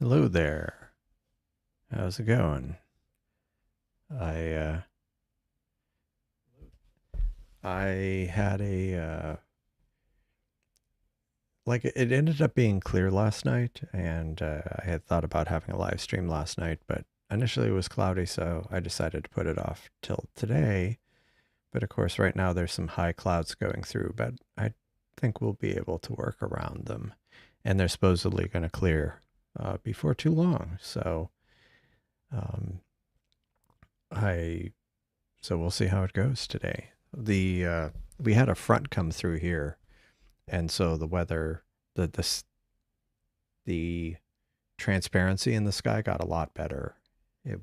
Hello there. How's it going? I uh, I had it ended up being clear last night, and I had thought about having a live stream last night, but initially it was cloudy, so I decided to put it off till today. But of course, right now there's some high clouds going through, but I think we'll be able to work around them, and they're supposedly going to clear before too long. Um, I So we'll see how it goes today. The We had a front come through here, and so the weather, the transparency in the sky got a lot better. It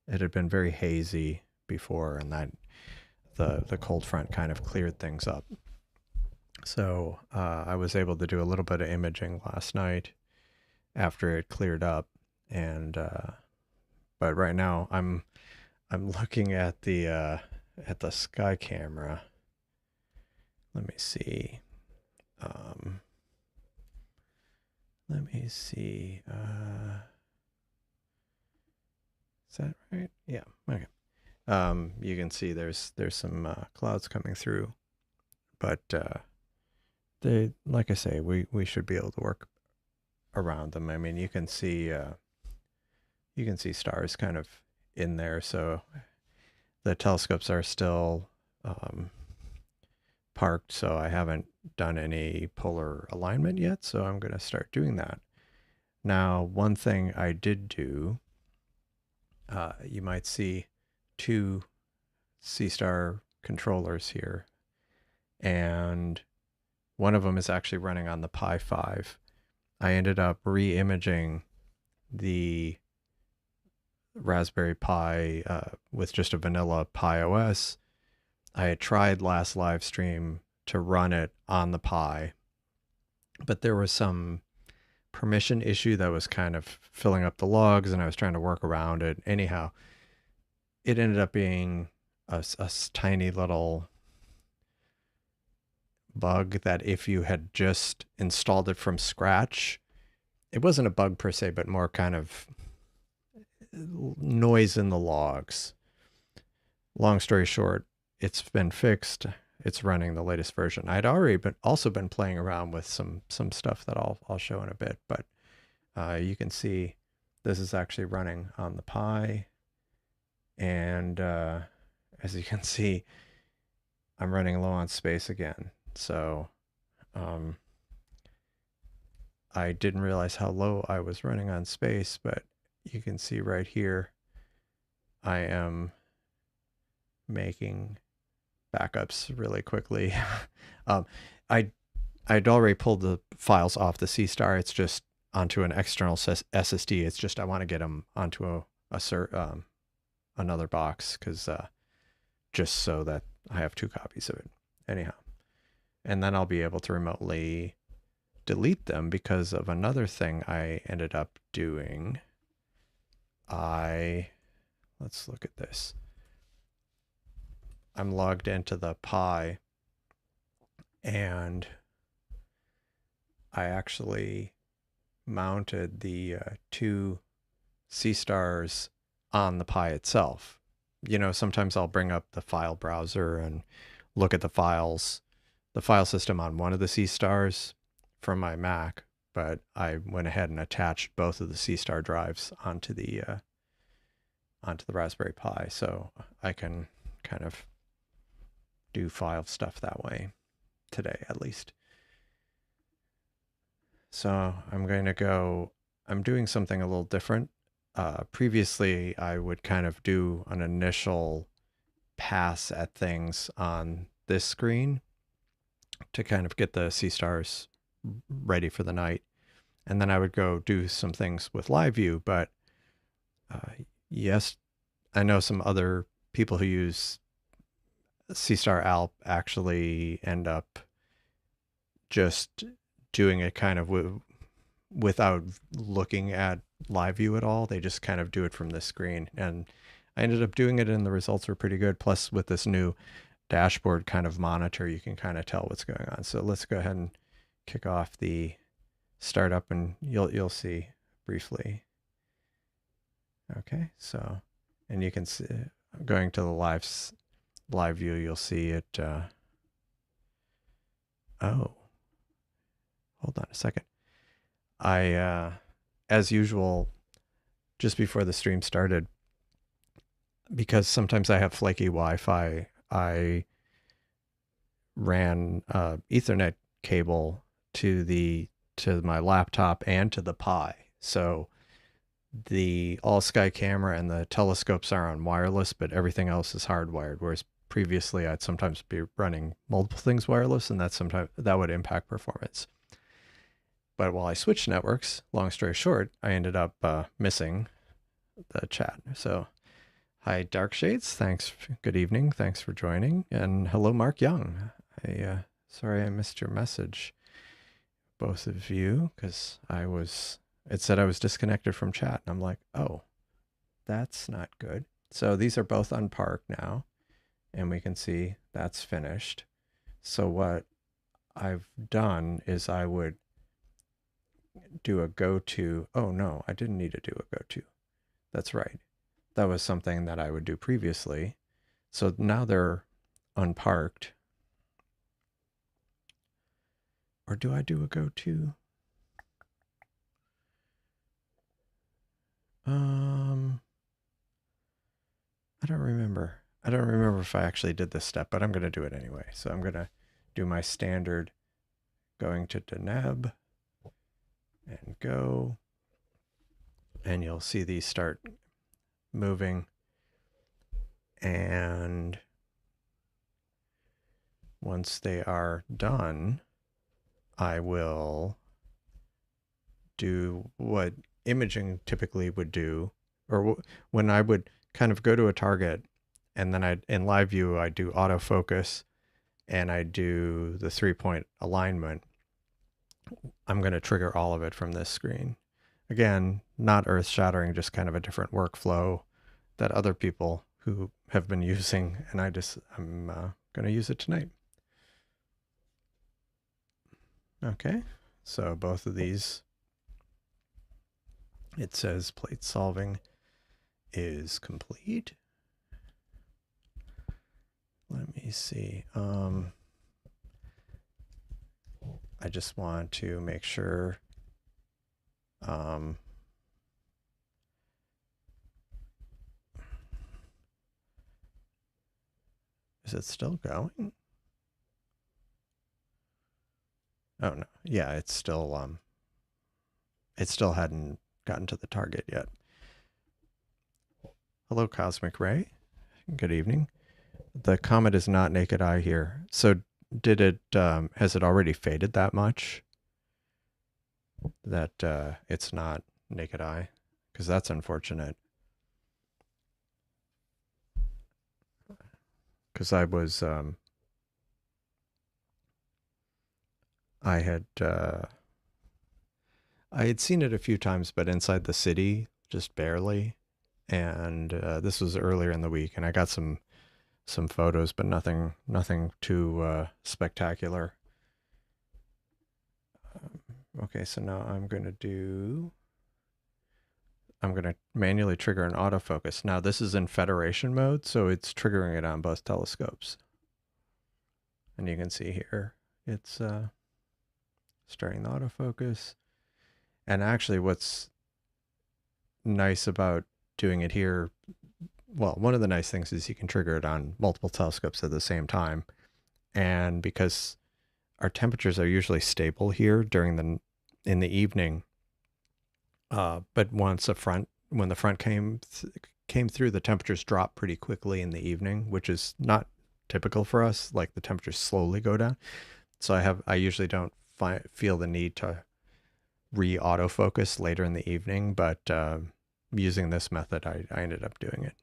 had been very hazy before, and that the cold front kind of cleared things up. So I was able to do a little bit of imaging last night after it cleared up, and but right now I'm looking at the sky camera. Let me see. Um, Let me see. Is that right? Yeah. Okay. You can see there's some clouds coming through, but they, like I say, we should be able to work around them. I mean, you can see stars kind of in there, so the telescopes are still parked, so I haven't done any polar alignment yet, so I'm going to start doing that. Now, one thing I did do, you might see two Seestar controllers here, and one of them is actually running on the Pi 5. I ended up re-imaging the Raspberry Pi with just a vanilla Pi OS. I had tried last live stream to run it on the Pi, but there was some permission issue that was kind of filling up the logs, and I was trying to work around it. Anyhow, it ended up being a tiny little bug that if you had just installed it from scratch, it wasn't a bug per se, but more kind of noise in the logs. Long story short, it's been fixed. It's running the latest version. I'd already also been playing around with some stuff that I'll show in a bit, but you can see this is actually running on the Pi, and as you can see, I'm running low on space again. So um, I didn't realize how low I was running on space, but you can see right here, I am making backups really quickly. um, I I'd already pulled the files off the Seestar. It's just onto an external SSD. It's just I want to get them onto another box because just so that I have two copies of it. Anyhow, and then I'll be able to remotely delete them because of another thing I ended up doing. Let's look at this. I'm logged into the Pi, and I actually mounted the two Seestars on the Pi itself. You know, sometimes I'll bring up the file browser and look at the file system on one of the Seestars from my Mac, but I went ahead and attached both of the Seestar drives onto the Raspberry Pi, so I can kind of do file stuff that way today, at least. So I'm doing something a little different. Previously, I would kind of do an initial pass at things on this screen to kind of get the Seestars ready for the night. And then I would go do some things with live view. But yes, I know some other people who use Seestar Alp actually end up just doing it kind of without looking at live view at all. They just kind of do it from this screen. And I ended up doing it, and the results were pretty good. Plus, with this new dashboard kind of monitor, you can kind of tell what's going on. So let's go ahead and kick off the startup, and you'll see briefly. Okay, so, and you can see, going to the live view, you'll see it. Oh, hold on a second. As usual, just before the stream started, because sometimes I have flaky Wi-Fi, I ran Ethernet cable to my laptop and to the Pi. So the all sky camera and the telescopes are on wireless, but everything else is hardwired. Whereas previously I'd sometimes be running multiple things wireless, and that would impact performance. But while I switched networks, long story short, I ended up missing the chat. So hi, Dark Shades. Thanks. Good evening. Thanks for joining. And hello, Mark Young. Sorry I missed your message, both of you, because it said I was disconnected from chat. And I'm like, oh, that's not good. So these are both unparked now, and we can see that's finished. So what I've done is I would do a go to. Oh no, I didn't need to do a go to. That's right. That was something that I would do previously. So now they're unparked. Or do I do a go to? I don't remember. I don't remember if I actually did this step, but I'm going to do it anyway. So I'm going to do my standard going to Deneb and go. And you'll see these start moving. And once they are done, I will do what imaging typically would do, or when I would kind of go to a target, and then in live view, I do autofocus and I do the 3-point alignment. I'm going to trigger all of it from this screen. Again, not earth shattering, just kind of a different workflow that other people who have been using, and I'm going to use it tonight. Okay, so both of these, it says plate solving is complete. Let me see. I just want to make sure. Is it still going? Oh no, yeah, it still hadn't gotten to the target yet. Hello, Cosmic Ray. Good evening. The comet is not naked eye here. So did it, has it already faded that much that it's not naked eye? Because that's unfortunate. Because I had seen it a few times, but inside the city, just barely. And this was earlier in the week, and I got some photos, but nothing too spectacular. Okay, so now I'm going to manually trigger an autofocus. Now this is in Federation mode, so it's triggering it on both telescopes. And you can see here, it's starting the autofocus. And actually what's nice about doing it here, well, one of the nice things is you can trigger it on multiple telescopes at the same time. And because our temperatures are usually stable here in the evening, but when the front came through, the temperatures drop pretty quickly in the evening, which is not typical for us. Like the temperatures slowly go down. So I usually don't feel the need to re-autofocus later in the evening, but using this method, I ended up doing it.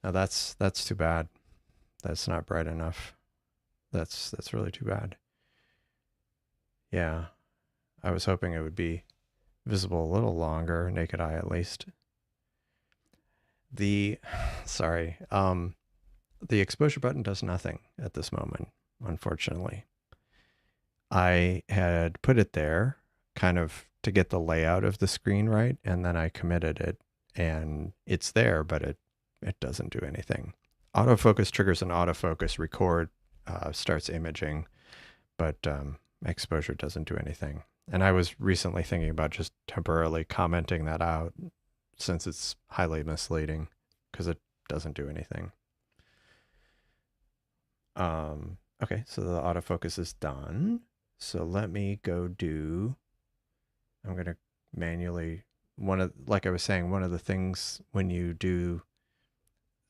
Now that's too bad. That's not bright enough. That's really too bad. Yeah, I was hoping it would be visible a little longer, naked eye at least. The exposure button does nothing at this moment, unfortunately. I had put it there kind of to get the layout of the screen right, and then I committed it, and it's there, but it doesn't do anything. Autofocus triggers an autofocus, record starts imaging, but exposure doesn't do anything. And I was recently thinking about just temporarily commenting that out, since it's highly misleading because it doesn't do anything. Okay, so the autofocus is done. So let me go do, I'm going to manually, like I was saying, one of the things when you do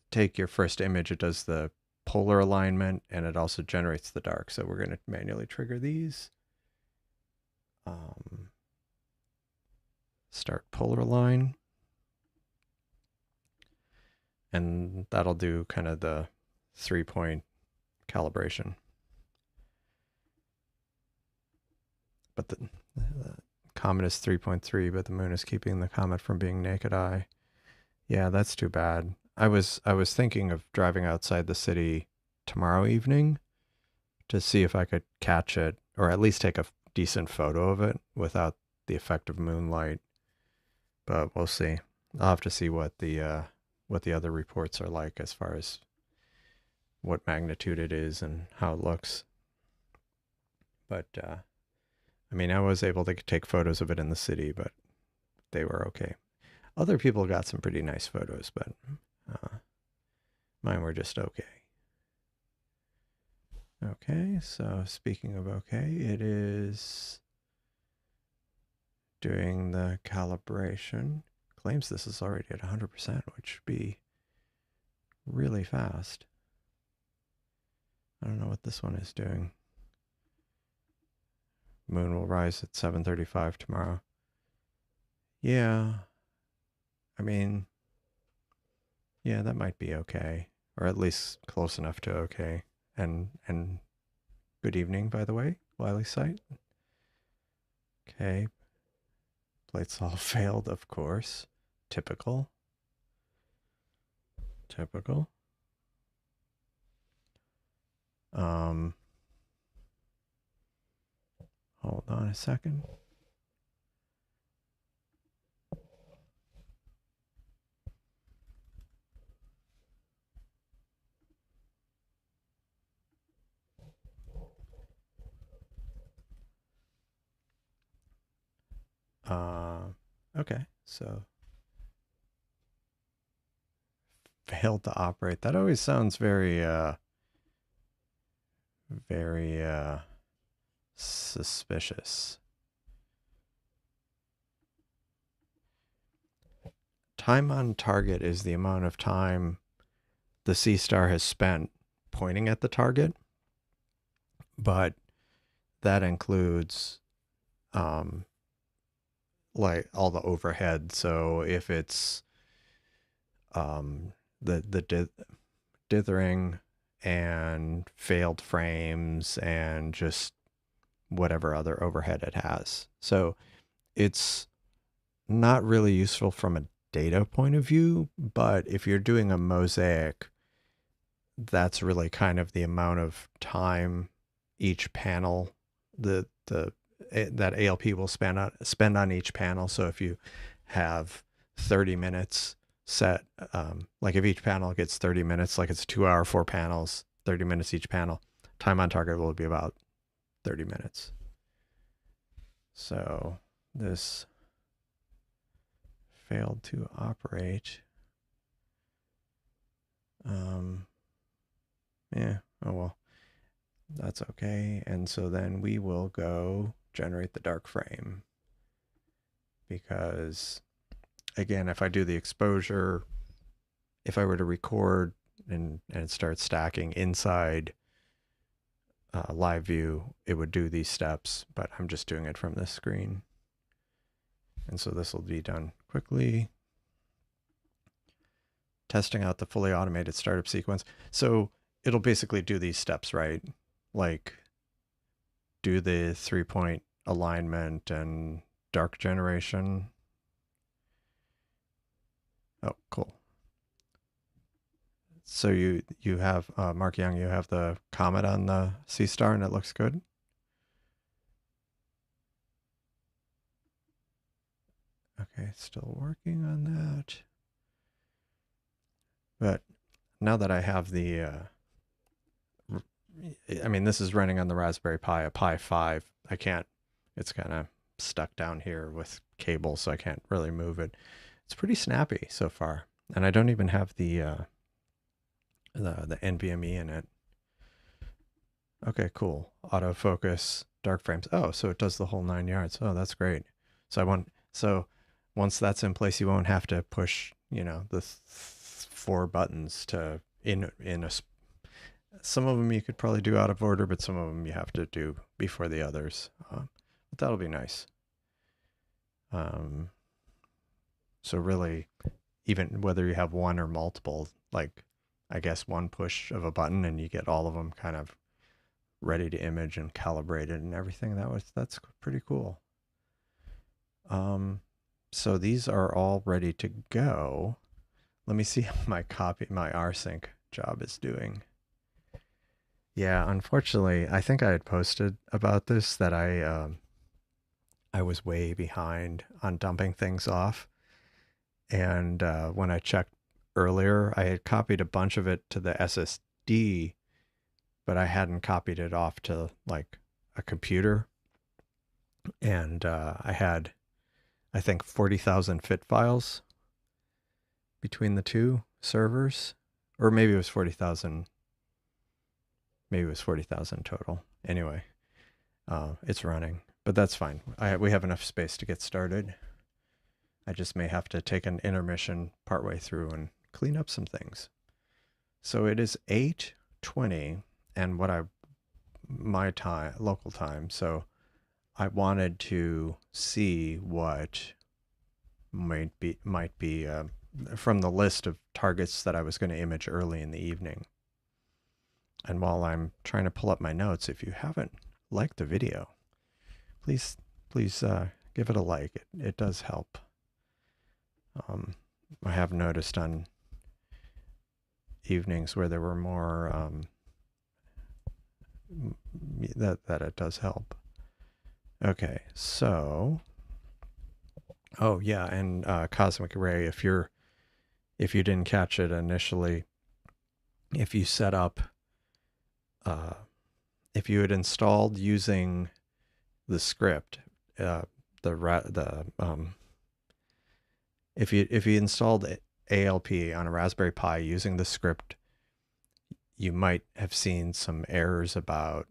take your first image, it does the polar alignment and it also generates the dark. So we're going to manually trigger these. Start polar line. And that'll do kind of the 3-point calibration. But the comet is 3.3, but the moon is keeping the comet from being naked eye. Yeah, that's too bad. I was thinking of driving outside the city tomorrow evening to see if I could catch it, or at least take a decent photo of it without the effect of moonlight. But we'll see. I'll have to see what the other reports are like as far as what magnitude it is and how it looks. But I mean, I was able to take photos of it in the city, but they were okay. Other people got some pretty nice photos, but mine were just okay. Okay, so speaking of okay, it is doing the calibration. Claims this is already at 100%, which would be really fast. I don't know what this one is doing. Moon will rise at 7:35 tomorrow. Yeah. I mean, yeah, that might be okay, or at least close enough to okay. And good evening, by the way, Wiley site. Okay. Plates all failed, of course. Typical. Typical. Hold on a second. Okay, so failed to operate. That always sounds very, very suspicious. Time on target is the amount of time the Seestar has spent pointing at the target, but that includes like all the overhead. So if it's the dithering and failed frames and just whatever other overhead it has. So it's not really useful from a data point of view, but if you're doing a mosaic, that's really kind of the amount of time each panel that ALP will spend on each panel. So if you have 30 minutes set, like if each panel gets 30 minutes, like it's a 2 hour, 4 panels, 30 minutes each panel, time on target will be about 30 minutes. So this failed to operate. Yeah, oh well, that's okay. And so then we will go generate the dark frame, because again, if I do the exposure, if I were to record and start stacking inside live view, it would do these steps, but I'm just doing it from this screen. And so this will be done quickly. Testing out the fully automated startup sequence. So it'll basically do these steps, right? Like do the 3-point alignment and dark generation. Oh, cool. So you have, Mark Young, you have the comet on the Seestar and it looks good? Okay, still working on that. But now that I have the, I mean, this is running on the Raspberry Pi, a Pi 5. I can't, it's kind of stuck down here with cable, so I can't really move it. It's pretty snappy so far. And I don't even have the NVMe in it. Okay, cool. Autofocus, dark frames. Oh, so it does the whole 9 yards. Oh, that's great. So once that's in place, you won't have to push, the 4 buttons to some of them you could probably do out of order, but some of them you have to do before the others. But that'll be nice. So really, even whether you have one or multiple, like I guess one push of a button and you get all of them kind of ready to image and calibrated and everything. That's pretty cool. So these are all ready to go. Let me see how my rsync job is doing. Yeah, unfortunately, I think I had posted about this that I was way behind on dumping things off. And when I checked earlier, I had copied a bunch of it to the SSD, but I hadn't copied it off to like a computer. And I had, I think, 40,000 fit files between the two servers, or maybe it was 40,000. Maybe it was 40,000 total. Anyway, it's running, but that's fine. We have enough space to get started. I just may have to take an intermission partway through and clean up some things. So it is 8:20, and my time, local time. So I wanted to see what might be from the list of targets that I was going to image early in the evening. And while I'm trying to pull up my notes, if you haven't liked the video, please give it a like. It does help. I have noticed on evenings where there were more that it does help. Okay, so oh yeah, and Cosmic Ray, if you didn't catch it initially, if you set up if you had installed using the script, if you installed ALP on a Raspberry Pi using the script, you might have seen some errors about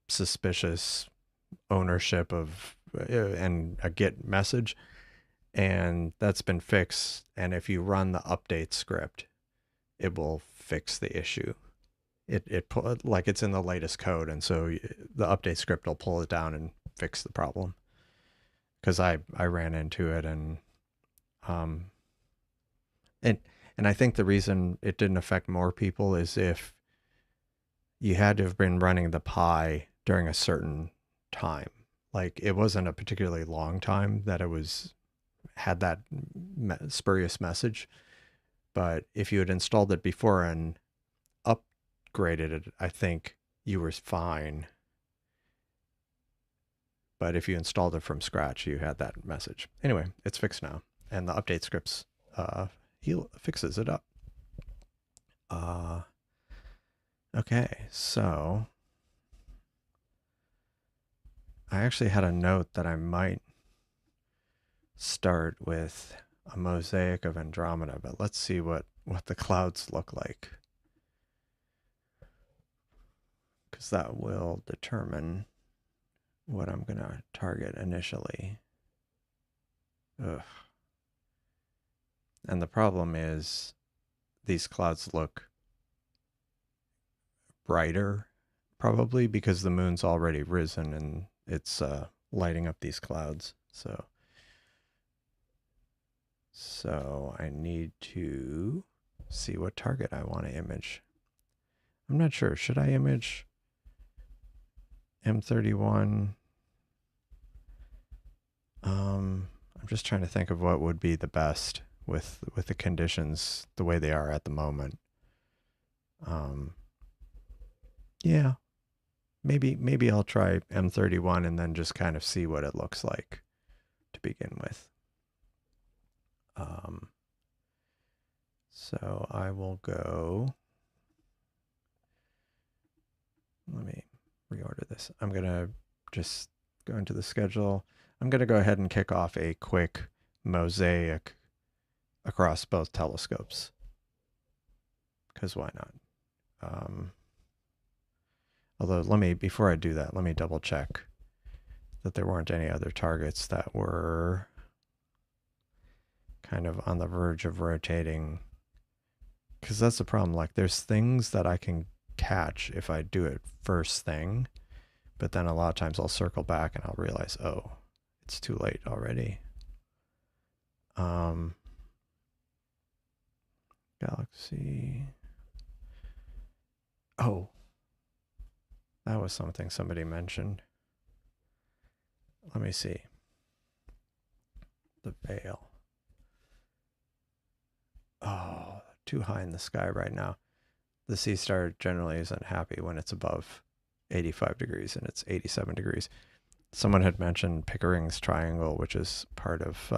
suspicious ownership of and a Git message, and that's been fixed. And if you run the update script, it will fix the issue. Like it's in the latest code, and so the update script will pull it down and fix the problem. Because I ran into it, and I think the reason it didn't affect more people is if you had to have been running the Pi during a certain time. Like it wasn't a particularly long time that it had that spurious message, but if you had installed it before and upgraded it, I think you were fine. But if you installed it from scratch, you had that message. Anyway, it's fixed now, and the update scripts fixes it up. Okay, so I actually had a note that I might start with a mosaic of Andromeda, but let's see what the clouds look like, because that will determine what I'm going to target initially. Ugh. And the problem is these clouds look brighter, probably because the moon's already risen and it's lighting up these clouds. So I need to see what target I want to image. I'm not sure. Should I image M31? I'm just trying to think of what would be the best with the conditions the way they are at the moment. Yeah, maybe I'll try M31 and then just kind of see what it looks like to begin with. So I will go, let me reorder this. I'm going to just go into the schedule. I'm going to go ahead and kick off a quick mosaic across both telescopes, because why not? Although before I do that, let me double check that there weren't any other targets that were kind of on the verge of rotating. Because that's the problem. Like, there's things that I can catch if I do it first thing, but then a lot of times I'll circle back and I'll realize, oh, it's too late already. Galaxy. Oh, that was something somebody mentioned. Let me see. The veil. Oh, too high in the sky right now. The Seestar generally isn't happy when it's above 85 degrees and it's 87 degrees. Someone had mentioned Pickering's triangle, which is part of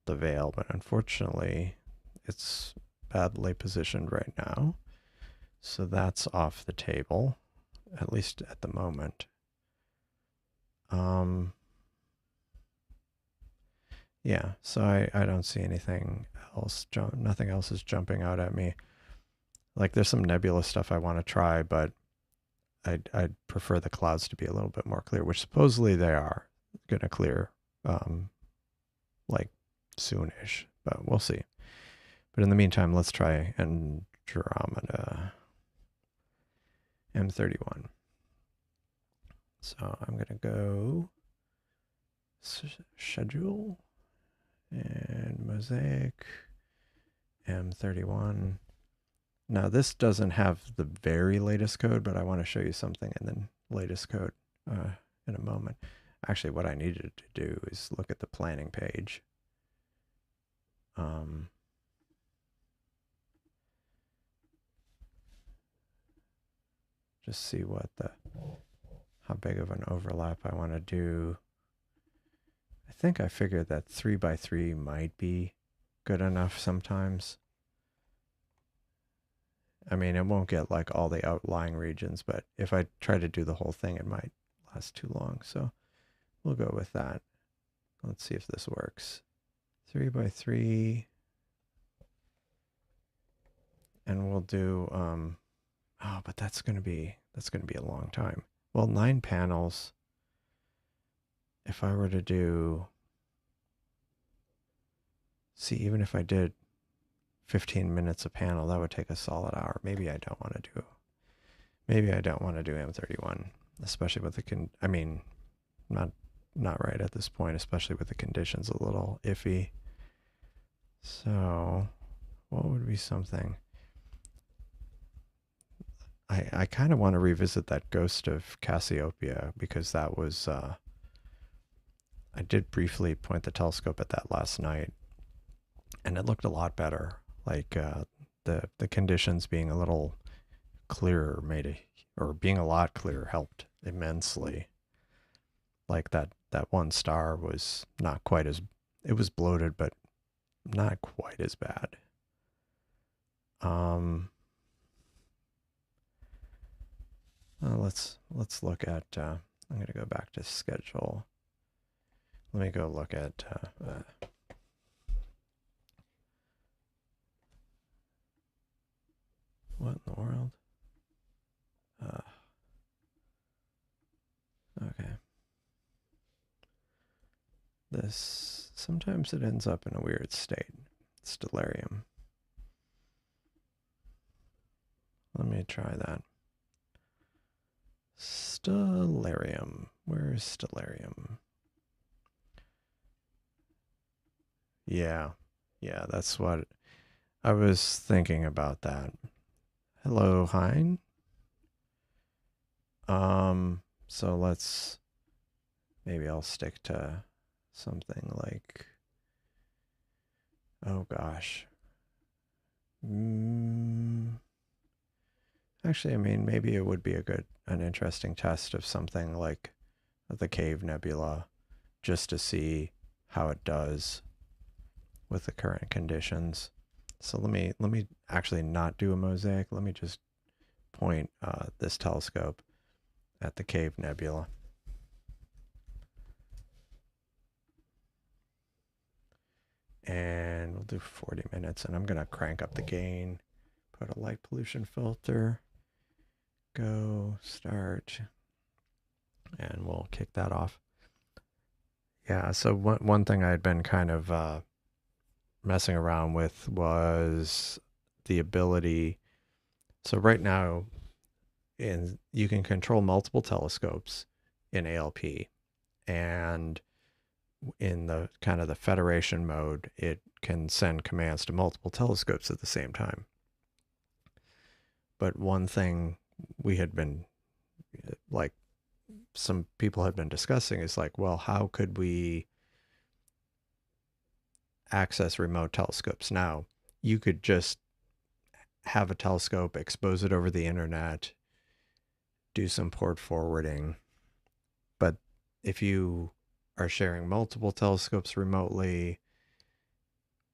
the veil, but unfortunately it's badly positioned right now. So that's off the table, at least at the moment. Yeah, so I don't see anything else. Nothing else is jumping out at me. Like, there's some nebula stuff I want to try, but I'd prefer the clouds to be a little bit more clear, which supposedly they are going to clear like soonish, but we'll see. But in the meantime, let's try Andromeda M31. So I'm going to go schedule and mosaic M31. Now, this doesn't have the very latest code, but I want to show you something in the latest code in a moment. Actually, what I needed to do is look at the planning page. Just see how big of an overlap I want to do. I think I figured that 3x3 might be good enough sometimes. I mean, it won't get like all the outlying regions, but if I try to do the whole thing, it might last too long. So we'll go with that. Let's see if this works. 3x3. And we'll do, oh, but that's going to be a long time. Well, 9 panels. If I were to do, see, even if I did 15 minutes a panel, that would take a solid hour. Maybe I don't want to do M31, especially with I mean, not right at this point, especially with the conditions a little iffy. So what would be something? I kind of want to revisit that Ghost of Cassiopeia, because that was, I did briefly point the telescope at that last night, and it looked a lot better. Like the conditions being a little clearer or being a lot clearer helped immensely. Like that one star was not quite as, it was bloated, but not quite as bad. Let's look at, I'm going to go back to schedule. Let me go look at, what in the world? Okay. This, sometimes it ends up in a weird state. Stellarium. Let me try that. Stellarium. Where is Stellarium? Yeah. Yeah, that's what I was thinking about that. Hello, Hein. So maybe I'll stick to something like, oh gosh. Actually, I mean, maybe it would be an interesting test of something like the Cave Nebula, just to see how it does. with the current conditions. So let me actually not do a mosaic. Let me just point this telescope at the Cave Nebula. And we'll do 40 minutes, and I'm going to crank up the gain, put a light pollution filter, go, start, and we'll kick that off. Yeah, so one thing I had been kind of messing around with was the ability. So right now, you can control multiple telescopes in ALP, and in the kind of the federation mode, it can send commands to multiple telescopes at the same time. But one thing we had been, like, some people had been discussing is like, well, how could we access remote telescopes? Now, you could just have a telescope, expose it over the internet, do some port forwarding. But if you are sharing multiple telescopes remotely,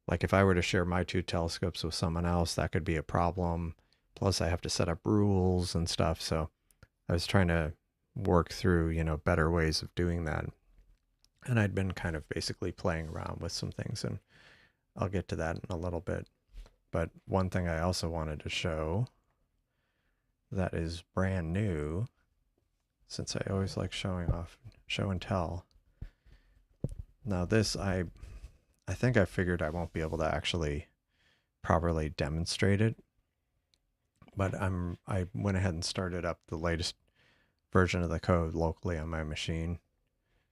like if I were to share my 2 telescopes with someone else, that could be a problem. Plus, I have to set up rules and stuff. So I was trying to work through, better ways of doing that. And I'd been kind of basically playing around with some things, and I'll get to that in a little bit. But one thing I also wanted to show that is brand new, since I always like showing off, show and tell. Now this, I think I figured I won't be able to actually properly demonstrate it, but I went ahead and started up the latest version of the code locally on my machine.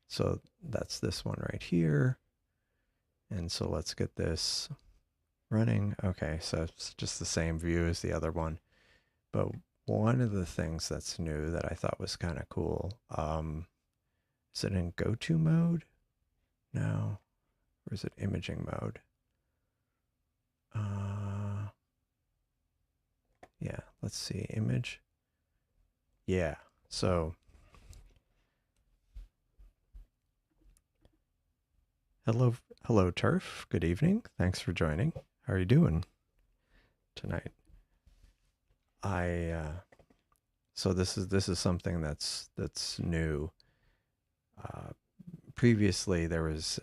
So that's this one right here. And so let's get this running. Okay, so it's just the same view as the other one. But one of the things that's new that I thought was kind of cool, is it in go-to mode? No. Or is it imaging mode? Yeah, let's see, image. Yeah, so hello Turf. Good evening. Thanks for joining. How are you doing tonight? So this is something that's new. Previously there was,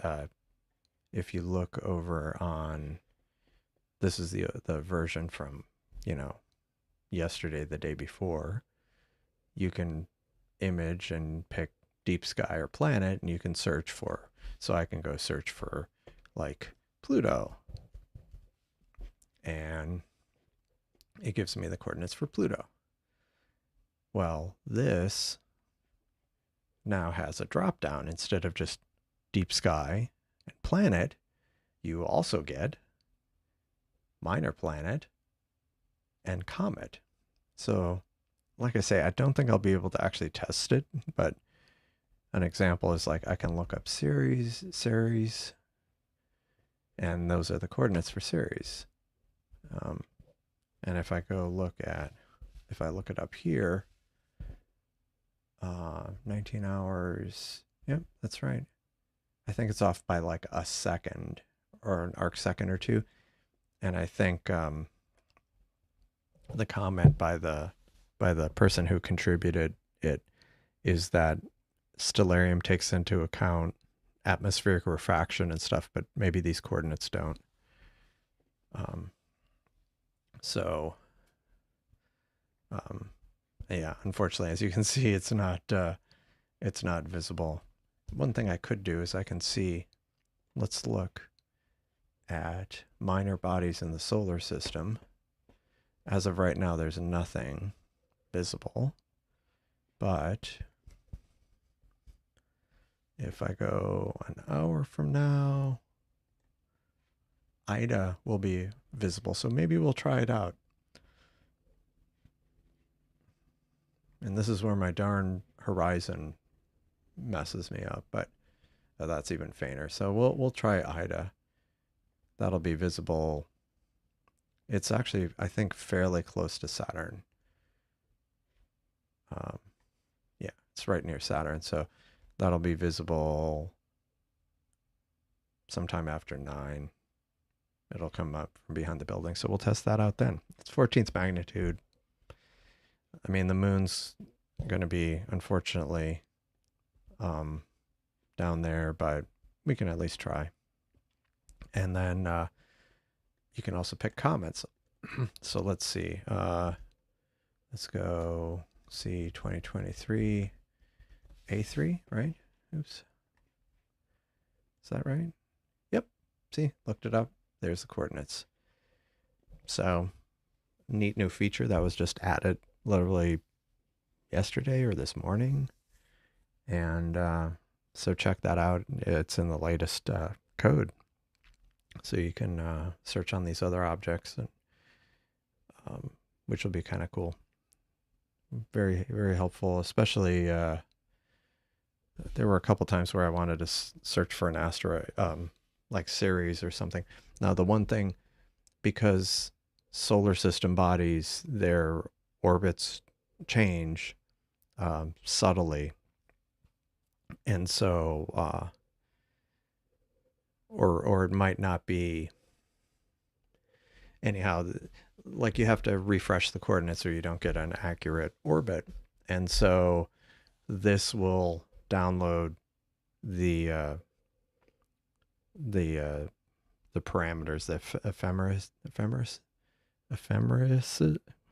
if you look over on, this is the version from, yesterday, the day before, you can image and pick deep sky or planet, and you can search for, so I can go search for like Pluto, and it gives me the coordinates for Pluto. Well, this now has a drop down. Instead of just deep sky and planet, you also get minor planet and comet. So like I say, I don't think I'll be able to actually test it, but an example is like I can look up Ceres, and those are the coordinates for Ceres. And if I look it up here, 19 hours, yep, that's right. I think it's off by like a second or an arc second or two. And I think the comment by the person who contributed it is that stellarium takes into account atmospheric refraction and stuff, but maybe these coordinates don't. Yeah, unfortunately, as you can see, it's not visible. One thing I could do is I can see, let's look at minor bodies in the solar system. As of right now, there's nothing visible, but if I go an hour from now, Ida will be visible. So maybe we'll try it out. And this is where my darn horizon messes me up, but that's even fainter. So we'll try Ida. That'll be visible. It's actually, I think, fairly close to Saturn. Yeah, it's right near Saturn. So that'll be visible sometime after 9. it'll come up from behind the building. So we'll test that out then. It's 14th magnitude. I mean, the moon's going to be, unfortunately, down there, but we can at least try. And then you can also pick comets. So let's see. Let's go see 2023 A3, right? Oops. Is that right? Yep. See, looked it up. There's the coordinates. So, neat new feature that was just added literally yesterday or this morning. And so check that out. It's in the latest code. So you can search on these other objects, and, which will be kind of cool. Very, very helpful, especially there were a couple times where I wanted to search for an asteroid, like Ceres or something. Now, the one thing, because solar system bodies, their orbits change subtly. And so, or it might not be, anyhow, like you have to refresh the coordinates or you don't get an accurate orbit. And so this will download the parameters, the ephemeris,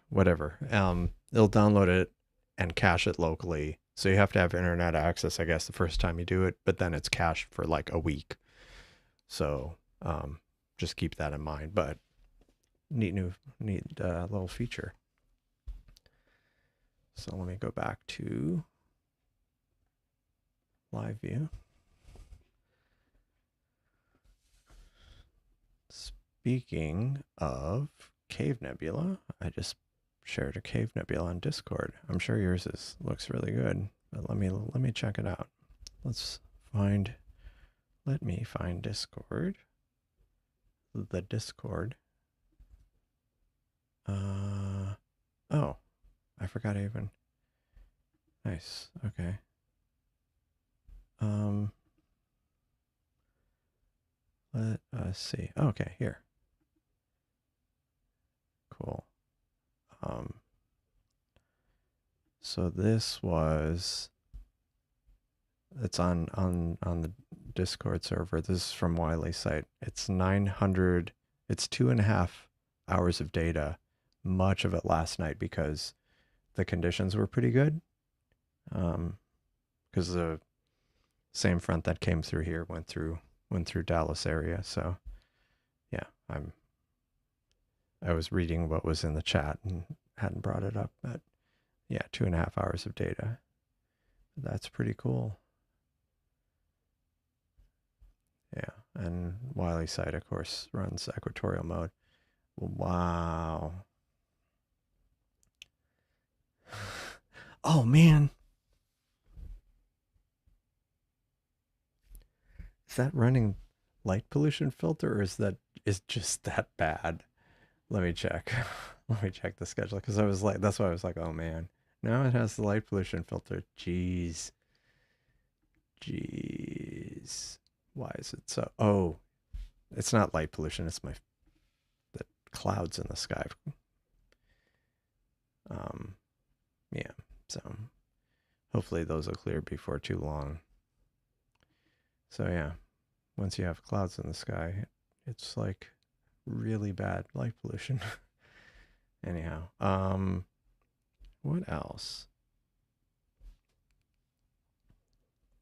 whatever. It'll download it and cache it locally. So you have to have internet access, I guess, the first time you do it, but then it's cached for like a week. So just keep that in mind. But neat little feature. So let me go back to live view. Speaking of cave nebula, I just shared a cave nebula on Discord. I'm sure yours looks really good, but let me check it out. Let me find Discord. The Discord. Oh, I forgot even. Nice. Okay. Let us see. Okay, here. Cool. So this was, it's on the Discord server. This is from Wiley's site. It's 900, it's 2.5 hours of data, much of it last night because the conditions were pretty good. Because the same front that came through here went through Dallas area. So yeah, I was reading what was in the chat and hadn't brought it up, but yeah, 2.5 hours of data. That's pretty cool. Yeah, and Wiley's site, of course, runs equatorial mode. Wow. Oh man. Is that running light pollution filter, or is just that bad? Let me check. Let me check the schedule, because I was like, that's why I was like, oh man. Now it has the light pollution filter. Jeez. Why is it so? Oh, it's not light pollution. It's the clouds in the sky. Yeah. So hopefully those will clear before too long. So yeah, once you have clouds in the sky, it's like really bad light pollution. Anyhow, what else?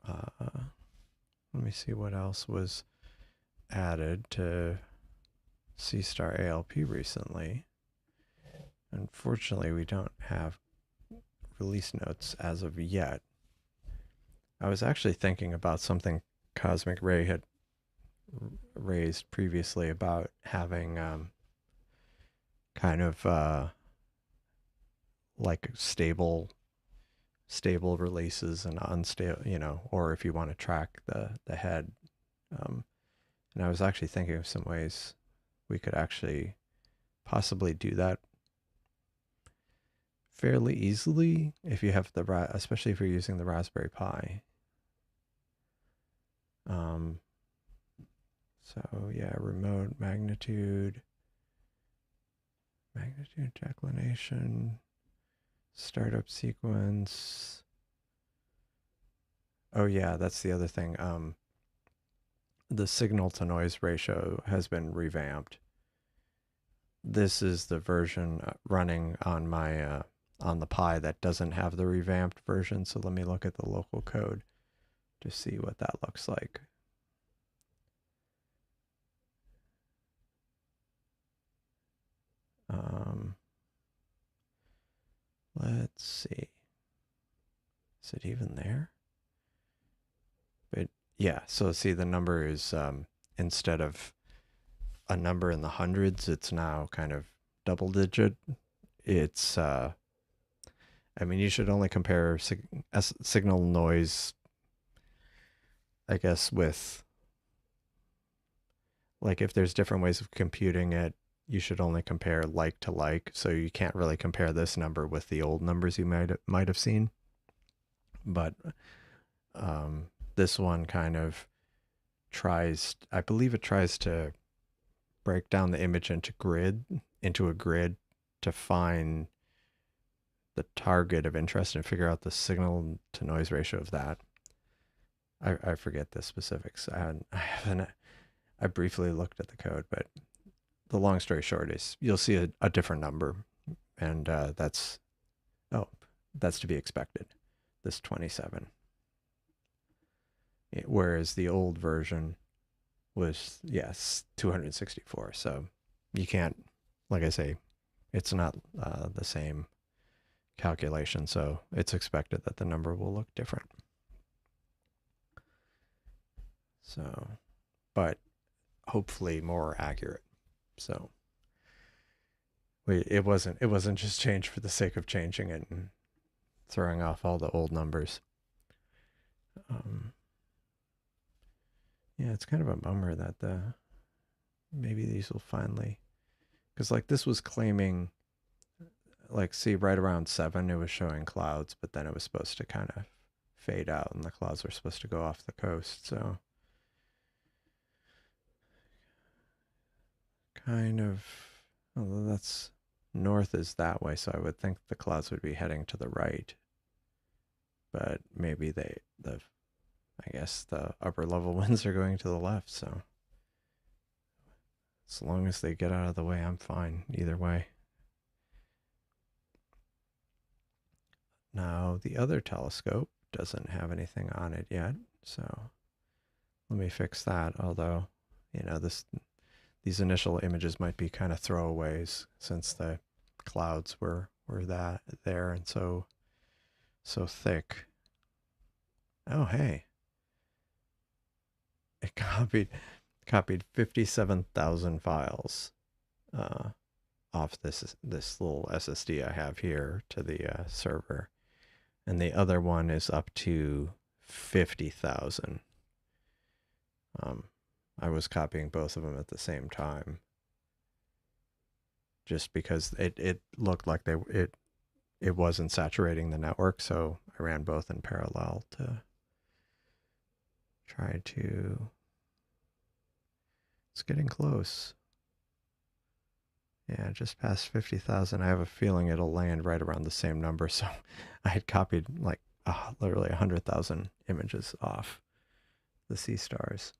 Let me see what else was added to Seestar Alp recently. Unfortunately, we don't have release notes as of yet. I was actually thinking about something Cosmic Ray had raised previously about having kind of like stable releases and unstable, or if you want to track the head. And I was actually thinking of some ways we could actually possibly do that fairly easily if you have especially if you're using the Raspberry Pi. So yeah, remote magnitude, declination, startup sequence. Oh yeah, that's the other thing. The signal to noise ratio has been revamped. This is the version running on my on the Pi that doesn't have the revamped version. So let me look at the local code to see what that looks like. Let's see. Is it even there? But yeah, so see the number is instead of a number in the hundreds, it's now kind of double digit. It's I mean, you should only compare signal noise, I guess, with like if there's different ways of computing it, you should only compare like to like. So you can't really compare this number with the old numbers you might have seen. But this one kind of tries, I believe it tries to break down the image into a grid to find the target of interest and figure out the signal to noise ratio of that. I forget the specifics. I briefly looked at the code, but the long story short is you'll see a different number, and that's to be expected. This 27, whereas the old version was 264. So you can't, like I say, it's not the same calculation, so it's expected that the number will look different. So, but hopefully more accurate. So it wasn't just changed for the sake of changing it and throwing off all the old numbers. Yeah, it's kind of a bummer that maybe these will finally, because like this was claiming, like see right around 7 it was showing clouds, but then it was supposed to kind of fade out and the clouds were supposed to go off the coast. So kind of, although that's north is that way, so I would think the clouds would be heading to the right, but maybe I guess the upper level winds are going to the left. So as long as they get out of the way, I'm fine either way. Now the other telescope doesn't have anything on it yet, so let me fix that. Although, these initial images might be kind of throwaways since the clouds were there and so thick. Oh hey, it copied 57,000 files off this little SSD I have here to the server, and the other one is up to 50,000. I was copying both of them at the same time, just because it looked like it wasn't saturating the network, so I ran both in parallel to try to. It's getting close. Yeah, just past 50,000. I have a feeling it'll land right around the same number. So I had copied like literally 100,000 images off the Seestars.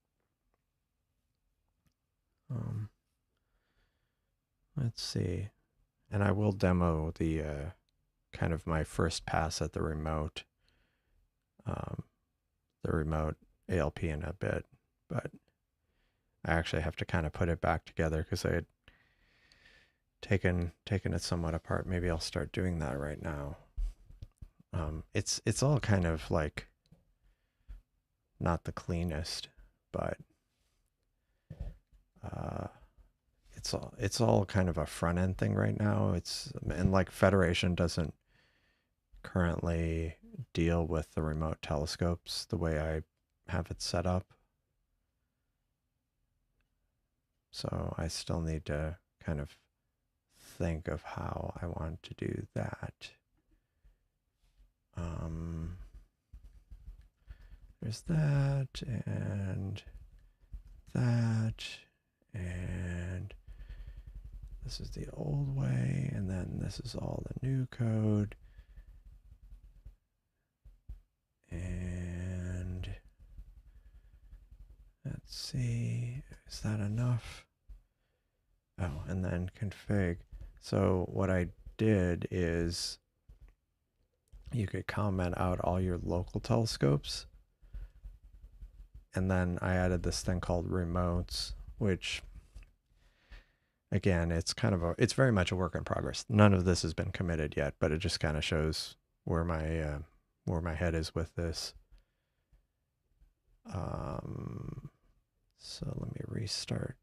Let's see. And I will demo the kind of my first pass at the remote ALP in a bit, but I actually have to kind of put it back together because I had taken it somewhat apart. Maybe I'll start doing that right now. It's all kind of like not the cleanest, but it's all kind of a front end thing right now. And like Federation doesn't currently deal with the remote telescopes the way I have it set up. So I still need to kind of think of how I want to do that. There's that, and that. And this is the old way. And then this is all the new code. And let's see, is that enough? Oh, and then config. So what I did is you could comment out all your local telescopes. And then I added this thing called remotes, which again, it's very much a work in progress. None of this has been committed yet, but it just kind of shows where my head is with this. So let me restart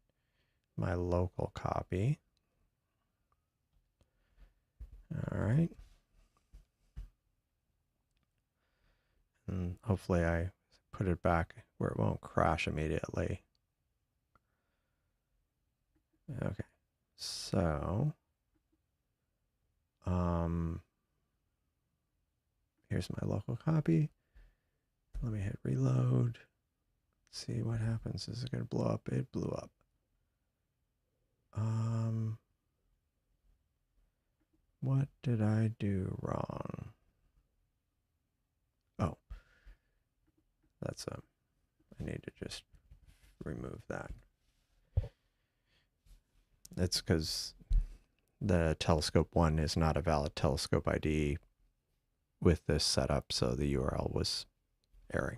my local copy. All right. And hopefully I put it back where it won't crash immediately. Okay. So, here's my local copy. Let me hit reload. See what happens. Is it going to blow up? It blew up. What did I do wrong? Oh, that's I need to just remove that. It's because the telescope 1 is not a valid telescope ID with this setup, so the URL was erroring.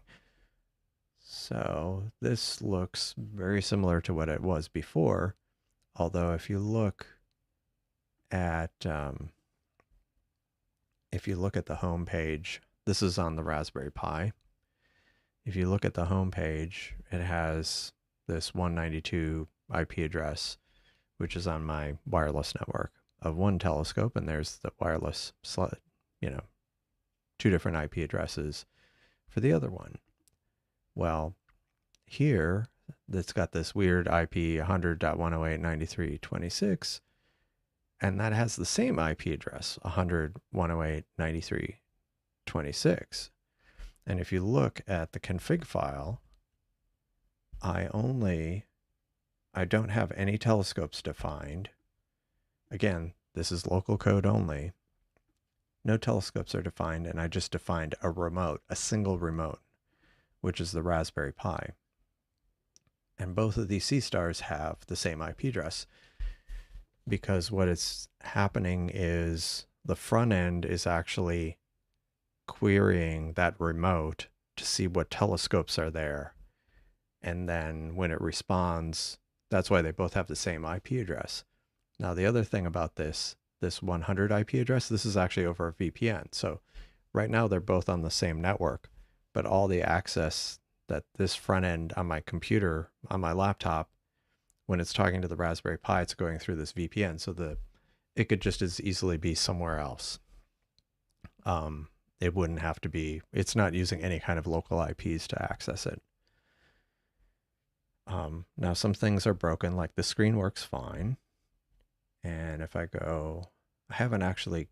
So this looks very similar to what it was before, although if you look at the home page, this is on the Raspberry Pi. If you look at the home page, it has this 192 IP address, which is on my wireless network of one telescope, and there's the wireless, two different IP addresses for the other one. Well, here, that's got this weird IP 100.108.93.26, and that has the same IP address, 100.108.93.26. And if you look at the config file, I don't have any telescopes defined. Again, this is local code only. No telescopes are defined, and I just defined a remote, a single remote, which is the Raspberry Pi. And both of these Seestars have the same IP address, because what is happening is the front end is actually querying that remote to see what telescopes are there. And then when it responds, that's why they both have the same IP address. Now, the other thing about this 100 IP address, this is actually over a VPN. So right now they're both on the same network, but all the access that this front end on my computer, on my laptop, when it's talking to the Raspberry Pi, it's going through this VPN. So it could just as easily be somewhere else. It wouldn't have to be, it's not using any kind of local IPs to access it. Now some things are broken, like the screen works fine. And if I go, I haven't actually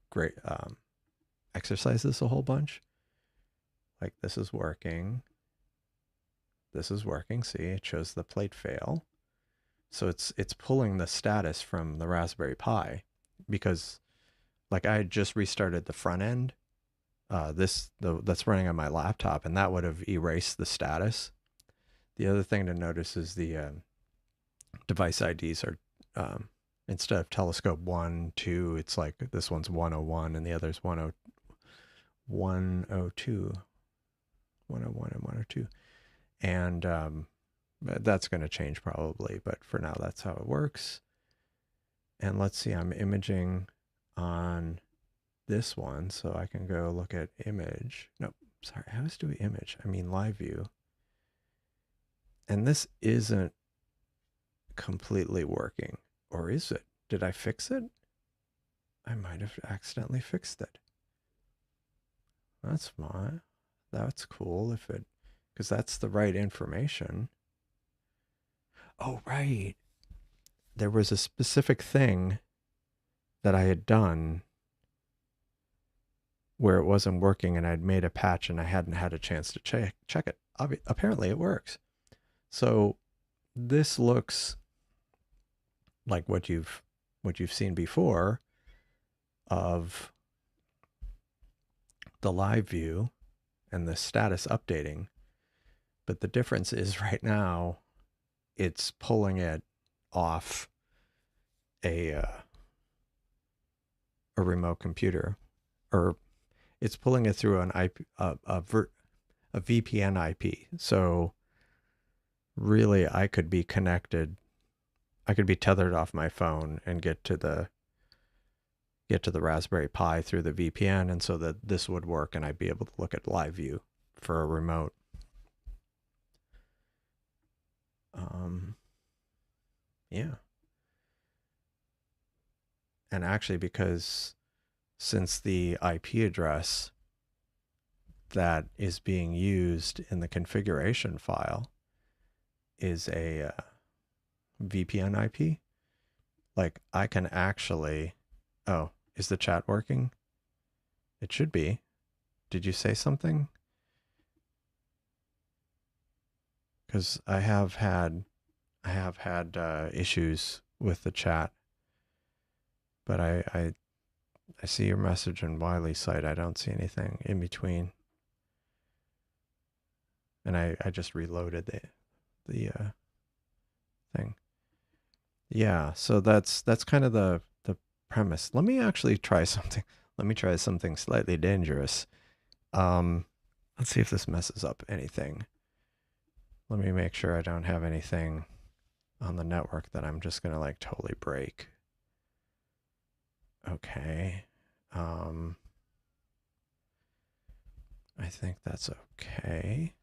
exercised this a whole bunch. Like this is working. This is working. See, it shows the plate fail. So it's pulling the status from the Raspberry Pi, because like I had just restarted the front end, that's running on my laptop, and that would have erased the status. The other thing to notice is the device IDs are, instead of telescope 1, 2, it's like this one's 101 and the other's 102, 101 and 102. And that's going to change probably, but for now that's how it works. And let's see, I'm imaging on this one, so I can go look at image. Nope, sorry, I always do image. I mean live view. And this isn't completely working. Or is it? Did I fix it? I might have accidentally fixed it. That's fine. That's cool because that's the right information. Oh, right. There was a specific thing that I had done where it wasn't working, and I'd made a patch and I hadn't had a chance to check it. Apparently it works. So this looks like what you've seen before of the live view and the status updating. But the difference is right now it's pulling it off a remote computer, or it's pulling it through an IP, a VPN IP. So really, I could be connected. I could be tethered off my phone and get to the Raspberry Pi through the VPN, and so that this would work, and I'd be able to look at live view for a remote. Yeah. And actually, because since the IP address that is being used in the configuration file is a VPN IP, like I can actually, oh, is the chat working? It should be. Did you say something? Because I have had issues with the chat, but I see your message in Wiley's site. I don't see anything in between, and I just reloaded the thing. Yeah, so that's kind of the premise. Let me actually try something. Let me try something slightly dangerous. Let's see if this messes up anything. Let me make sure I don't have anything on the network that I'm just gonna like totally break. Okay. I think that's okay.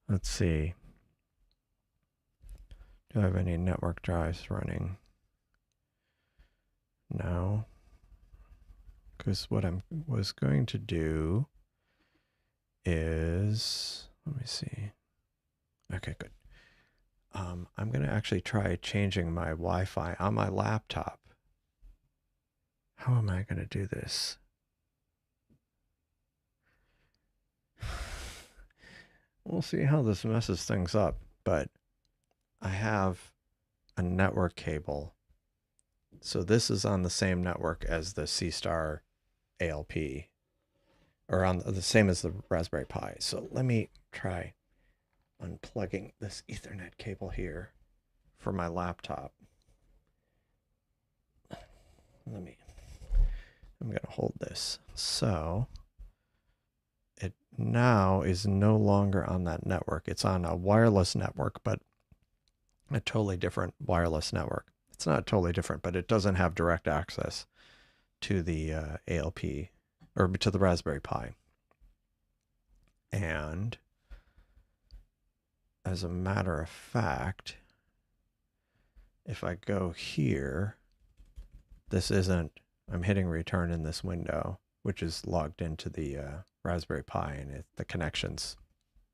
Let's see. Do I have any network drives running? No. Because what I was going to do is, let me see. Okay, good. I'm going to actually try changing my Wi-Fi on my laptop. How am I going to do this? We'll see how this messes things up, but I have a network cable. So this is on the same network as the Seestar Alp, or on the same as the Raspberry Pi. So let me try unplugging this Ethernet cable here for my laptop. I'm going to hold this. So it now is no longer on that network. It's on a wireless network, but a totally different wireless network. It's not totally different, but it doesn't have direct access to the ALP or to the Raspberry Pi. And as a matter of fact, if I go here, this isn't, I'm hitting return in this window, which is logged into the Raspberry Pi, and the connections,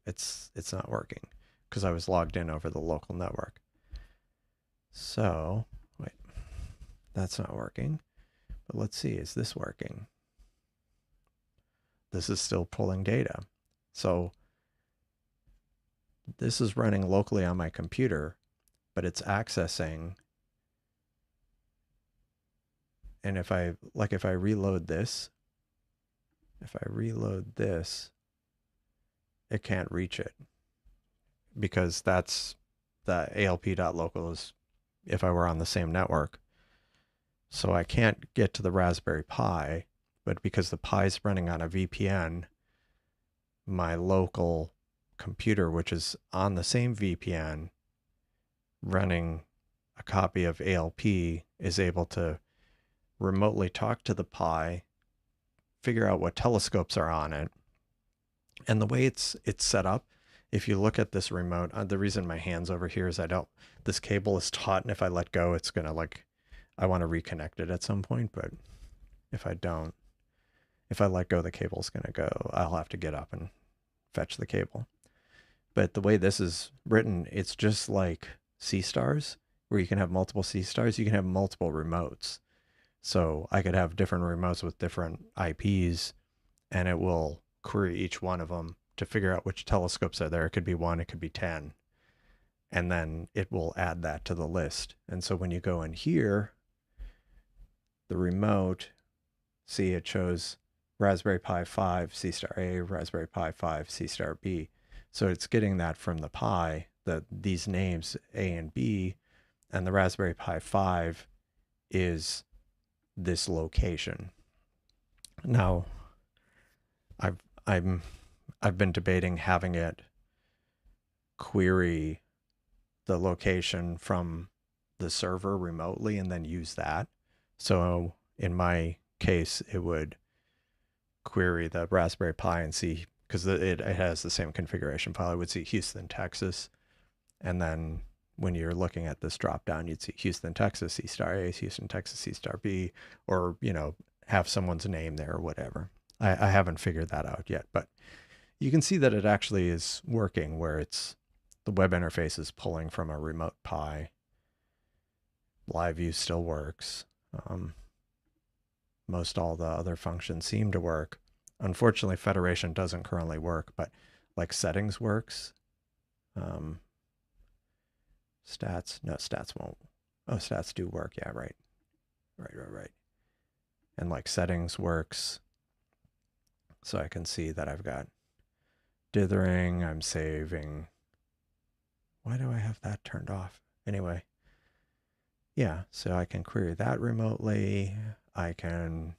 it's not working because I was logged in over the local network. So, wait, that's not working. But let's see, is this working? This is still pulling data. So this is running locally on my computer, but it's accessing. And if I reload this, it can't reach it because that's the ALP.local is if I were on the same network. So I can't get to the Raspberry Pi, but because the Pi's running on a VPN, my local computer, which is on the same VPN, running a copy of ALP, is able to remotely talk to the Pi, figure out what telescopes are on it. And the way it's set up, if you look at this remote, the reason my hand's over here is this cable is taut, and if I let go, it's gonna I want to reconnect it at some point, but if I let go, the cable's gonna go. I'll have to get up and fetch the cable. But the way this is written, it's just like Seestars, where you can have multiple Seestars, you can have multiple remotes. So I could have different remotes with different IPs, and it will query each one of them to figure out which telescopes are there. It could be 1, it could be 10. And then it will add that to the list. And so when you go in here, the remote, see it shows Raspberry Pi 5, Seestar A, Raspberry Pi 5, Seestar B. So it's getting that from the Pi, these names A and B, and the Raspberry Pi 5 is this location. Now, I've been debating having it query the location from the server remotely and then use that. So in my case, it would query the Raspberry Pi and see, because it has the same configuration file. I would see Houston, Texas, and then when you're looking at this drop down, you'd see Houston, Texas, Seestar A, Houston, Texas, Seestar B, or have someone's name there or whatever. I haven't figured that out yet, but you can see that it actually is working, where the web interface is pulling from a remote Pi. Live view still works. Most all the other functions seem to work. Unfortunately, Federation doesn't currently work, but like settings works. Stats won't. Oh, stats do work. Yeah, right. And like settings works. So I can see that I've got dithering. I'm saving. Why do I have that turned off? Anyway. Yeah, so I can query that remotely. I can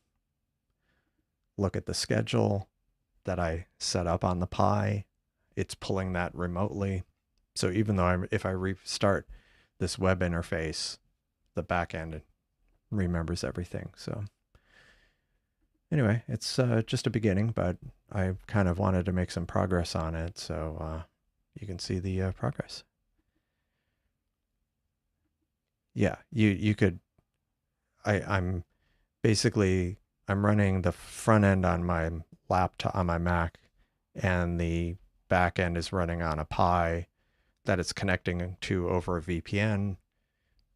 look at the schedule that I set up on the Pi. It's pulling that remotely. So even though if I restart this web interface, the backend remembers everything. So anyway, it's just a beginning, but I kind of wanted to make some progress on it. So you can see the progress. Yeah, you could, I'm running the front end on my laptop, on my Mac, and the back end is running on a Pi that it's connecting to over a VPN,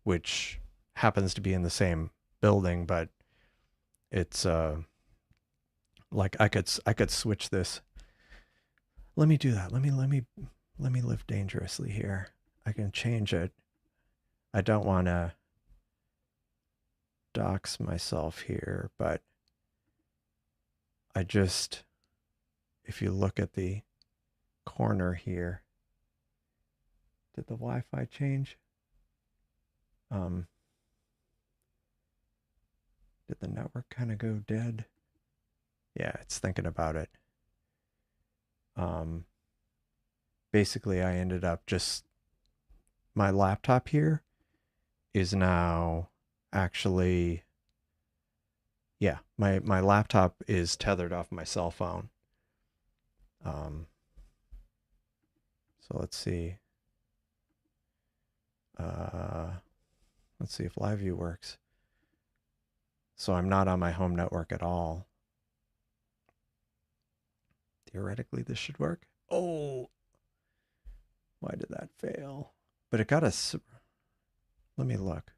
which happens to be in the same building, but it's like I could switch this. Let me do that. Let me live dangerously here. I can change it. I don't want to dox myself here, but if you look at the corner here, did the Wi-Fi change? Did the network kind of go dead? Yeah, it's thinking about it. Basically, I ended up my laptop here is now actually, yeah, my laptop is tethered off my cell phone. So let's see. Let's see if live view works. So I'm not on my home network at all. Theoretically, this should work. Oh, why did that fail? But it got us. Let me look.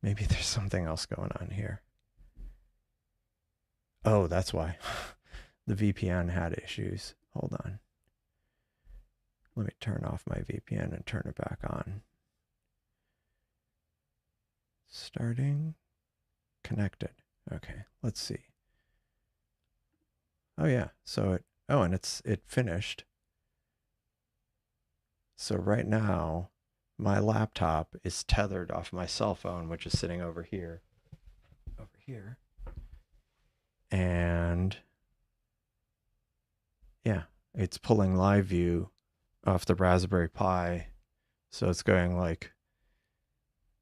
Maybe there's something else going on here. Oh, that's why. The VPN had issues. Hold on. Let me turn off my VPN and turn it back on. Starting. Connected. Okay, let's see. Oh yeah, so and it finished. So right now, my laptop is tethered off my cell phone, which is sitting over here. And yeah, it's pulling live view off the Raspberry Pi. So it's going like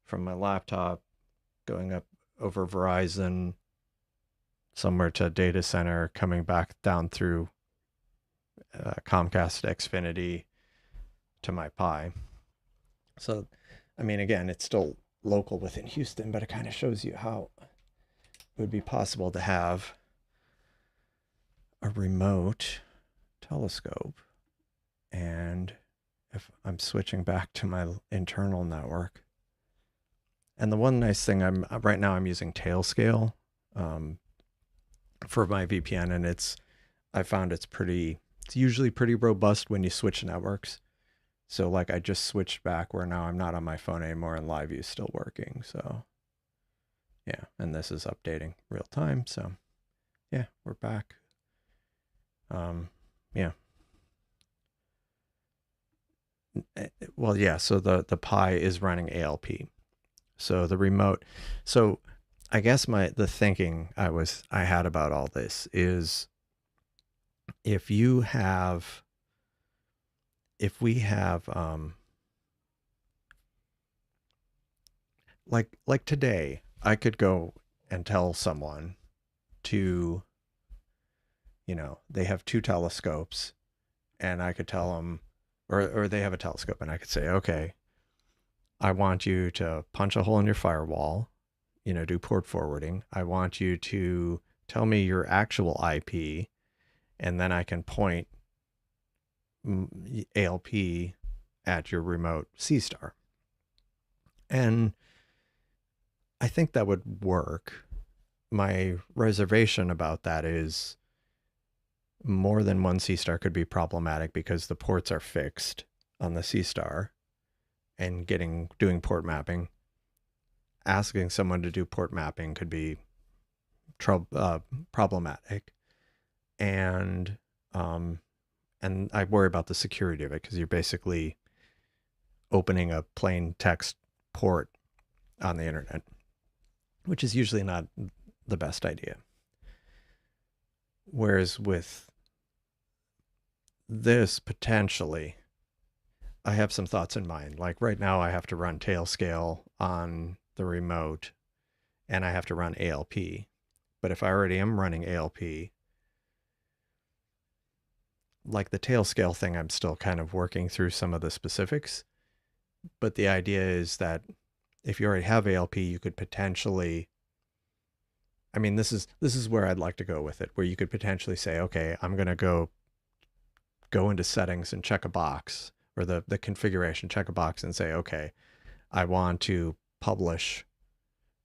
from my laptop, going up over Verizon, somewhere to a data center, coming back down through Comcast Xfinity to my Pi. So, I mean, again, it's still local within Houston, but it kind of shows you how it would be possible to have a remote telescope. And if I'm switching back to my internal network, and the one nice thing, right now I'm using Tailscale for my VPN, and I found it's pretty It's usually pretty robust when you switch networks. So like I just switched back where now I'm not on my phone anymore and live view is still working. So yeah, and this is updating real time. So yeah, we're back. Yeah. Well, yeah. So the Pi is running ALP. So the remote. So I guess the thinking I had about all this is if you have if we have like today, I could go and tell someone to, they have two telescopes, and I could tell them, or they have a telescope, and I could say, okay, I want you to punch a hole in your firewall, do port forwarding. I want you to tell me your actual IP, and then I can point ALP at your remote Seestar. And I think that would work. My reservation about that is more than one Seestar could be problematic because the ports are fixed on the Seestar, and doing port mapping, asking someone to do port mapping could be problematic. And I worry about the security of it because you're basically opening a plain text port on the internet, which is usually not the best idea. Whereas with this, potentially, I have some thoughts in mind. Like right now, I have to run Tailscale on the remote, and I have to run ALP. But if I already am running ALP, like the Tailscale thing, I'm still kind of working through some of the specifics. But the idea is that if you already have ALP, you could potentially, I mean, this is where I'd like to go with it, where you could potentially say, okay, I'm going to go into settings and check a box, or the configuration, check a box and say, okay, I want to publish,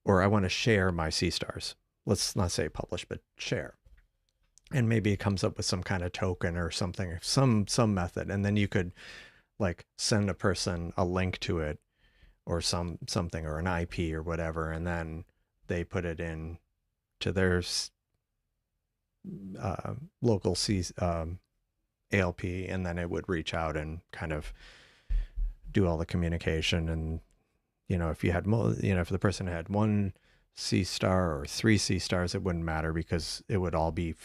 or I want to share my Seestars. Let's not say publish, but share. And maybe it comes up with some kind of token or something, some method, and then you could like send a person a link to it, or something, or an IP or whatever, and then they put it in to their local ALP, and then it would reach out and kind of do all the communication. And if you had if the person had one Seestar or three Seestars, it wouldn't matter because it would all be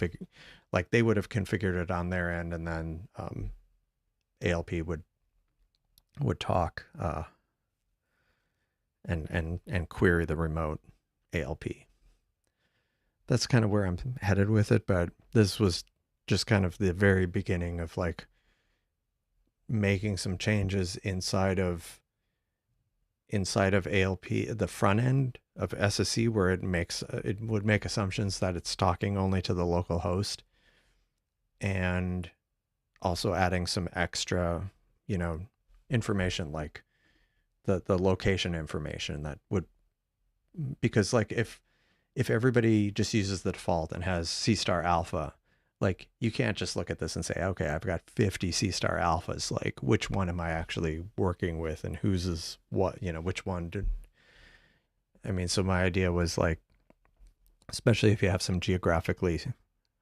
like they would have configured it on their end, and then ALP would talk and query the remote ALP. That's kind of where I'm headed with it, but this was just kind of the very beginning of like making some changes inside of ALP, the front end of SSE, where it would make assumptions that it's talking only to the local host, and also adding some extra, information like the location information that would, because like if everybody just uses the default and has Seestar Alpha, like you can't just look at this and say, okay, I've got 50 Seestar Alphas. Like, which one am I actually working with, and whose is what? Which one did? I mean, so my idea was like, especially if you have some geographically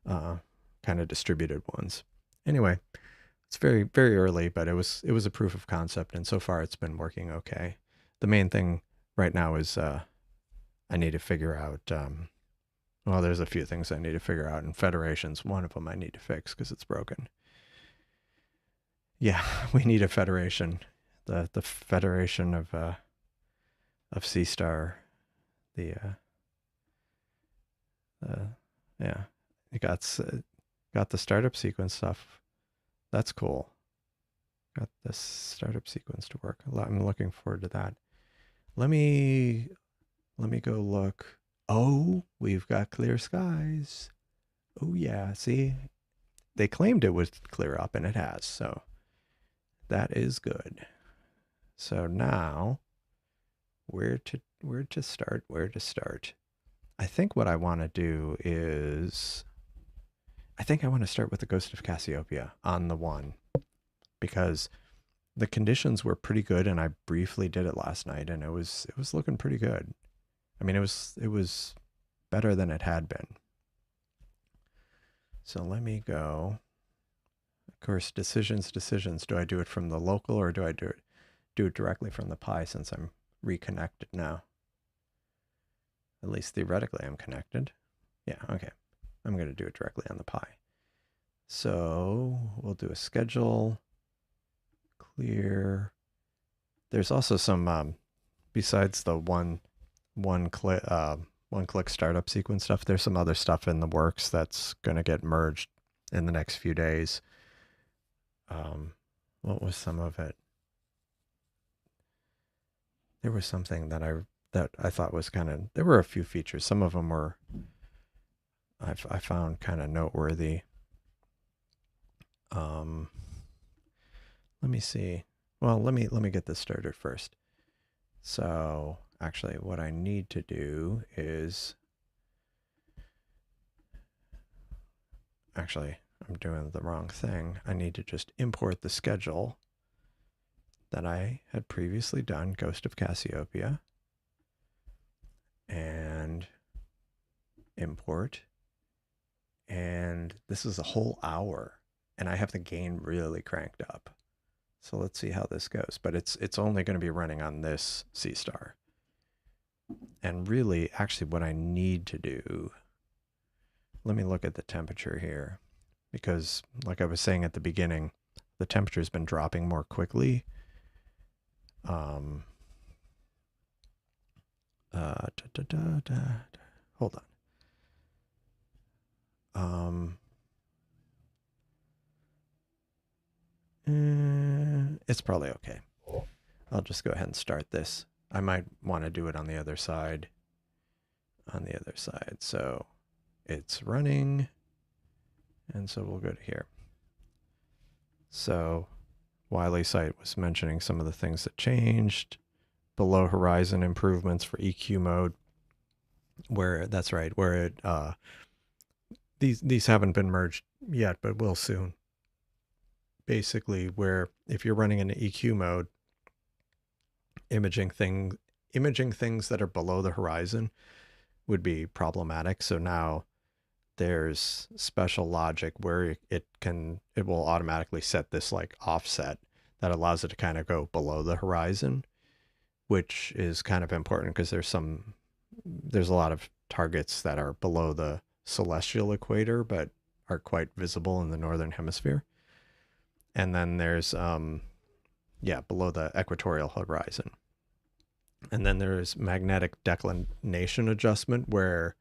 kind of distributed ones. Anyway, it's very, very early, but it was a proof of concept, and so far it's been working okay. The main thing right now is I need to figure out. Well, there's a few things I need to figure out, and Federation's one of them I need to fix because it's broken. Yeah, we need a Federation. The Federation of Seestar. Yeah, it got the startup sequence stuff. That's cool. Got the startup sequence to work. I'm looking forward to that. Let me go look. Oh, we've got clear skies. Oh yeah, see? They claimed it would clear up, and it has, so that is good. So now, where to start? I think what I want to do is, I think I want to start with the Ghost of Cassiopeia on the one because the conditions were pretty good, and I briefly did it last night, and it was looking pretty good. I mean, it was better than it had been. So let me go. Of course, decisions. Do I do it from the local or do I do it directly from the Pi since I'm reconnected now? At least theoretically, I'm connected. Yeah, okay. I'm going to do it directly on the Pi. So we'll do a schedule. Clear. There's also some besides the one click startup sequence stuff. There's some other stuff in the works that's going to get merged in the next few days. What was some of it? There was something that I thought was kind of. There were a few features. Some of them were I found kind of noteworthy. Let me see. Well, let me get this started first. So actually, what I need to do is actually I'm doing the wrong thing. I need to just import the schedule that I had previously done, Ghost of Cassiopeia, and import. And this is a whole hour, and I have the gain really cranked up. So let's see how this goes. But it's only going to be running on this Seestar. And really, actually, what I need to do, let me look at the temperature here. Because, like I was saying at the beginning, the temperature has been dropping more quickly. Hold on. It's probably okay. I'll just go ahead and start this. I might want to do it on the other side. So it's running. And so we'll go to here. So Wiley Site was mentioning some of the things that changed. Below horizon improvements for EQ mode. Where that's right, where it these haven't been merged yet, but will soon. Basically, where if you're running in EQ mode, imaging things that are below the horizon would be problematic. So now there's special logic where it will automatically set this like offset that allows it to kind of go below the horizon, which is kind of important because there's a lot of targets that are below the celestial equator but are quite visible in the northern hemisphere. And then there's below the equatorial horizon. And then there's magnetic declination adjustment where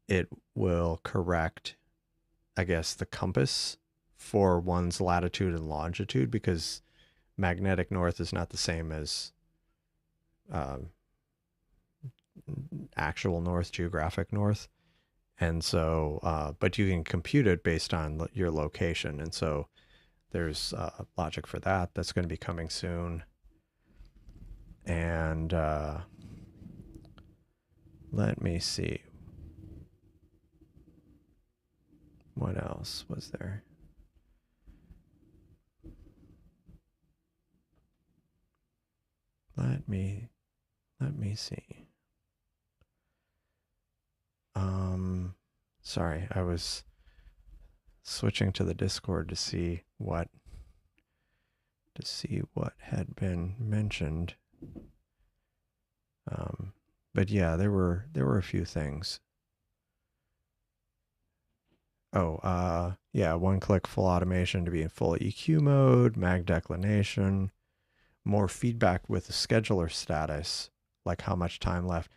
it will correct, I guess, the compass for one's latitude and longitude, because magnetic north is not the same as actual north, geographic north. And so, but you can compute it based on your location. And so there's logic for that. That's going to be coming soon. And let me see. What else was there? Let me see. Sorry, I was switching to the Discord to see what had been mentioned. But yeah, there were a few things. Oh, yeah, one-click full automation to be in full EQ mode, mag declination, more feedback with the scheduler status, like how much time left,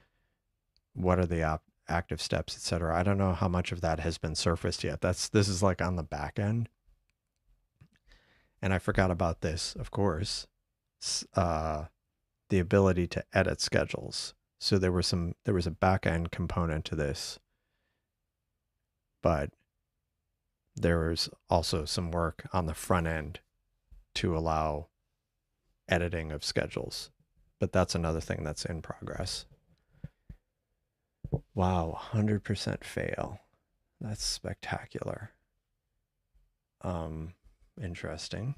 what are the active steps, etc. I don't know how much of that has been surfaced yet. This is like on the back end. And I forgot about this, of course. The ability to edit schedules. So there was a back end component to this, but there was also some work on the front end to allow editing of schedules. But that's another thing that's in progress. Wow, 100% fail. That's spectacular. Interesting.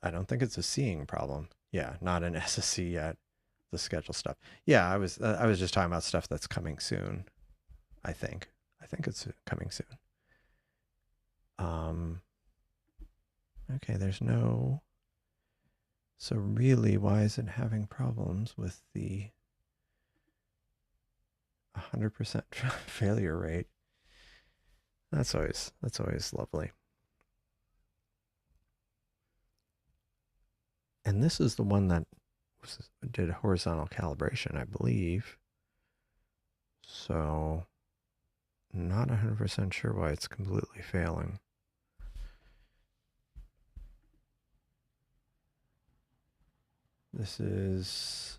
I don't think it's a seeing problem. Yeah, not an SSC yet. The schedule stuff. Yeah, I was just talking about stuff that's coming soon. I think. I think it's coming soon. Okay, there's no. So really, why is it having problems with the 100% failure rate? That's always lovely. And this is the one that did horizontal calibration, I believe. So not 100% sure why it's completely failing. This is,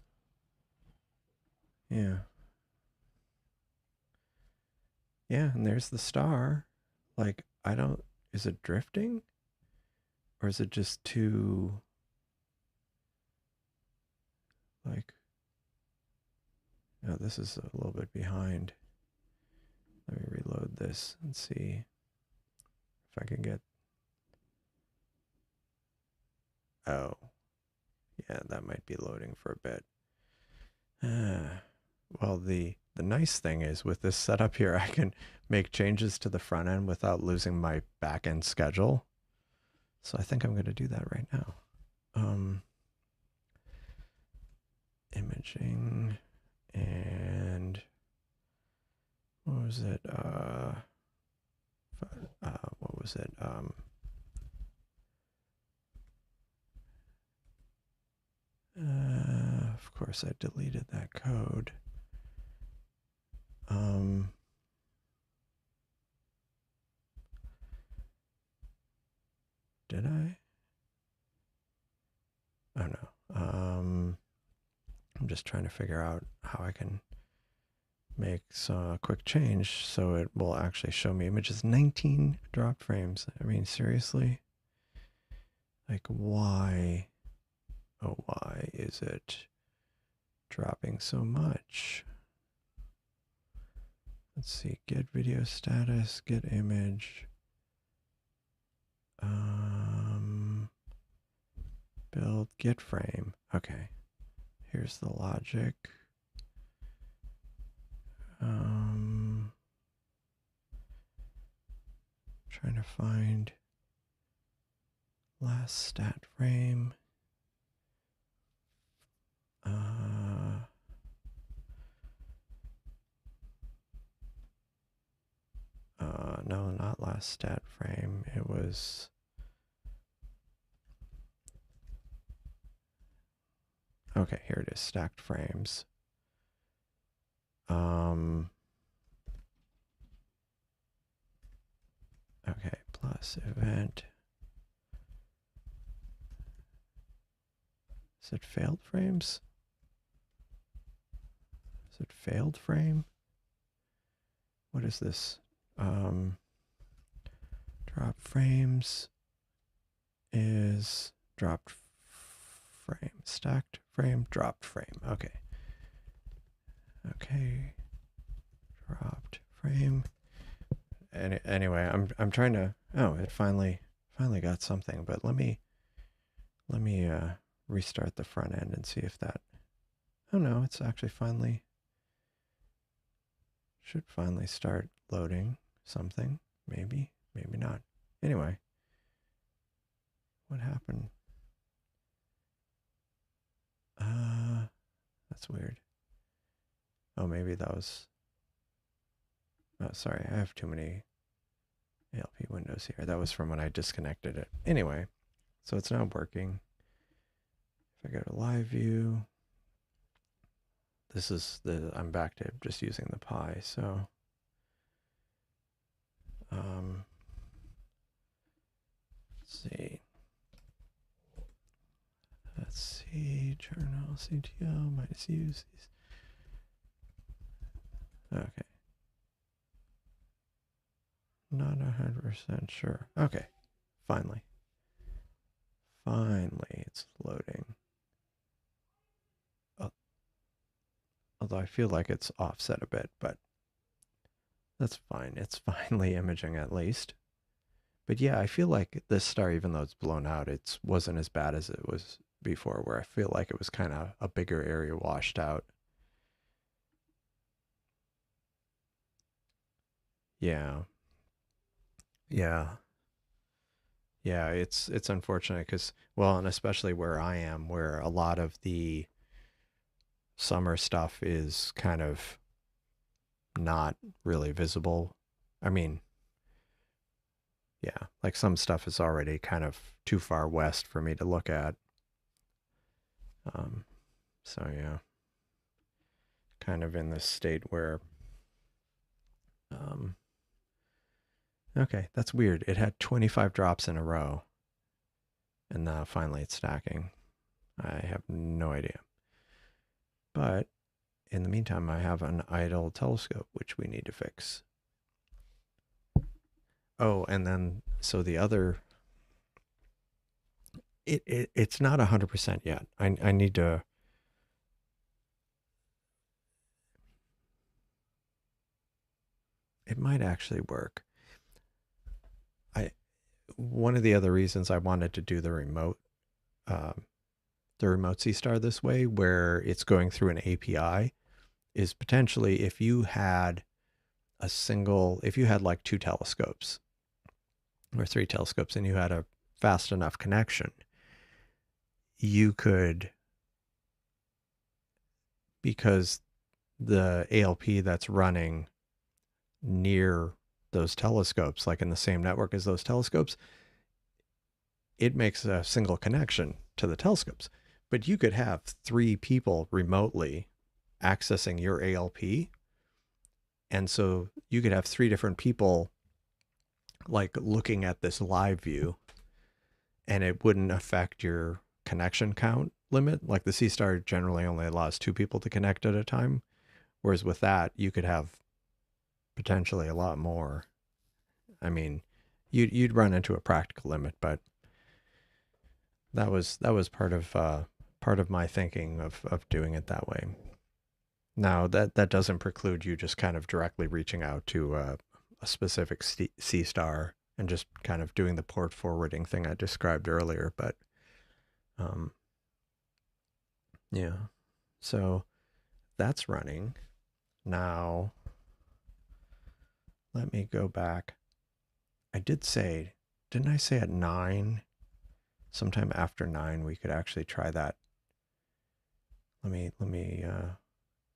yeah. Yeah, and there's the star. Like, is it drifting? Or is it just too, like, no, this is a little bit behind. Let me reload this and see if I can get, oh, yeah, that might be loading for a bit. Well, the nice thing is with this setup here, I can make changes to the front end without losing my back end schedule. So I think I'm going to do that right now. Imaging and what was it? What was it? Of course, I deleted that code. Did I? Oh no. I'm just trying to figure out how I can make a quick change so it will actually show me images. 19 drop frames. I mean, seriously? Like, why? Oh, why is it dropping so much? Let's see. Get video status, get image. Build, get frame. Okay. Here's the logic. Trying to find last stat frame. No, not last stat frame. It was. Okay, here it is. Stacked frames. Okay, plus event. Is it failed frames? Is it failed frame? What is this? Drop frames is dropped frame. Stacked frame, dropped frame. Okay. Okay. Dropped frame. Anyway, I'm trying to. Oh, it finally got something. But let me restart the front end and see if that. Oh no, it's actually should finally start loading something. Maybe not. Anyway, what happened? That's weird. Oh, maybe that was. Oh, sorry, I have too many ALP windows here. That was from when I disconnected it. Anyway, so it's now working. If I go to live view, this is I'm back to just using the Pi. So, let's see. Let's see, journal CTO minus use. Okay. Not 100% sure. Okay. Finally. Finally, it's loading. Although I feel like it's offset a bit, but That's fine. It's finally imaging at least. But yeah, I feel like this star, even though it's blown out, it wasn't as bad as it was before, where I feel like it was kind of a bigger area washed out. Yeah, yeah, yeah. It's unfortunate because, well, and especially where I am, where a lot of the summer stuff is kind of not really visible. I mean, yeah, like some stuff is already kind of too far west for me to look at. Um, so yeah, kind of in this state where, um, okay, that's weird. It had 25 drops in a row, and now finally it's stacking. I have no idea. But in the meantime, I have an idle telescope, which we need to fix. Oh, and then, so the other, it's not 100% yet. I need to, it might actually work. I, one of the other reasons I wanted to do um, the remote Seestar this way, where it's going through an API, is potentially if you had if you had like two telescopes or three telescopes and you had a fast enough connection, you could, because the ALP that's running near those telescopes, like in the same network as those telescopes, it makes a single connection to the telescopes. But you could have three people remotely accessing your ALP. And so you could have three different people like looking at this live view, and it wouldn't affect your connection count limit. Like the Seestar generally only allows two people to connect at a time. Whereas with that, you could have potentially a lot more. I mean, you'd run into a practical limit, but that was part of my thinking of doing it that way. Now that doesn't preclude you just kind of directly reaching out to a specific Seestar and just kind of doing the port forwarding thing I described earlier. But um, yeah, so that's running. Now let me go back. I did say, didn't I say at 9? Sometime after 9 we could actually try that. Let me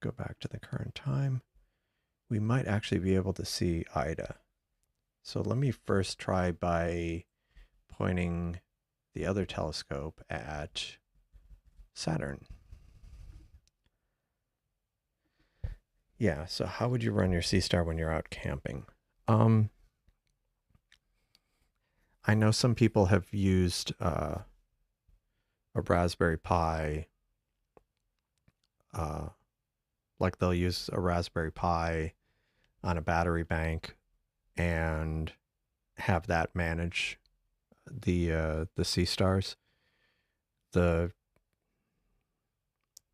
go back to the current time. We might actually be able to see Ida. So let me first try by pointing the other telescope at Saturn. Yeah, so how would you run your Seestar when you're out camping? Um, I know some people have used a Raspberry Pi, uh, like they'll use a Raspberry Pi on a battery bank and have that manage the Seestars. The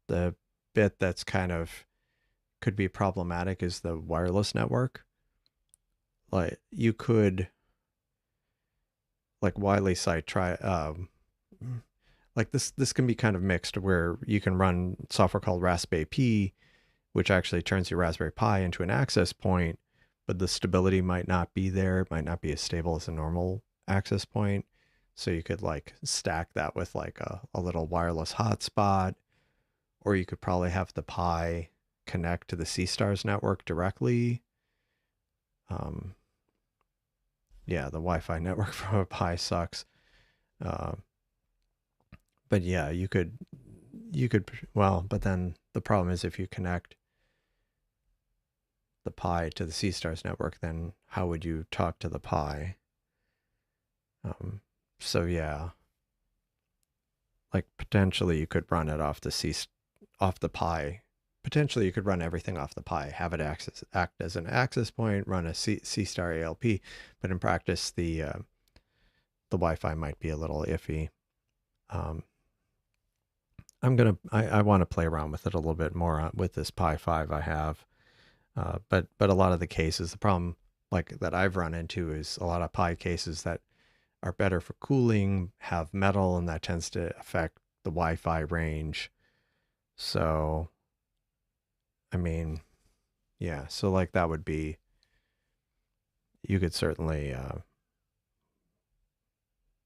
the bit that's kind of could be problematic is the wireless network. Like you could, like Wiley site try like this can be kind of mixed where you can run software called Raspberry Pi, which actually turns your Raspberry Pi into an access point, but the stability might not be there. It might not be as stable as a normal access point. So you could like stack that with like a little wireless hotspot, or you could probably have the Pi connect to the Seestar's network directly. Um, yeah, the Wi-Fi network from a Pi sucks. Uh, but yeah, well, but then the problem is if you connect the Pi to the Seestar's network, then how would you talk to the Pi? Um, so yeah, like potentially you could run it off the Pi. Potentially you could run everything off the Pi, have it act as an access point, run a Seestar ALP, but in practice the Wi-Fi might be a little iffy. Um, I want to play around with it a little bit more with this Pi 5 I have. But a lot of the cases, the problem like that I've run into is a lot of Pi cases that are better for cooling have metal, and that tends to affect the Wi-Fi range. So, I mean, yeah. So like that would be, you could certainly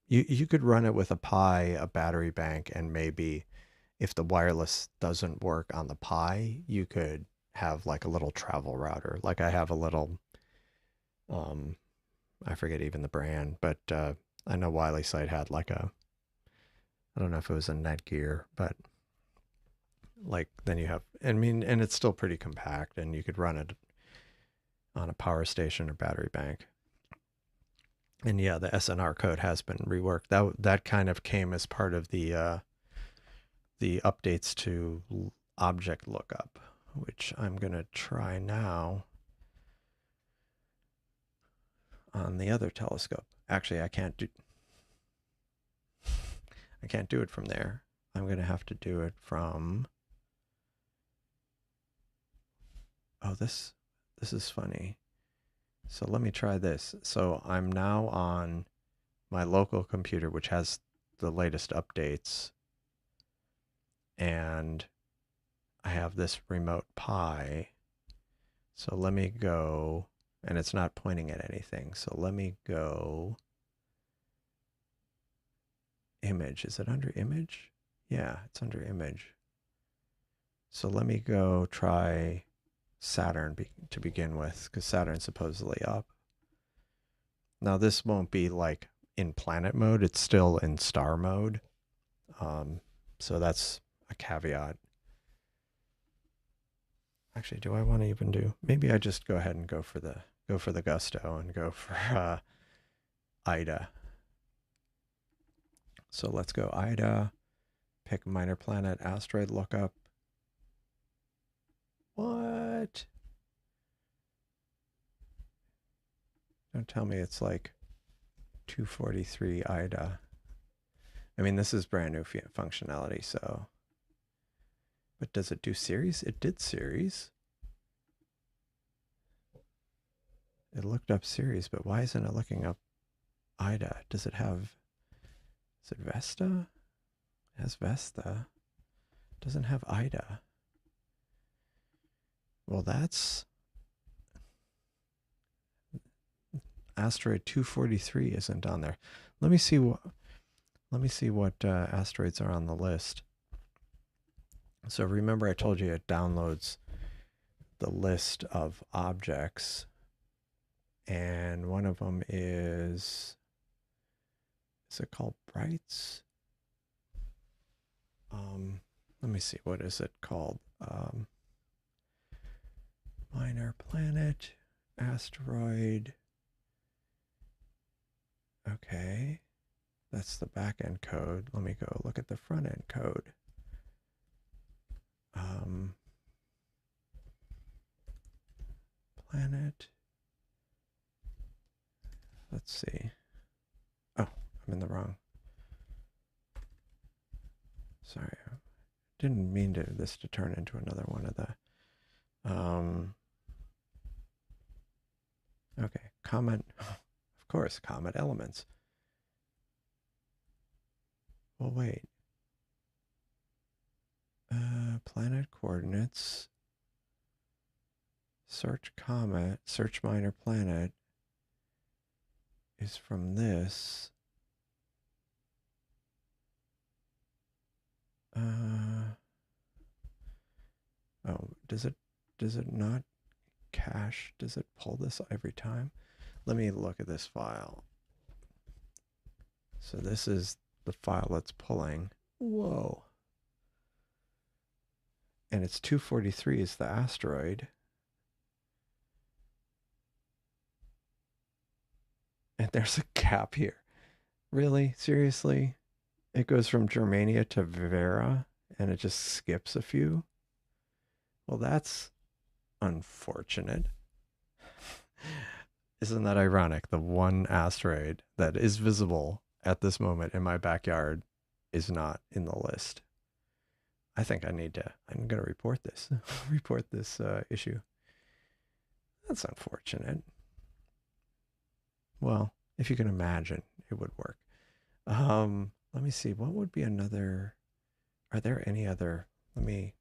you could run it with a Pi, a battery bank, and maybe if the wireless doesn't work on the Pi, you could have like a little travel router. Like I have a little, um, I forget even the brand, but I know Wiley Site had like a, I don't know if it was a Netgear, but like then you have, I mean, and it's still pretty compact, and you could run it on a power station or battery bank. And yeah, the SNR code has been reworked. That kind of came as part of the updates to object lookup, which I'm gonna try now on the other telescope. Actually, I can't do it from there. I'm gonna have to do it from, oh, this is funny. So let me try this. So I'm now on my local computer, which has the latest updates, and I have this remote Pi. So let me go, and it's not pointing at anything. So let me go image. Is it under image? Yeah, it's under image. So let me go try Saturn to begin with, because Saturn's supposedly up. Now this won't be like in planet mode. It's still in star mode. So that's a caveat. Actually, do I want to even do? Maybe I just go ahead and go for the gusto and go for Ida. So let's go Ida. Pick minor planet asteroid lookup. What? Don't tell me it's like 243 Ida. I mean, this is brand new functionality, so. But does it do series? It did series. It looked up series, but why isn't it looking up Ida? Does it have, is it Vesta? It has Vesta. It doesn't have Ida. Well, that's asteroid 243 isn't on there. Let me see what asteroids are on the list. So remember I told you it downloads the list of objects, and one of them is it called Brights? Let me see, what is it called? Minor planet, asteroid. Okay, that's the back end code. Let me go look at the front end code. Planet. Let's see. Oh, I'm in the wrong. Sorry, I didn't mean this to turn into another one of the. Okay, comet. Of course, comet elements. Well, wait. Planet coordinates. Search comet. Search minor planet. Is from this. Oh, does it not cache? Does it pull this every time? Let me look at this file. So this is the file that's pulling. Whoa. And it's 243 is the asteroid. And there's a gap here. Really? Seriously? It goes from Germania to Vera, and it just skips a few? Well, that's unfortunate. Isn't that ironic? The one asteroid that is visible at this moment in my backyard is not in the list. I think I'm going to report this, report this issue. That's unfortunate. Well, if you can imagine, it would work. Let me see. What would be another? Are there any other? Let me.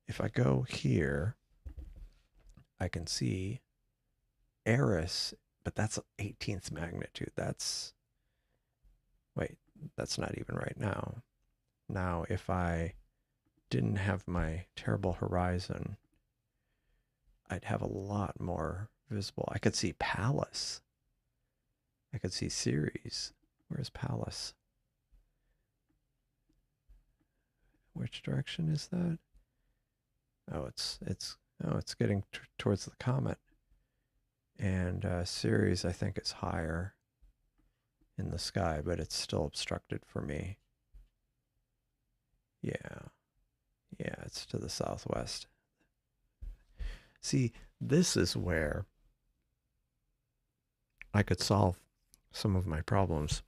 If I go here, I can see Eris, but that's 18th magnitude. Wait, that's not even right now. Now, if I didn't have my terrible horizon, I'd have a lot more visible. I could see Pallas. I could see Ceres. Where's Pallas? Which direction is that? Oh, it's getting towards the comet. And Ceres, I think, is higher in the sky, but it's still obstructed for me. Yeah, yeah, it's to the southwest. See, this is where I could solve some of my problems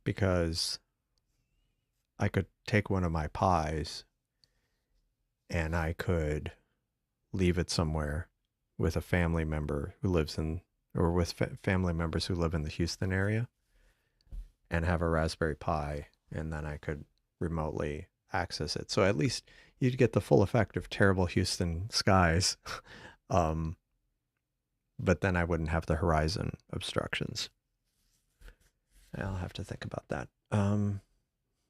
because I could take one of my pies and I could leave it somewhere with a family member who lives in, or with family members who live in the Houston area, and have a Raspberry Pi, and then I could remotely access it. So at least you'd get the full effect of terrible Houston skies. um, but then I wouldn't have the horizon obstructions. I'll have to think about that.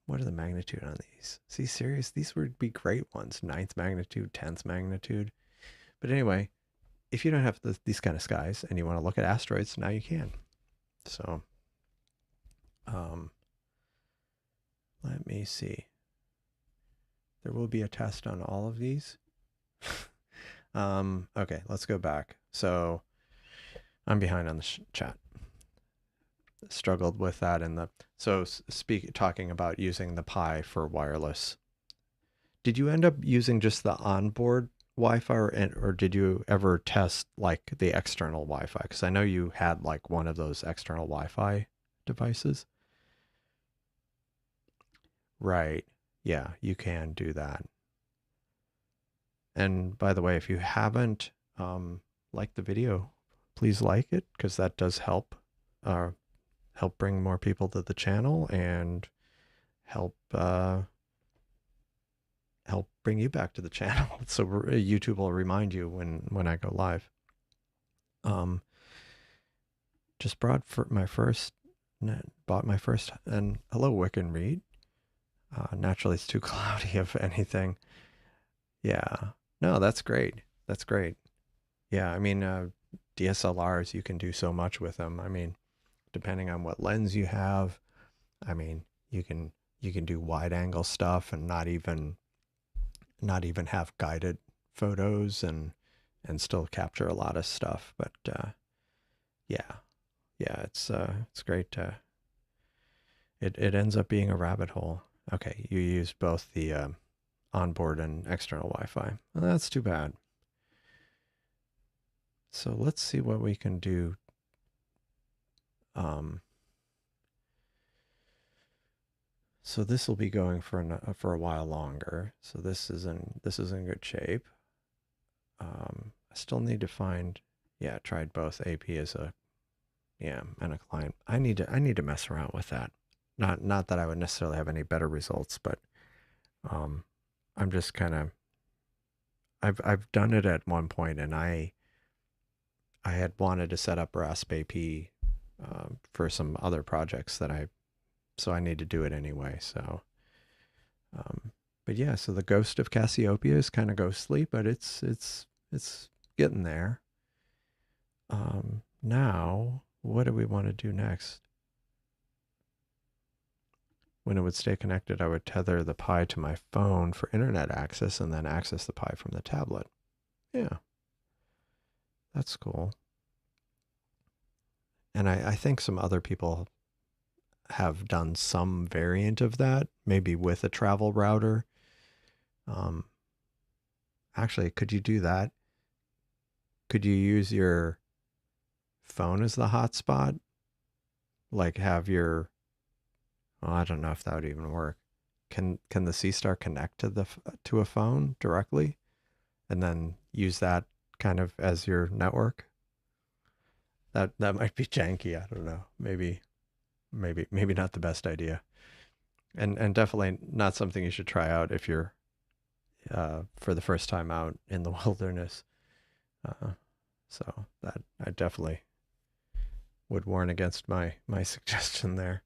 What are the magnitude on these? See, serious? These would be great ones. Ninth magnitude, 10th magnitude. But anyway, if you don't have these kind of skies and you want to look at asteroids, now you can. So, um, let me see. There will be a test on all of these. Okay, let's go back. So, I'm behind on the chat. Struggled with that in the talking about using the Pi for wireless. Did you end up using just the onboard Wi-Fi, or did you ever test like the external Wi-Fi? Because I know you had like one of those external Wi-Fi devices. Right. Yeah, you can do that. And by the way, if you haven't liked the video, please like it because that does help bring more people to the channel and help help bring you back to the channel. So YouTube will remind you when I go live. Just bought my first, and hello Wick and Reed. Naturally, it's too cloudy if anything. Yeah, no, that's great. That's great. Yeah, I mean, DSLRs, you can do so much with them. I mean, depending on what lens you have, I mean, you can do wide angle stuff and not even have guided photos and still capture a lot of stuff. But yeah, yeah, it's great. It ends up being a rabbit hole. Okay, you use both the onboard and external Wi-Fi. Well, that's too bad. So let's see what we can do. So this will be going for a while longer. So this is in good shape. I still need to find. Yeah, tried both AP as a and a client. I need to mess around with that. Not that I would necessarily have any better results, but I'm just kind of I've done it at one point, and I had wanted to set up Rasp AP for some other projects so I need to do it anyway. So, but yeah, so the ghost of Cassiopeia is kind of ghostly, but it's getting there. Now, what do we want to do next? When it would stay connected, I would tether the Pi to my phone for internet access and then access the Pi from the tablet. Yeah, that's cool. And I think some other people have done some variant of that, maybe with a travel router. Actually, could you do that? Could you use your phone as the hotspot? Like have your, well, I don't know if that would even work. Can the Seestar connect to a phone directly? and then use that kind of as your network. That might be janky. I don't know. Maybe not the best idea, and definitely not something you should try out if you're for the first time out in the wilderness. Uh, so that I definitely would warn against my suggestion there.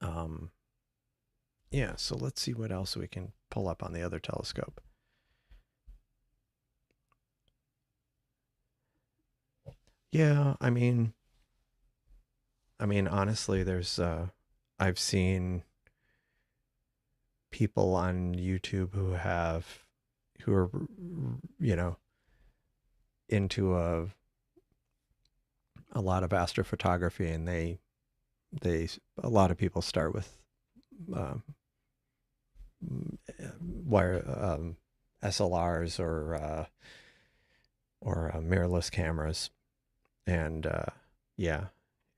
Um, yeah. So let's see what else we can pull up on the other telescope. Yeah, I mean, honestly, I've seen people on YouTube who are, you know, into a lot of astrophotography, and they a lot of people start with um, wire SLRs or mirrorless cameras, and yeah,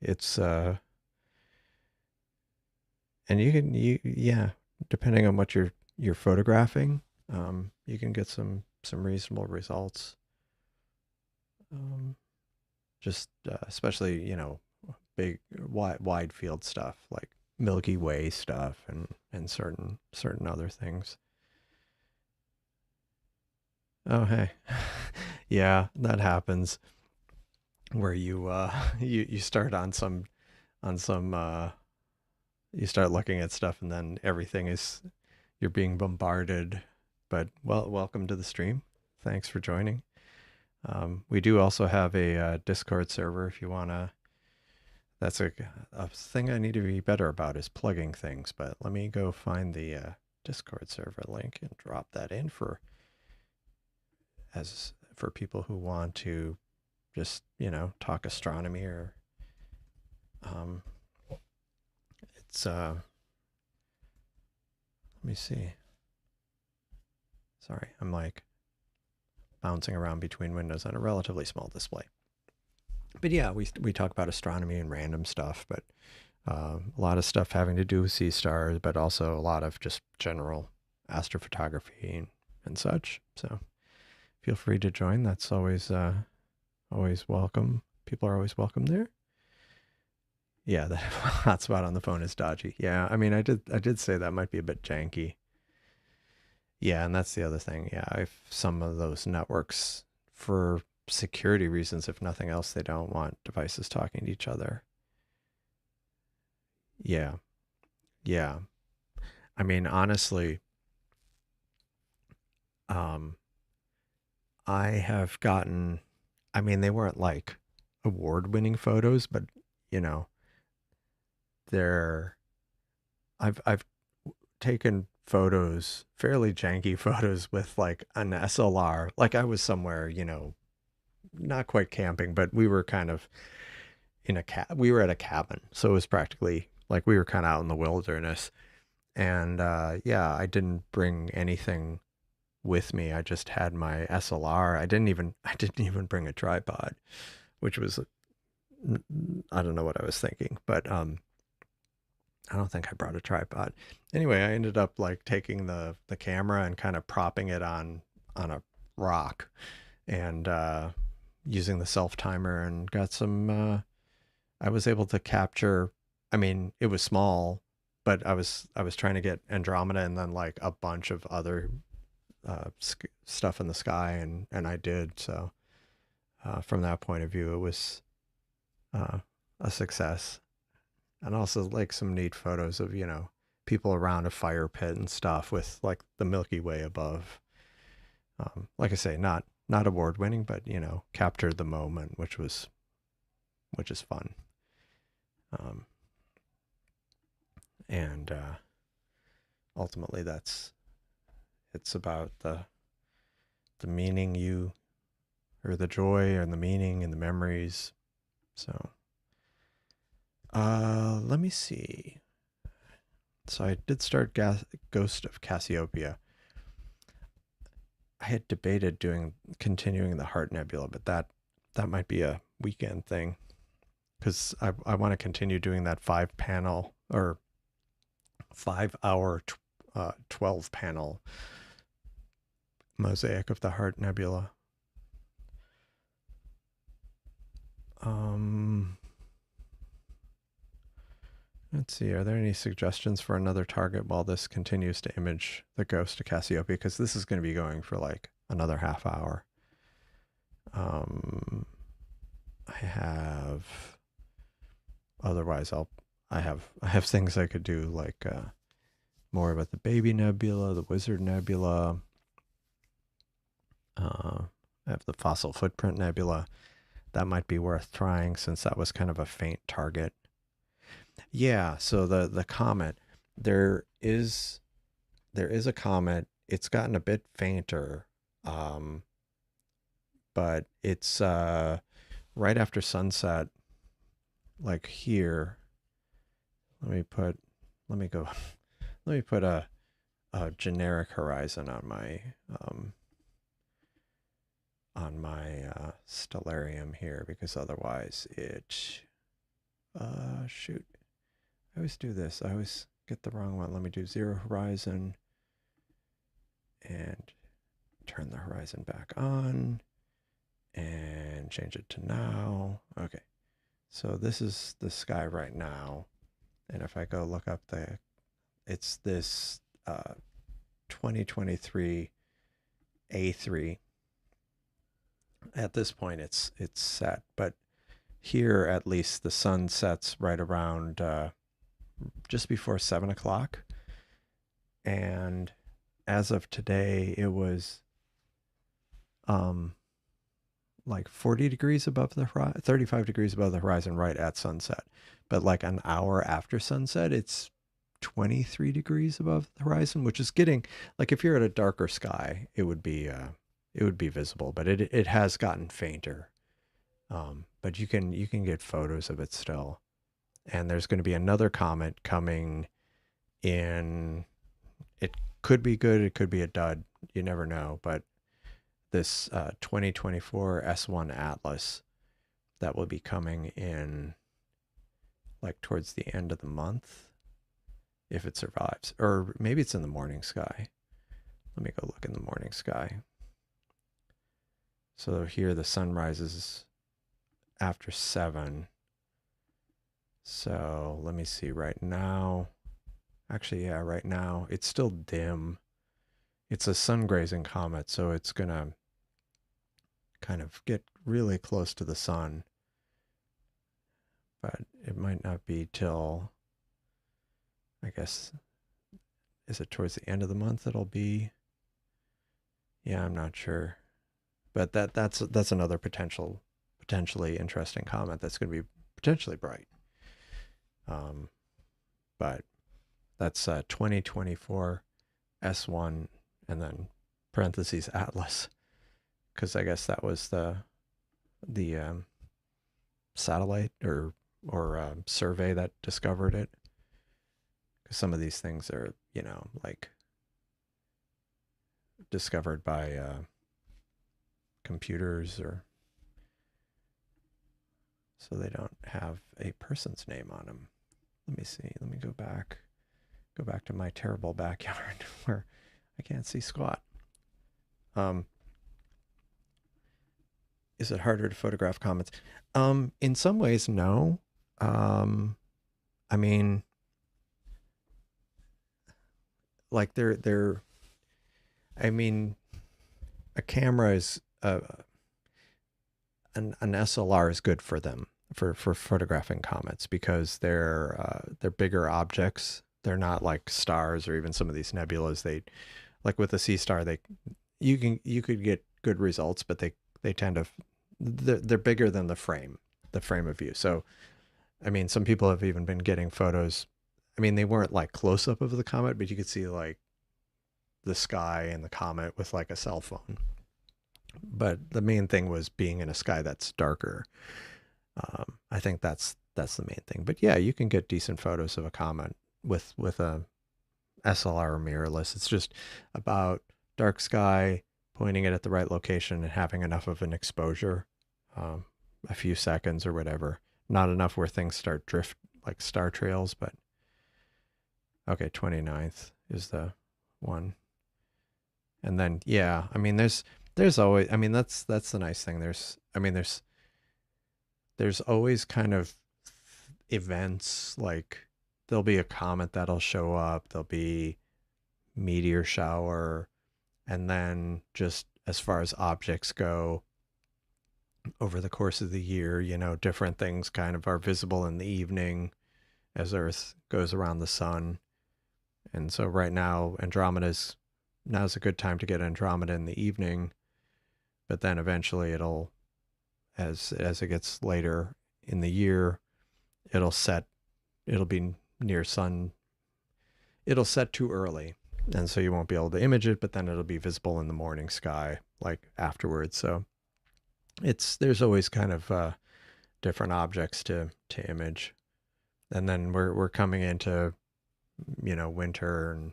it's and you yeah, depending on what you're photographing, you can get some reasonable results. Um, just especially big wide field stuff like Milky Way stuff and certain other things. Oh hey, yeah, that happens where you you start on some you start looking at stuff and then everything is you're being bombarded. But well, welcome to the stream. Thanks for joining. We do also have a Discord server if you want to. That's a thing I need to be better about is plugging things. But let me go find the Discord server link and drop that in for people who want to just talk astronomy or um, it's let me see. Sorry, I'm like bouncing around between windows on a relatively small display. But yeah, we talk about astronomy and random stuff, but a lot of stuff having to do with sea stars, but also a lot of just general astrophotography and such. So feel free to join. That's always welcome. People are always welcome there. Yeah, the hotspot on the phone is dodgy. Yeah, I mean, I did say that might be a bit janky. Yeah, and that's the other thing. Yeah, if some of those networks, for security reasons, if nothing else, they don't want devices talking to each other. Yeah, yeah. I mean, honestly, um, I have gotten. I mean, they weren't like award-winning photos, but you know, they're. I've taken photos, fairly janky photos with like an SLR. Like I was somewhere, not quite camping, but we were kind of we were at a cabin. So it was practically like we were kind of out in the wilderness. And yeah, I didn't bring anything with me. I just had my SLR. I didn't even bring a tripod, which was I don't know what I was thinking, but I don't think I brought a tripod. Anyway, I ended up like taking the camera and kind of propping it on a rock and using the self timer and got some. I was able to capture. I mean, it was small, but I was trying to get Andromeda and then like a bunch of other stuff in the sky, and I did. So from that point of view, it was uh, a success. And also like some neat photos of people around a fire pit and stuff with like the Milky Way above. Like I say, not award winning, but captured the moment, which is fun. Um, and ultimately, it's about the meaning or the joy and the meaning and the memories. So let me see. So I did start Ghost of Cassiopeia. I had debated continuing the Heart Nebula, but that might be a weekend thing because I want to continue doing that 5 panel or 5 hour 12 panel Mosaic of the Heart Nebula. Let's see, are there any suggestions for another target while this continues to image the ghost of Cassiopeia? Because this is going to be going for like another half hour. I have, otherwise I have things I could do, like more about the Baby Nebula, the Wizard Nebula. I have the Fossil Footprint Nebula. That might be worth trying since that was kind of a faint target. Yeah, so the comet, there is a comet. It's gotten a bit fainter, but it's right after sunset, like here. Let me put a generic horizon on my stellarium here, because otherwise it shoot. I always do this. I always get the wrong one. Let me do 0 horizon and turn the horizon back on and change it to now. Okay. So this is the sky right now. And if I go look up it's this 2023 A3. At this point it's set, but here at least the sun sets right around just before 7 o'clock. And as of today, it was like 40 degrees above the horizon, 35 degrees above the horizon right at sunset. But like an hour after sunset, it's 23 degrees above the horizon, which is getting, like, if you're at a darker sky, it would be visible, but it has gotten fainter. But you can get photos of it still. And there's going to be another comet coming in. It could be good, it could be a dud. You never know. But this 2024 S1 Atlas that will be coming in like towards the end of the month, if it survives. Or maybe it's in the morning sky. Let me go look in the morning sky. So here the sun rises after 7. So let me see right now. Actually, yeah, right now it's still dim. It's a sun-grazing comet, so it's going to kind of get really close to the sun. But it might not be till, I guess, is it towards the end of the month it'll be? Yeah, I'm not sure. But that's another potentially interesting comet that's going to be potentially bright. But that's 2024 S1 and then parentheses Atlas, because I guess that was the satellite or survey that discovered it. Because some of these things are, like discovered by computers, or so they don't have a person's name on them. Let me see. Let me go back to my terrible backyard where I can't see squat. Is it harder to photograph comets? In some ways, no. I mean, like I mean, a camera is an SLR is good for them for photographing comets, because they're bigger objects. They're not like stars or even some of these nebulas. They, like with the Seestar, you could get good results, but they tend to, they're bigger than the frame of view. So I mean, some people have even been getting photos. I mean, they weren't like close up of the comet, but you could see like the sky and the comet with like a cell phone. But the main thing was being in a sky that's darker. I think that's the main thing. But yeah, you can get decent photos of a comet with a SLR or mirrorless. It's just about dark sky, pointing it at the right location, and having enough of an exposure, a few seconds or whatever. Not enough where things start drift like star trails, but okay, 29th is the one. And then yeah, I mean there's always, I mean that's the nice thing. There's always kind of events, like there'll be a comet that'll show up, there'll be meteor shower, and then just as far as objects go over the course of the year, different things kind of are visible in the evening as Earth goes around the sun. And so right now now's a good time to get Andromeda in the evening, but then eventually as it gets later in the year, it'll set it'll be near sun it'll set too early, and so you won't be able to image it, but then it'll be visible in the morning sky like afterwards. So there's always kind of different objects to image. And then we're coming into winter and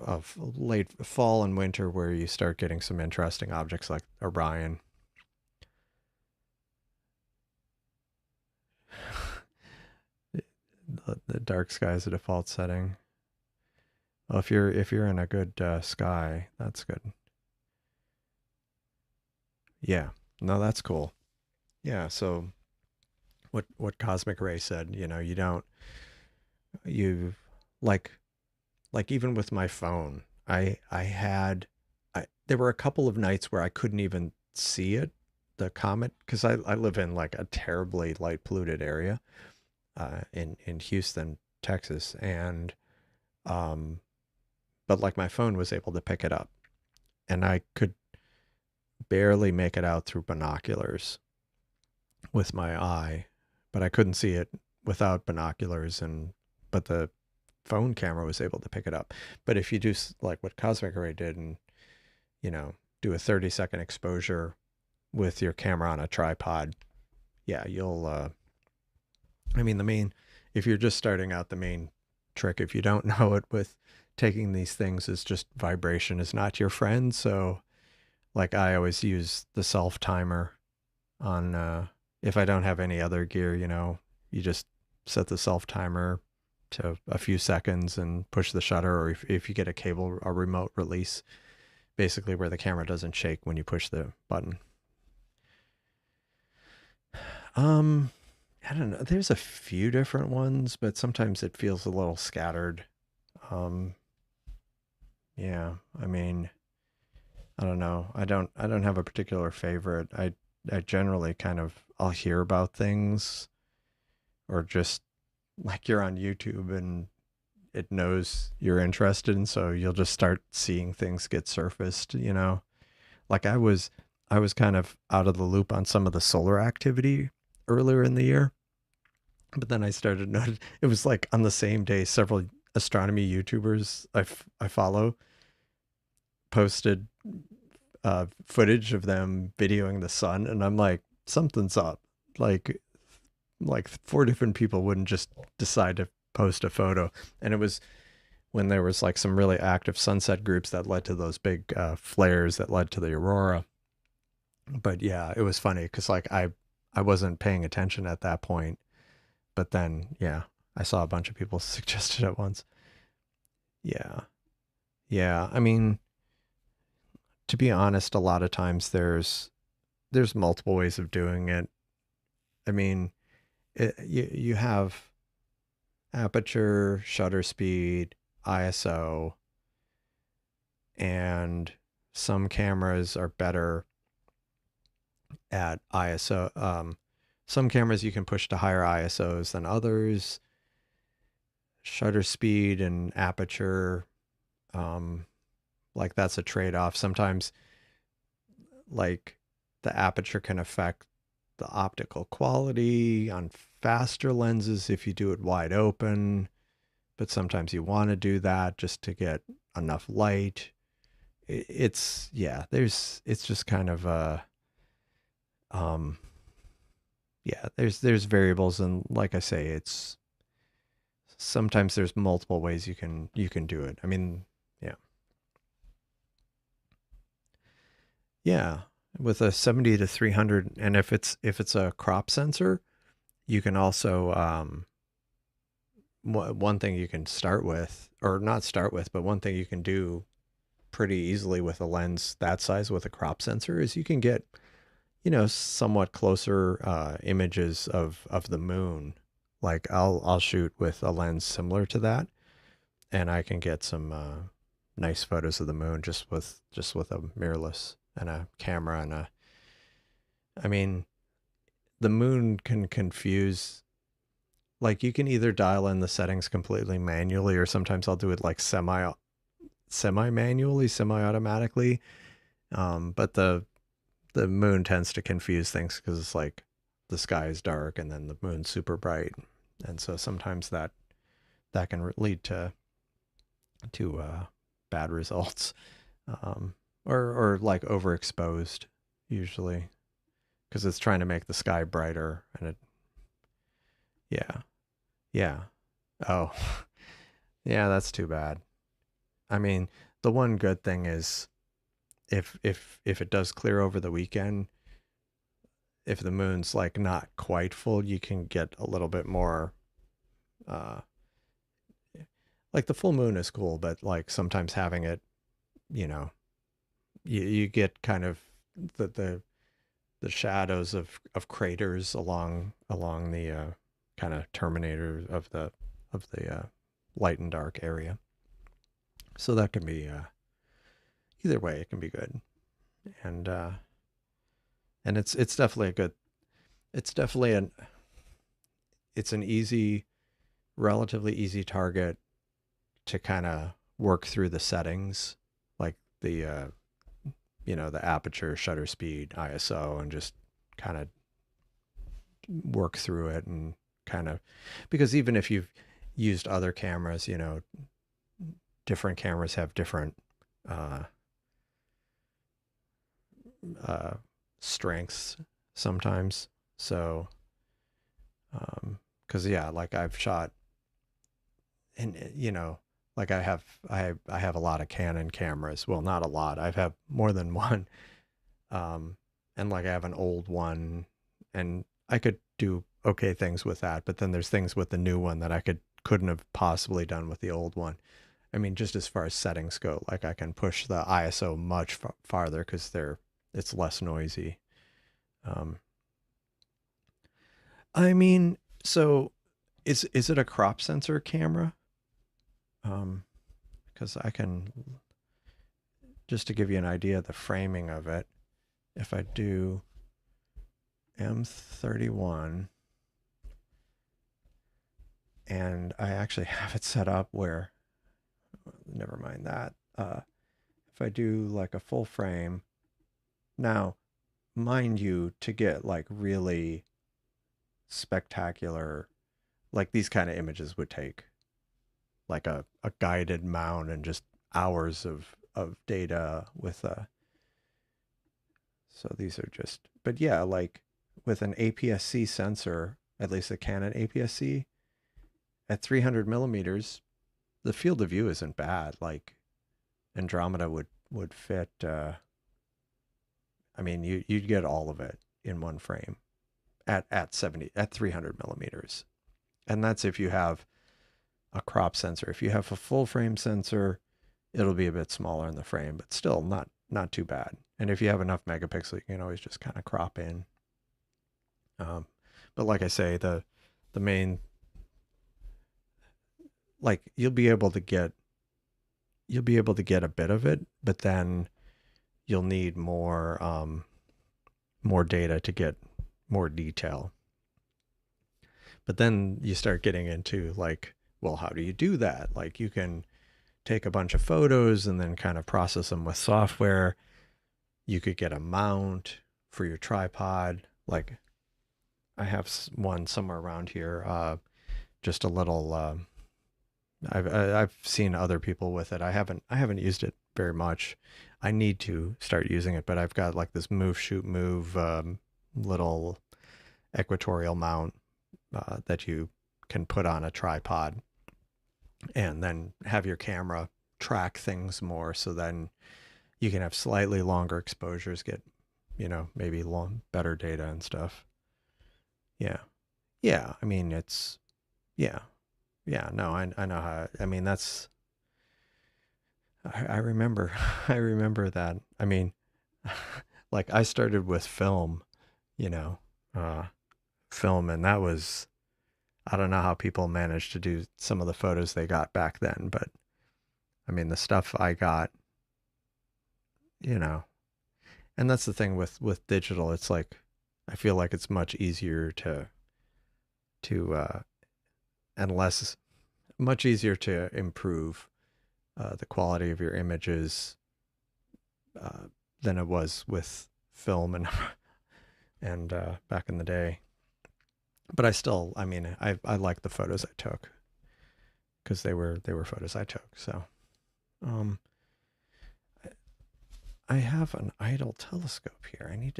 of late fall and winter, where you start getting some interesting objects like Orion. The dark sky is a default setting. Well, if you're in a good sky, that's good. Yeah, no, that's cool. Yeah, so what Cosmic Ray said, you don't you like even with my phone, I had there were a couple of nights where I couldn't even see it, the comet, because I live in like a terribly light polluted area in Houston, Texas, and um, but like my phone was able to pick it up, and I could barely make it out through binoculars with my eye, but I couldn't see it without binoculars, and but the phone camera was able to pick it up. But if you do like what Cosmic Array did, and do a 30-second exposure with your camera on a tripod, yeah, you'll I mean, if you're just starting out, the main trick, if you don't know it, with taking these things, is just vibration is not your friend. So like I always use the self timer on if I don't have any other gear, you just set the self timer to a few seconds and push the shutter, or if you get a remote release, basically where the camera doesn't shake when you push the button. Um, I don't know. There's a few different ones, but sometimes it feels a little scattered. Um, yeah, I mean, I don't know. I don't have a particular favorite. I generally kind of, I'll hear about things, or just like you're on YouTube and it knows you're interested, and so you'll just start seeing things get surfaced. Like I was kind of out of the loop on some of the solar activity earlier in the year, but then I started noticing it was like on the same day several astronomy YouTubers I follow posted footage of them videoing the sun, and I'm like, something's up. Like like four different people wouldn't just decide to post a photo, and it was when there was like some really active sunset groups that led to those big flares that led to the aurora. But yeah, it was funny because like I wasn't paying attention at that point, but then yeah, I saw a bunch of people suggest it at once. Yeah, yeah. I mean, to be honest, a lot of times there's multiple ways of doing it. I mean, you have aperture, shutter speed, ISO, and some cameras are better at ISO. Some cameras you can push to higher ISOs than others. Shutter speed and aperture, um, like that's a trade-off. Sometimes, like the aperture can affect the optical quality on faster lenses if you do it wide open, but sometimes you want to do that just to get enough light. It's yeah, it's just kind of um yeah, there's variables, and like I say, it's sometimes there's multiple ways you can do it. I mean, yeah. Yeah, with a 70 to 300, and if it's a crop sensor, you can also one thing you can start with, or not start with, but one thing you can do pretty easily with a lens that size with a crop sensor is you can get, somewhat closer images of the moon. Like I'll shoot with a lens similar to that, and I can get some nice photos of the moon just with a mirrorless and a camera and a. I mean, the moon can confuse. Like you can either dial in the settings completely manually, or sometimes I'll do it like semi manually, semi automatically. But the moon tends to confuse things because it's like the sky is dark and then the moon's super bright, and so sometimes that can lead to bad results, or like overexposed usually because it's trying to make the sky brighter and it yeah yeah oh yeah, that's too bad. I mean, the one good thing is if it does clear over the weekend, if the moon's like not quite full, you can get a little bit more. Uh, like the full moon is cool, but like sometimes having it, you know, you get kind of the the the shadows of craters along the kind of terminator of the light and dark area. So that can be either way, it can be good, and uh, and it's definitely a good. It's definitely an easy, relatively easy target to kind of work through the settings, like the aperture, shutter speed, ISO, and just kind of work through it and kind of, because even if you've used other cameras, different cameras have different uh, uh, strengths sometimes. So, because yeah, like I've shot, and like I have a lot of Canon cameras. Well, not a lot. I've had more than one. Um, and like I have an old one, and I could do okay things with that. But then there's things with the new one that I couldn't have possibly done with the old one. I mean, just as far as settings go, like I can push the ISO much farther because it's less noisy. Um, I mean, so is it a crop sensor camera? Um, because I can, just to give you an idea of the framing of it, if I do M31, and I actually have it set up where, never mind that. If I do like a full frame, now, mind you, to get like really spectacular, like these kind of images would take like a guided mount and just hours of data with so these are just, but yeah, like with an APS-C sensor, at least a Canon APS-C at 300 millimeters, the field of view isn't bad. Like Andromeda would fit. I mean, you'd get all of it in one frame at 300 millimeters, and that's if you have a crop sensor. If you have a full frame sensor, it'll be a bit smaller in the frame, but still not too bad. And if you have enough megapixel, you can always just kind of crop in. But like I say, the main, like you'll be able to get a bit of it, but then you'll need more data to get more detail. But then you start getting into like, well, how do you do that? Like you can take a bunch of photos and then kind of process them with software. You could get a mount for your tripod. Like I have one somewhere around here, just a little. I've seen other people with it. I haven't used it very much. I need to start using it, but I've got like this move shoot move little equatorial mount that you can put on a tripod and then have your camera track things more, so then you can have slightly longer exposures, get maybe better data and stuff. Yeah, yeah, I mean it's, yeah, yeah, no, I know how, I mean that's I remember, I remember that. I mean, like I started with film, you know, uh, film, and that was, I don't know how people managed to do some of the photos they got back then, but I mean, the stuff I got, you know, and that's the thing with digital. It's like, I feel like it's much easier to and less, much easier to improve the quality of your images uh, than it was with film and back in the day. But I still, I mean, I like the photos I took because they were photos I took. So um, I have an idle telescope here. I need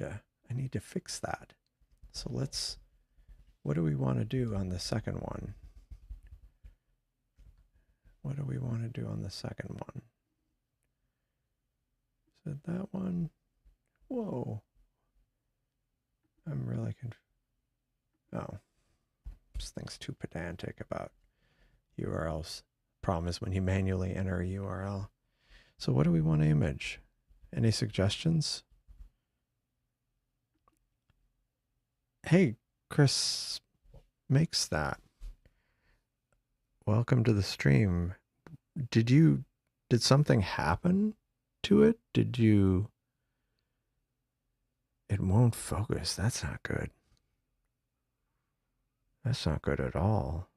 to fix that. So let's. What do we want to do on the second one? What do we want to do on the second one? Is it that one? Whoa. I'm really confused. Oh, this thing's too pedantic about URLs. Problem is when you manually enter a URL. So what do we want to image? Any suggestions? Hey, Chris makes that. Welcome to the stream. Did you did something happen to it? Did you It won't focus. That's not good. That's not good at all.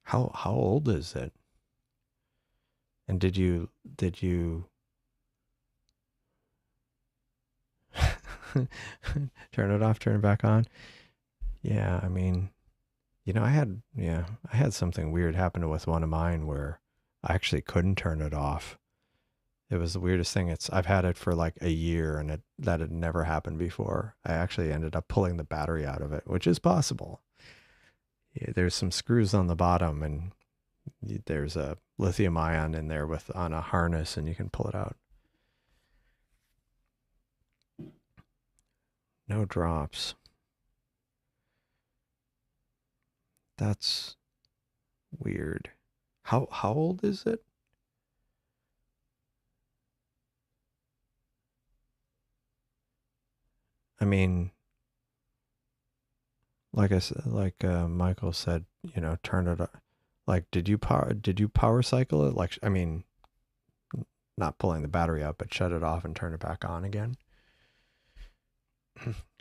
How old is it? And did you turn it off, turn it back on? Yeah, I mean, I had something weird happen with one of mine where I actually couldn't turn it off. It was the weirdest thing. I've had it for like a year and that had never happened before. I actually ended up pulling the battery out of it, which is possible. Yeah, there's some screws on the bottom and there's a lithium ion in there with on a harness and you can pull it out. No drops. That's weird. How old is it? I mean, like I said, like Michael said, turn it up. Like, did you power cycle it? Like, I mean, not pulling the battery out, but shut it off and turn it back on again.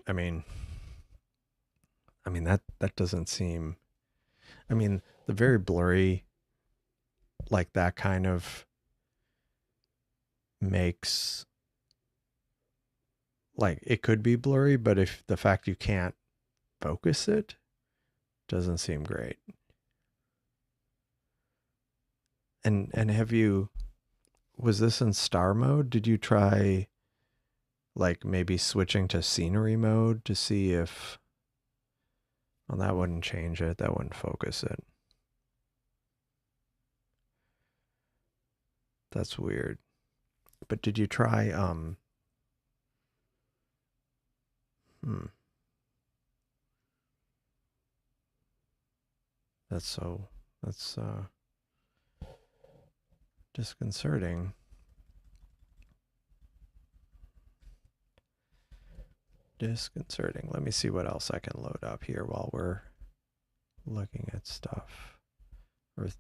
I mean, that doesn't seem. I mean, the very blurry, like that kind of makes like it could be blurry, but if the fact you can't focus it doesn't seem great. And have you was this in star mode? Did you try like maybe switching to scenery mode to see if well that wouldn't change it, that wouldn't focus it. That's weird. But did you try hmm, that's so that's disconcerting. Disconcerting. Let me see what else I can load up here while we're looking at stuff. We're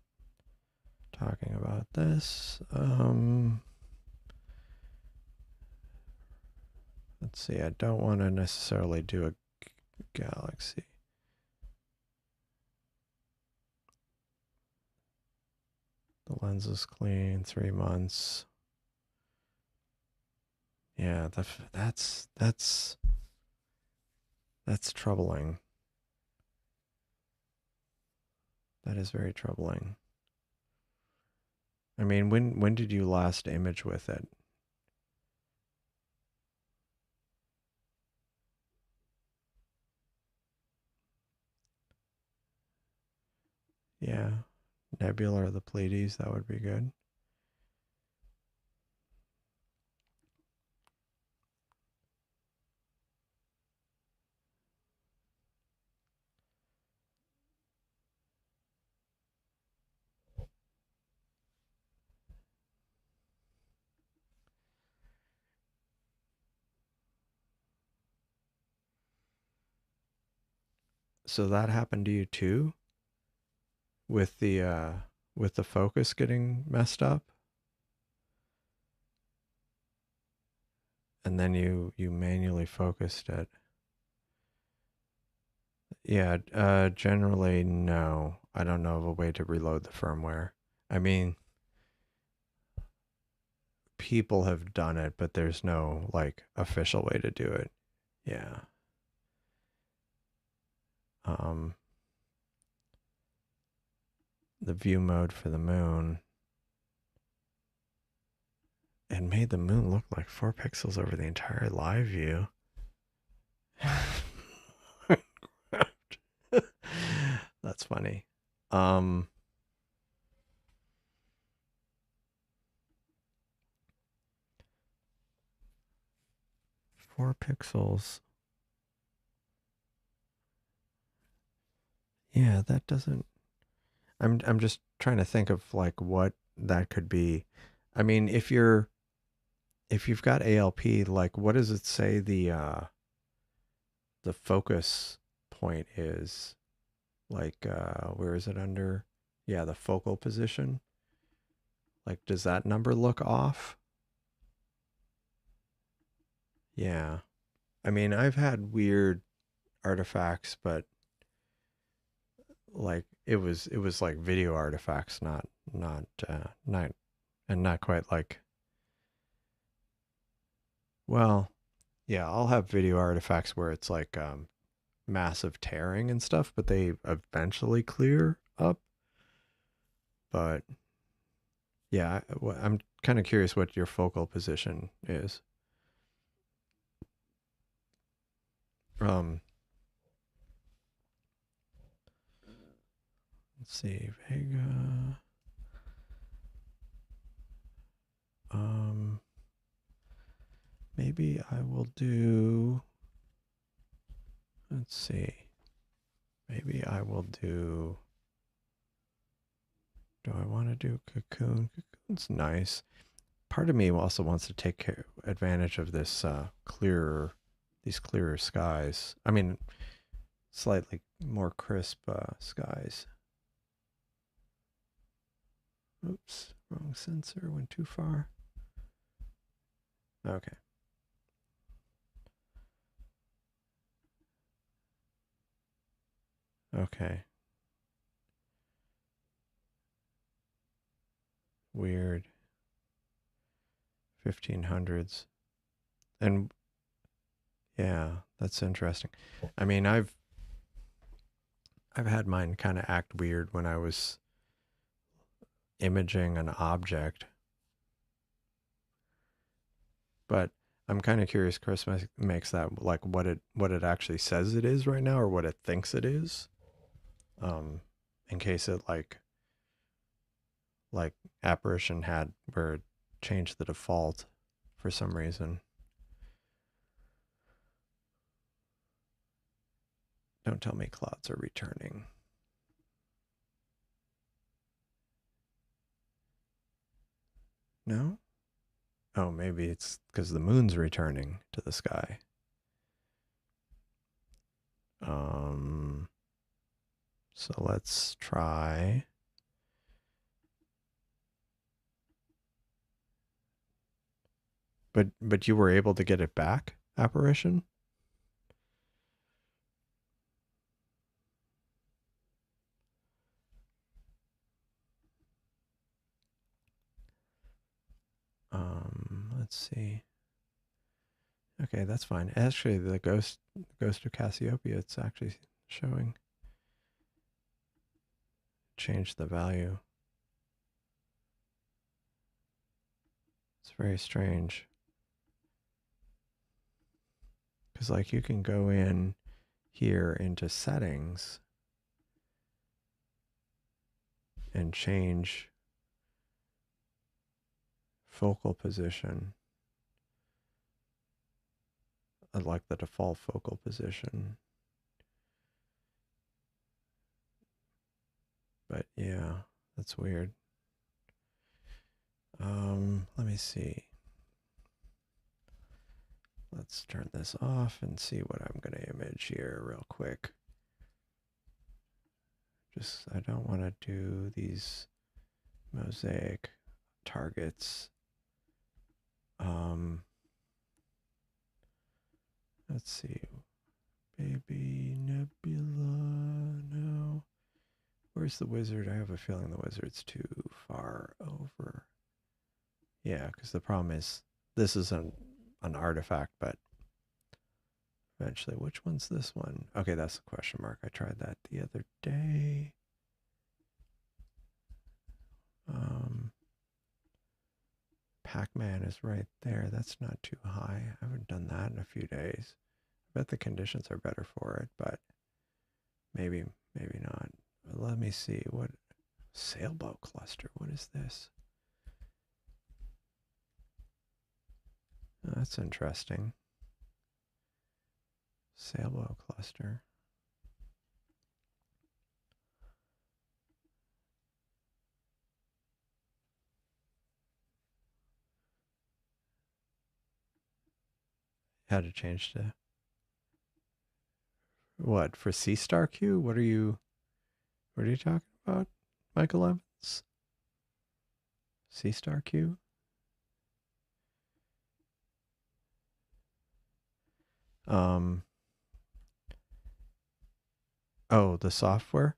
talking about this. Let's see. I don't want to necessarily do a galaxy. The lens is clean. 3 months. Yeah, that's troubling. That is very troubling. I mean, when did you last image with it? Yeah, nebula or the Pleiades, that would be good. So that happened to you too with the focus getting messed up, and then you manually focused it. Yeah, generally no. I don't know of a way to reload the firmware. I mean, people have done it, but there's no like official way to do it. Yeah. Um, the view mode for the moon, it made the moon look like 4 pixels over the entire live view. That's funny. Um, 4 pixels. Yeah, that doesn't. I'm just trying to think of like what that could be. I mean, if you've got ALP, like what does it say the focus point is? Like where is it under? Yeah, the focal position. Like does that number look off? Yeah. I mean, I've had weird artifacts, but like it was like video artifacts, not and not quite like, well, yeah, I'll have video artifacts where it's like massive tearing and stuff, but they eventually clear up. But yeah, I'm kind of curious what your focal position is. Um, let's see, Vega. Um, maybe I will do. Let's see. Maybe I will do. Do I want to do Cocoon? Cocoon's nice. Part of me also wants to take advantage of this these clearer skies. I mean, slightly more crisp skies. Oops, wrong sensor, went too far. Okay. Okay. Weird. 1500s. And yeah, that's interesting. I mean, I've had mine kind of act weird when I was imaging an object, but I'm kind of curious. Chris makes that like what it actually says it is right now, or what it thinks it is. Um, in case it like apparition had where it changed the default for some reason. Don't tell me clouds are returning. No? Oh, maybe it's because the moon's returning to the sky. Um, so let's try. But you were able to get it back, apparition? Let's see. Okay, that's fine. Actually, the ghost of Cassiopeia, it's actually showing. Change the value. It's very strange. Because like you can go in here into settings and change focal position. I like the default focal position. But yeah, that's weird. Let me see. Let's turn this off and see what I'm going to image here real quick. Just, I don't want to do these mosaic targets. Let's see. Baby nebula. No. Where's the wizard? I have a feeling the wizard's too far over. Yeah, because the problem is this is an artifact, but eventually, which one's this one? Okay, that's the question mark. I tried that the other day. Pac-Man is right there. That's not too high. I haven't done that in a few days. I bet the conditions are better for it, but maybe not. Let me see. What sailboat cluster? What is this? Oh, that's interesting. Sailboat cluster. Had to change to what for Seestar Q? What are you talking about, Michael Evans? Seestar Q? Oh, the software?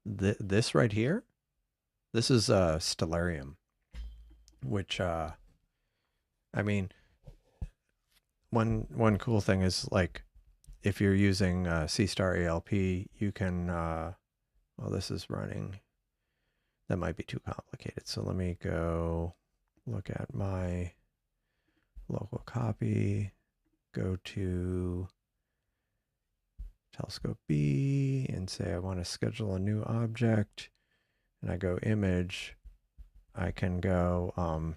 This right here? This is Stellarium, which I mean, one cool thing is like if you're using Seestar Alp, you can well, this is running. That might be too complicated. So let me go look at my local copy, go to telescope B and say I want to schedule a new object, and I go image. I can go so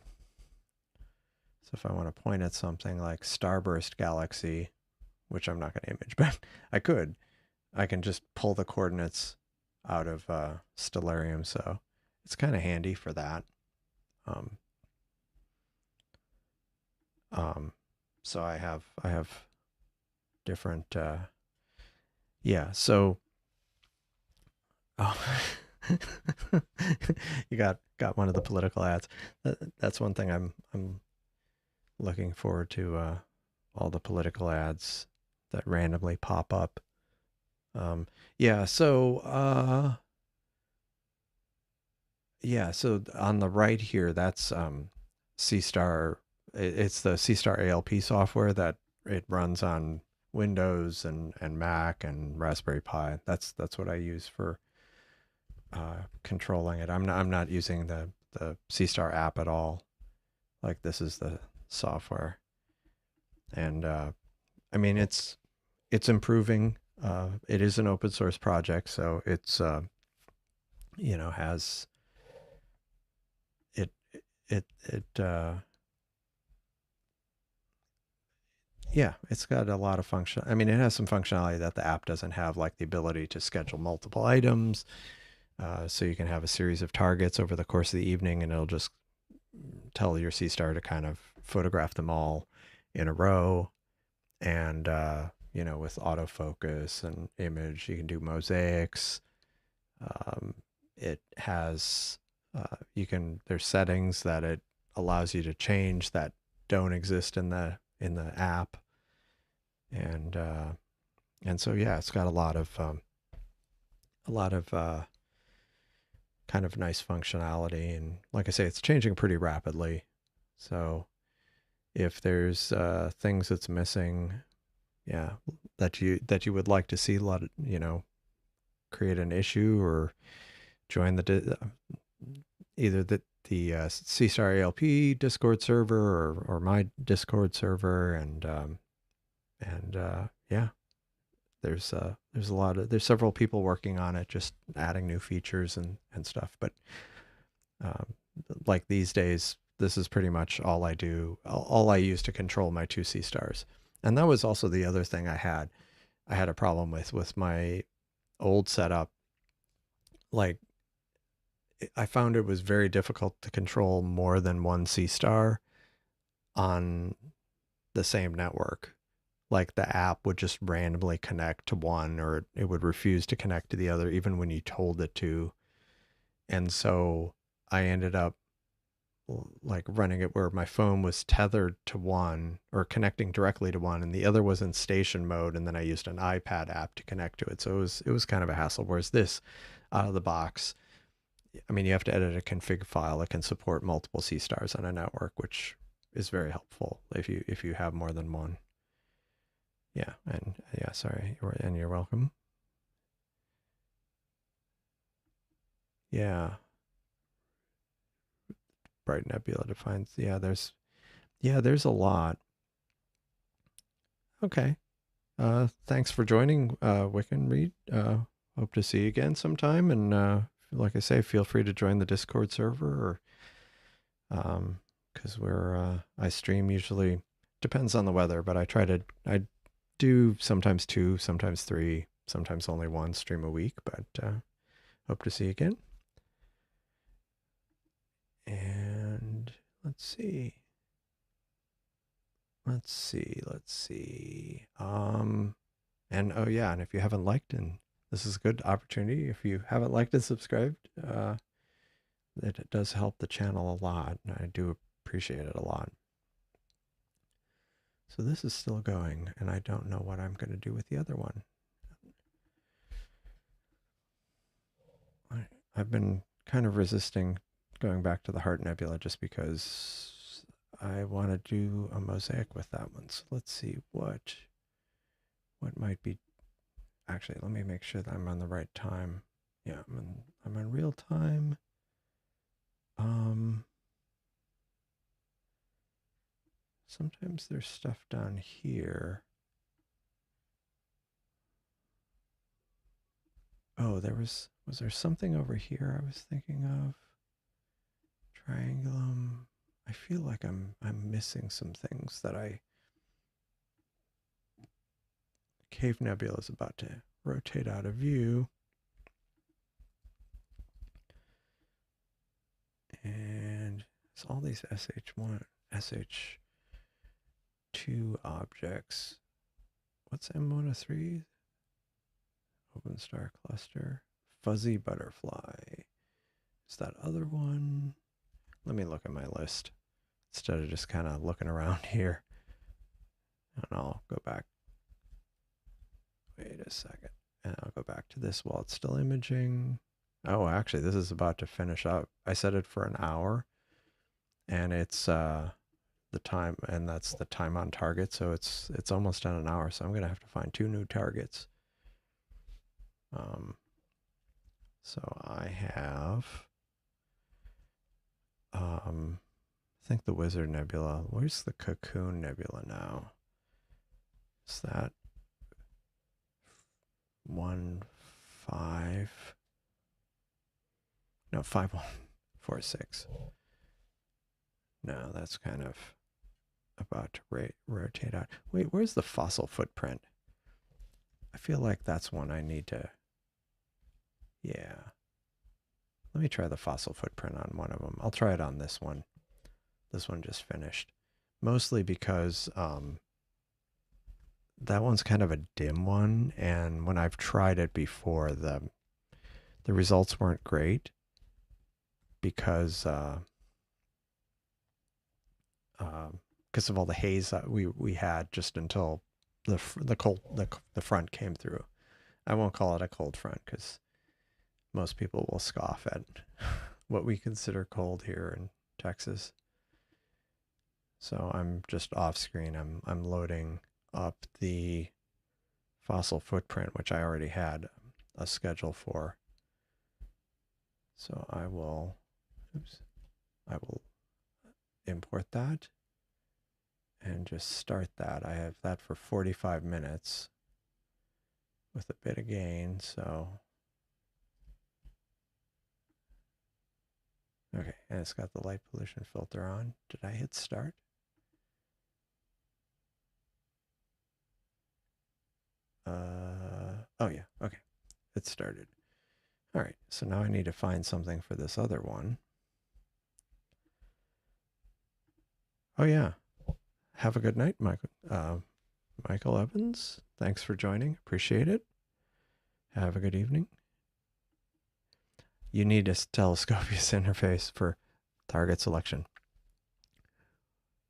if I want to point at something like starburst galaxy, which I'm not going to image, but I could, I can just pull the coordinates out of Stellarium, so it's kind of handy for that. Um, so I have different yeah, so oh, you got one of the political ads. That's one thing I'm looking forward to, all the political ads that randomly pop up. Yeah, so yeah, so on the right here, that's Seestar. It's the Seestar ALP software that it runs on Windows and Mac and Raspberry Pi. That's what I use for controlling it. I'm not using the Seestar app at all. Like this is the software, and I mean it's improving. It is an open source project, so it's you know has it yeah, it's got a lot of function. I mean, it has some functionality that the app doesn't have, like the ability to schedule multiple items. So you can have a series of targets over the course of the evening, and it'll just tell your Seestar to kind of photograph them all in a row. And you know, with autofocus and image, you can do mosaics. It has there's settings that it allows you to change that don't exist in the app, and so yeah, it's got a lot of kind of nice functionality, and like I say, it's changing pretty rapidly. So if there's things that's missing, yeah, that you would like to see, create an issue or join either the Seestar ALP Discord server or my Discord server, and yeah, there's several people working on it, just adding new features and stuff. But um, like these days, this is pretty much all I do, all I use to control my two Seestars. And that was also the other thing I had a problem with my old setup. Like I found it was very difficult to control more than one Seestar on the same network. like the app would just randomly connect to one, or it would refuse to connect to the other, even when you told it to. And so I ended up like running it where my phone was tethered to one or connecting directly to one, and the other was in station mode, and then I used an iPad app to connect to it. So it was kind of a hassle. Whereas this, out of the box, I mean, you have to edit a config file that can support multiple Seestars on a network, which is very helpful if you have more than one. Yeah, and yeah, sorry, and you're welcome. Yeah, bright nebula defines. There's a lot. Okay. Thanks for joining, Wiccan Reed. Hope to see you again sometime. And like I say, feel free to join the Discord server, or because I stream usually, depends on the weather, but I do sometimes two, sometimes three, sometimes only one stream a week. But hope to see you again. And let's see. And oh yeah, and if you haven't liked, and this is a good opportunity, if you haven't liked and subscribed, it does help the channel a lot, and I do appreciate it a lot. So this is still going, and I don't know what I'm going to do with the other one. I've been kind of resisting going back to the Heart Nebula just because I want to do a mosaic with that one. So let's see what might be. Actually, let me make sure that I'm on the right time. Yeah, I'm on real time. Sometimes there's stuff down here. Oh, was there something over here I was thinking of? Triangulum. I feel like I'm missing some things that Cave Nebula is about to rotate out of view. And it's all these SH1, SH2 objects. What's M103? Open star cluster. Fuzzy butterfly. Is that other one? Let me look at my list instead of just kind of looking around here. And I'll go back. Wait a second. And I'll go back to this while it's still imaging. Oh, actually, this is about to finish up. I set it for an hour, and it's the time, and that's the time on target. So it's almost done an hour. So I'm gonna have to find 2 new targets. So I have, I think the Wizard Nebula. Where's the Cocoon Nebula now? Is that 1-5? No, 5-1-4-6. No, that's kind of about to rotate out. Wait, where's the fossil footprint? I feel like that's one I need to. Yeah. Let me try the fossil footprint on one of them. I'll try it on this one. This one just finished. Mostly because that one's kind of a dim one, and when I've tried it before, the results weren't great because of all the haze that we had just until the front came through. I won't call it a cold front because most people will scoff at what we consider cold here in Texas. So I'm just off screen. I'm loading up the fossil footprint, which I already had a schedule for. So I will import that and just start that. I have that for 45 minutes with a bit of gain. So okay, and it's got the light pollution filter on. Did I hit start? Oh yeah, okay. It started. All right, so now I need to find something for this other one. Oh yeah. Have a good night, Michael. Michael Evans, thanks for joining. Appreciate it. Have a good evening. You need a telescopic interface for target selection.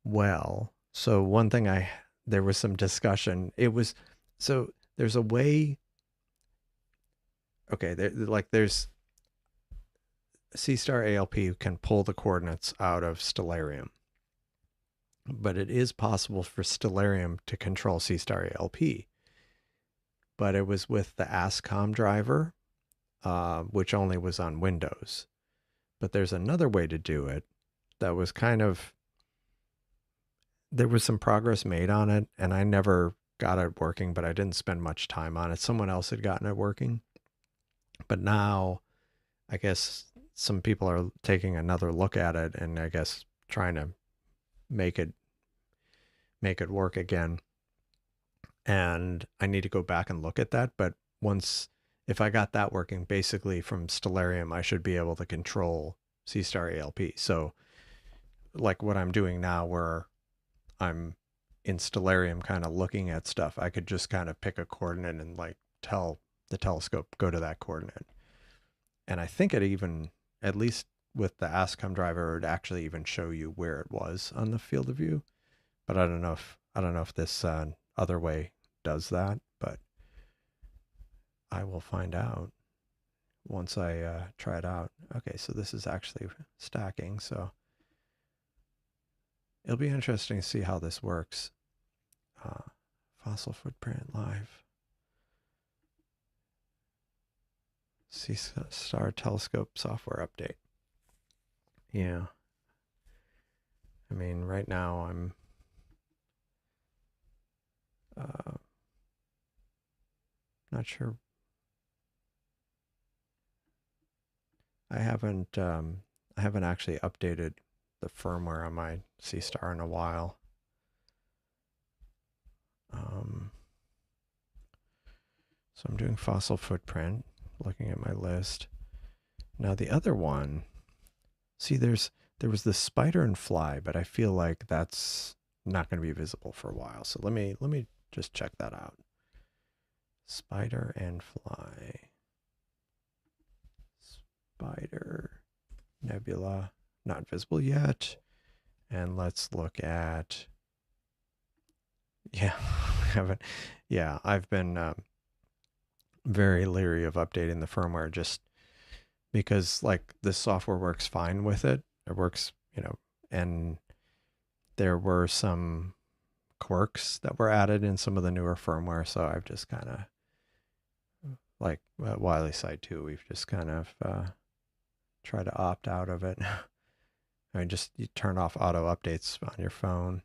Well, so one thing there was some discussion. So there's a way. Okay, there's Seestar Alp can pull the coordinates out of Stellarium, but it is possible for Stellarium to control Seestar Alp. But it was with the ASCOM driver, which only was on Windows. But there's another way to do it that was there was some progress made on it, and I never got it working, but I didn't spend much time on it. Someone else had gotten it working. But now I guess some people are taking another look at it and I guess trying to make it work again. And I need to go back and look at that. But if I got that working, basically from Stellarium, I should be able to control Seestar Alp. So like what I'm doing now where I'm in Stellarium kind of looking at stuff, I could just kind of pick a coordinate and like tell the telescope, go to that coordinate. And I think it even, at least with the ASCOM driver, it would actually even show you where it was on the field of view. But I don't know if this other way does that, but I will find out once I try it out. Okay, so this is actually stacking, so it'll be interesting to see how this works. Fossil footprint live. Seestar telescope software update. Yeah. I mean, right now I'm not sure. I haven't actually updated the firmware on my Seestar in a while. So I'm doing fossil footprint, looking at my list. Now the other one, see there was the spider and fly, but I feel like that's not going to be visible for a while. So let me just check that out. Spider and fly. Spider nebula, not visible yet. And let's look at, yeah, I've been very leery of updating the firmware just because like this software works fine with it. It works, and there were some quirks that were added in some of the newer firmware. So I've just kind of like Wiley Side 2, we've just kind of tried to opt out of it. I mean, just you turn off auto updates on your phone.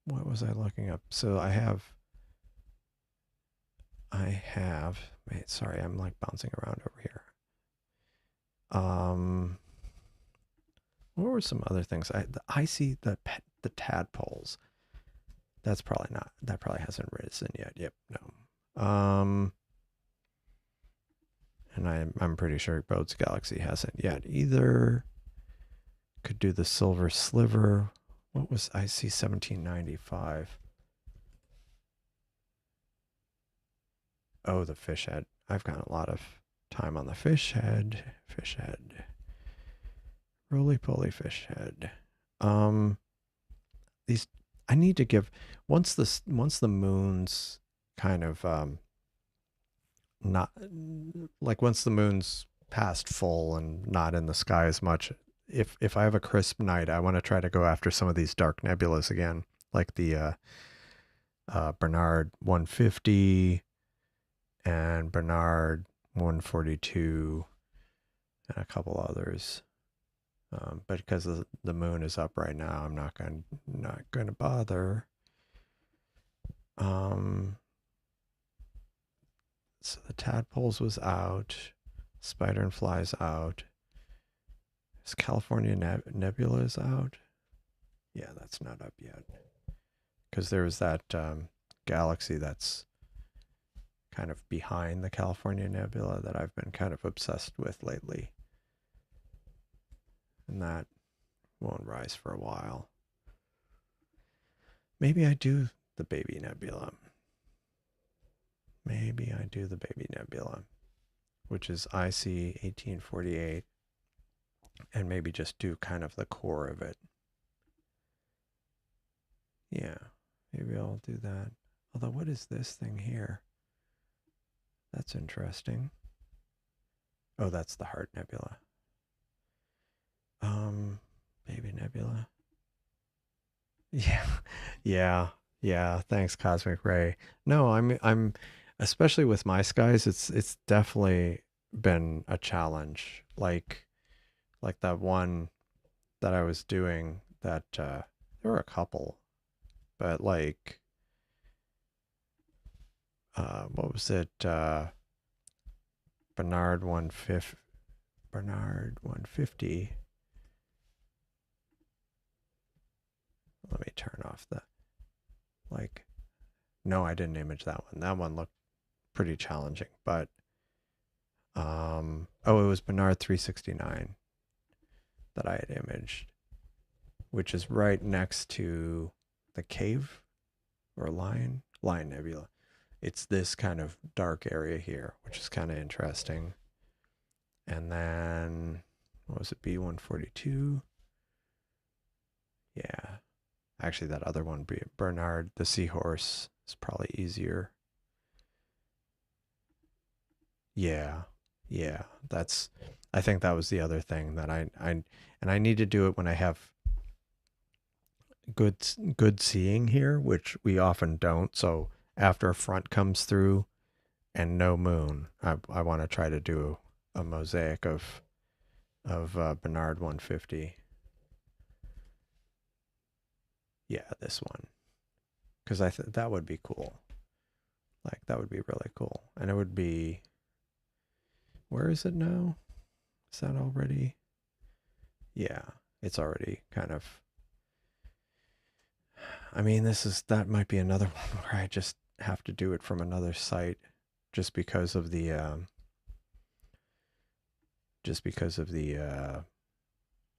What was I looking up? So I have, wait, sorry, I'm like bouncing around over here. What were some other things? I see the tadpoles. That probably hasn't risen yet. Yep, no. And I'm pretty sure Bode's Galaxy hasn't yet either. Could do the silver sliver. What was IC 1795? Oh, the fish head. I've got a lot of time on the fish head. Fish head. Roly-poly fish head. These I need to give once the moon's kind of not like once the moon's past full and not in the sky as much. If I have a crisp night, I want to try to go after some of these dark nebulas again, like the Bernard 150 and Bernard 142 and a couple others. But because the moon is up right now, I'm not going to bother. So the tadpoles was out, spider and flies out. Is California Nebula is out? Yeah, that's not up yet. Because there's that galaxy that's kind of behind the California Nebula that I've been kind of obsessed with lately. And that won't rise for a while. Maybe I do the baby nebula. Maybe I do the baby nebula, which is IC 1848, and maybe just do kind of the core of it. Yeah, maybe I'll do that. Although, what is this thing here? That's interesting. Oh, that's the Heart Nebula. Baby Nebula. Yeah, yeah. Thanks, Cosmic Ray. No, I'm, especially with my skies, it's definitely been a challenge. Like that one that I was doing that there were a couple, but like what was it? Bernard 150. Bernard 150. Let me turn off the like. No, I didn't image that one. That one looked pretty challenging, but oh, it was Bernard 369 that I had imaged, which is right next to the cave or Lion Nebula. It's this kind of dark area here, which is kind of interesting. And then what was it? B142. Yeah. Actually, that other one, Bernard the Seahorse, is probably easier. Yeah. Yeah. I think that was the other thing that and I need to do it when I have good seeing here, which we often don't. So after a front comes through and no moon, I want to try to do a mosaic of Bernard 150. Yeah, this one, because that would be cool. Like that would be really cool, and it would be. Where is it now? Is that already? Yeah, it's already kind of. I mean, that might be another one where I just have to do it from another site, just because of the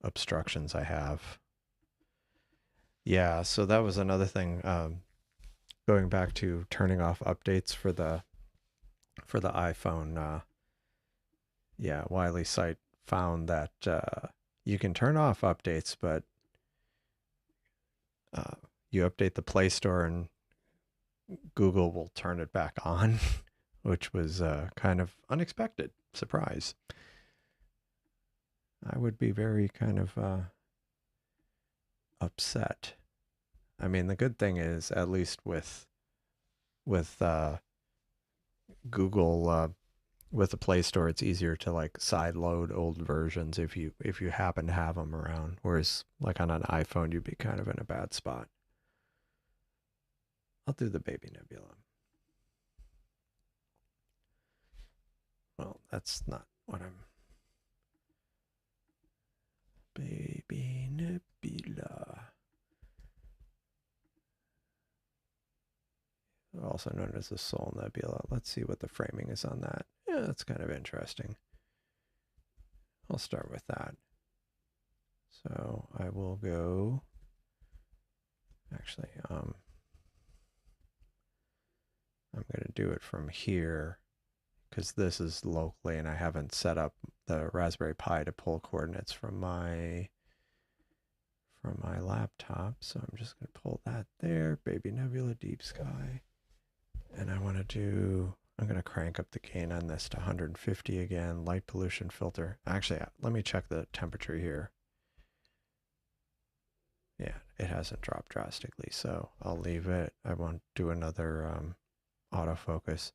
obstructions I have. Yeah, so that was another thing. Going back to turning off updates for the iPhone. Yeah, Wiley site found that you can turn off updates, but you update the Play Store and Google will turn it back on, which was kind of unexpected surprise. I would be very kind of upset. I mean, the good thing is, at least with Google, with the Play Store, it's easier to like side load old versions if you happen to have them around. Whereas like on an iPhone, you'd be kind of in a bad spot. I'll do the baby nebula. Well, that's not what I'm. Baby nebula. Also known as the Soul Nebula. Let's see what the framing is on that. Yeah, that's kind of interesting. I'll start with that. So I will go. Actually, I'm going to do it from here because this is locally and I haven't set up the Raspberry Pi to pull coordinates from my laptop. So I'm just going to pull that there. Baby Nebula, Deep Sky. And I want to do, I'm going to crank up the gain on this to 150 again. Light pollution filter. Actually, let me check the temperature here. Yeah, it hasn't dropped drastically, so I'll leave it. I won't do another autofocus.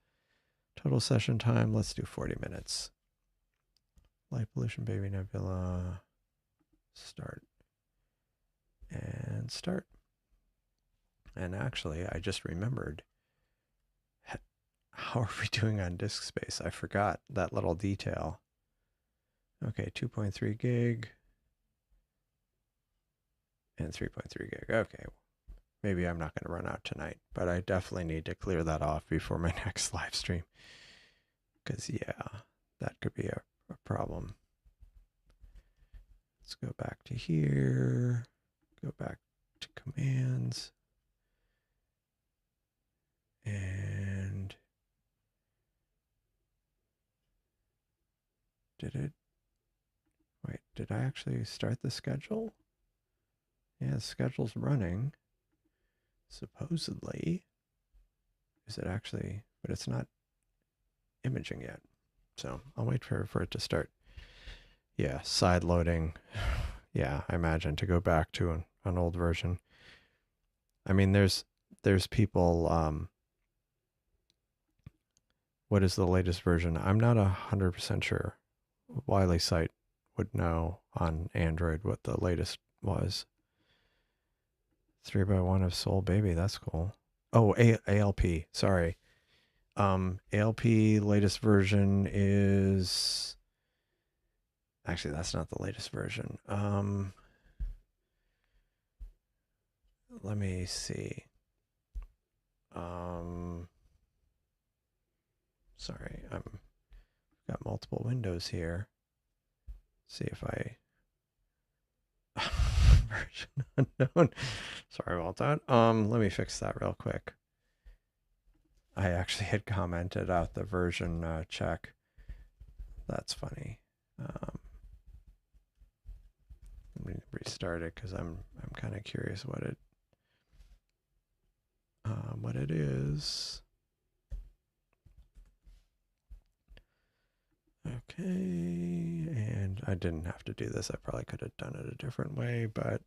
Total session time, let's do 40 minutes. Light pollution, baby nebula. Start. And start. And actually, I just remembered. How are we doing on disk space? I forgot that little detail. Okay, 2.3 gig. And 3.3 gig. Okay. Maybe I'm not going to run out tonight, but I definitely need to clear that off before my next live stream. Because, yeah, that could be a problem. Let's go back to here. Go back to commands. Did it? Wait, did I actually start the schedule? Yeah, the schedule's running. Supposedly. Is it actually? But it's not imaging yet. So I'll wait for it to start. Yeah, side loading. Yeah, I imagine to go back to an old version. I mean, there's people. What is the latest version? I'm not 100% sure. Wiley site would know on Android what the latest was. 3x1 of Soul Baby. That's cool. Oh, ALP. Sorry. ALP latest version is actually that's not the latest version. Let me see. Sorry, I'm got multiple windows here. See if I version unknown. Sorry about that. Let me fix that real quick. I actually had commented out the version check. That's funny. Let me restart it because I'm kind of curious what it is. Okay, and I didn't have to do this. I probably could have done it a different way, but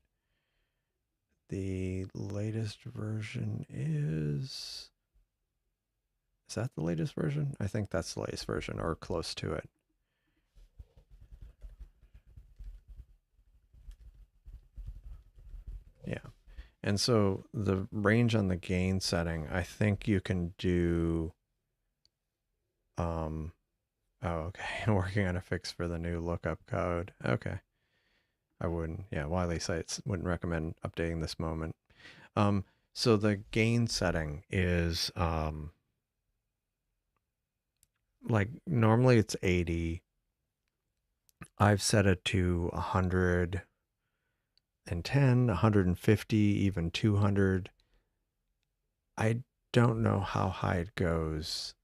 the latest version is that the latest version? I think that's the latest version or close to it. Yeah. And so the range on the gain setting, I think you can do oh, okay. Working on a fix for the new lookup code. Okay. I wouldn't, yeah, Wiley sites wouldn't recommend updating this moment. So the gain setting is like normally it's 80. I've set it to 110, 150, even 200. I don't know how high it goes.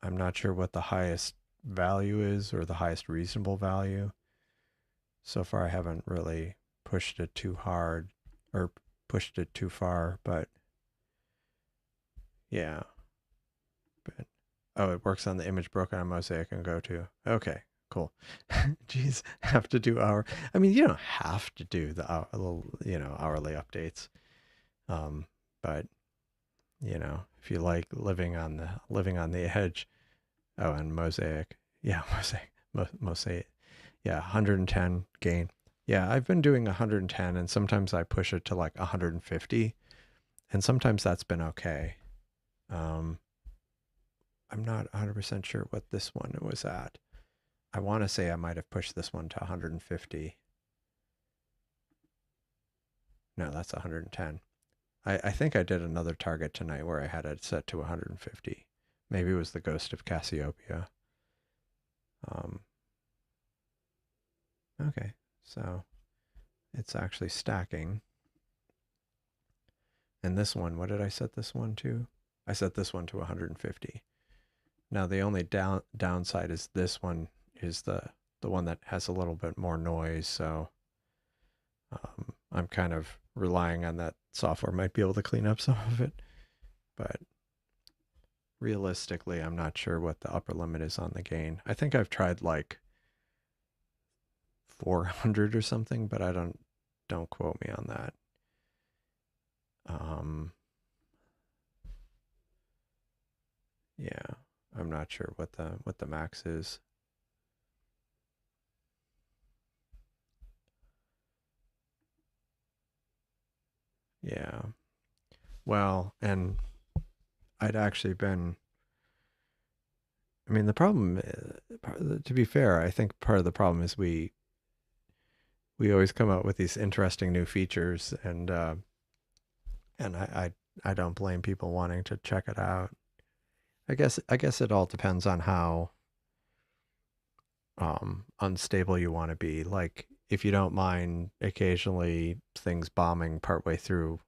I'm not sure what the highest value is or the highest reasonable value. So far, I haven't really pushed it too hard or pushed it too far, but yeah. But oh, it works on the image broken on Mosaic and Go to. Okay, cool. Jeez, have to do hour. I mean, you don't have to do the hourly updates. But if you like living on the edge. Oh, and Mosaic. Yeah, Mosaic. Yeah, 110 gain. Yeah, I've been doing 110 and sometimes I push it to like 150 and sometimes that's been okay. I'm not 100% sure what this one was at. I want to say I might have pushed this one to 150. No, that's 110. I think I did another target tonight where I had it set to 150. Maybe it was the Ghost of Cassiopeia. Okay, so it's actually stacking. And this one, what did I set this one to? I set this one to 150. Now the only downside is this one is the one that has a little bit more noise. So I'm kind of relying on that software might be able to clean up some of it. But realistically, I'm not sure what the upper limit is on the gain. I think I've tried like 400 or something, but I don't quote me on that. Yeah, I'm not sure what the max is. Yeah. Well, and I'd actually been I mean, the problem to be fair, I think part of the problem is we always come out with these interesting new features and I don't blame people wanting to check it out. I guess it all depends on how unstable you want to be. Like if you don't mind occasionally things bombing partway through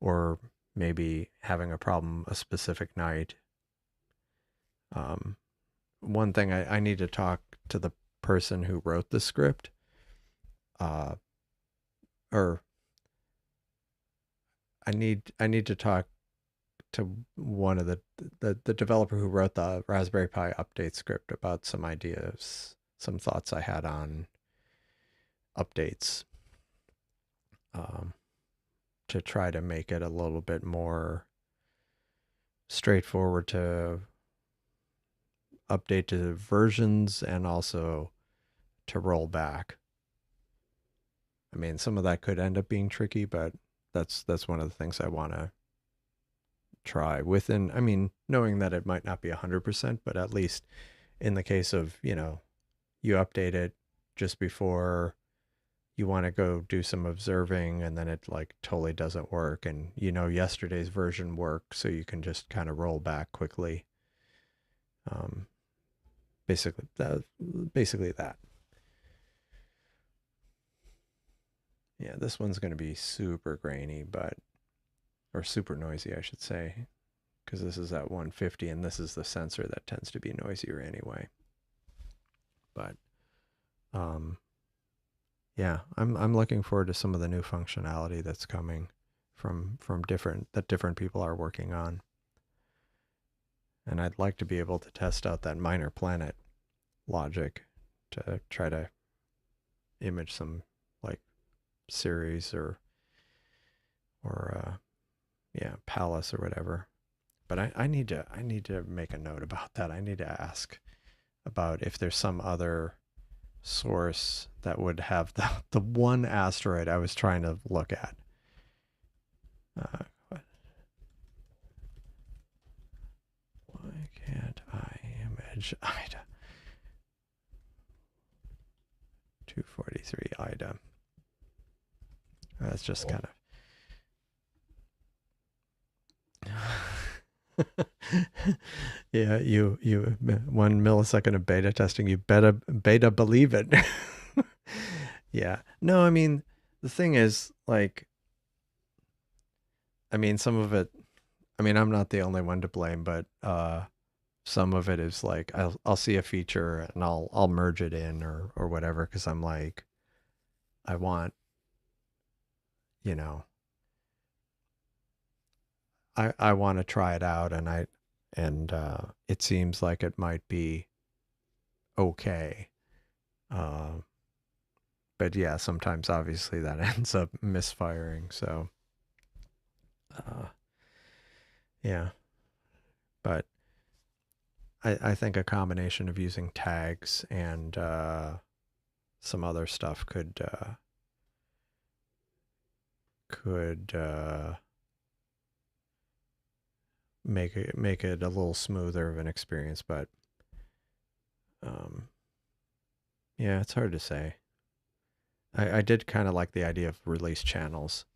or maybe having a problem a specific night. one thing I need to talk to the person who wrote the script, uh, or I need to talk to one of the developer who wrote the Raspberry Pi update script about some ideas, some thoughts I had on updates, um, to try to make it a little bit more straightforward to update to versions and also to roll back. I mean, some of that could end up being tricky, but that's one of the things I want to try within. I mean, knowing that it might not be 100%, but at least in the case of, you update it just before you want to go do some observing and then it like totally doesn't work, and yesterday's version worked, so you can just kind of roll back quickly. Um, basically that. Yeah, this one's going to be super grainy, or super noisy, I should say, because this is at 150 and this is the sensor that tends to be noisier anyway. But yeah, I'm looking forward to some of the new functionality that's coming from different people are working on. And I'd like to be able to test out that minor planet logic to try to image some like series or yeah, Palace or whatever. But I need to make a note about that. I need to ask about if there's some other source that would have the one asteroid I was trying to look at. Why can't I image Ida? 243 Ida. That's just kind of. Yeah, you 1 millisecond of beta testing. You beta believe it. Yeah. No, I mean, the thing is, like, I mean, some of it. I mean, I'm not the only one to blame, but some of it is like I'll see a feature and I'll merge it in or whatever, because I'm like, I want, you know I want to try it out, and it seems like it might be okay. Uh, but yeah, sometimes obviously that ends up misfiring. So uh, yeah, but I think a combination of using tags and some other stuff could make it a little smoother of an experience. But um, yeah, it's hard to say. I did kind of like the idea of release channels.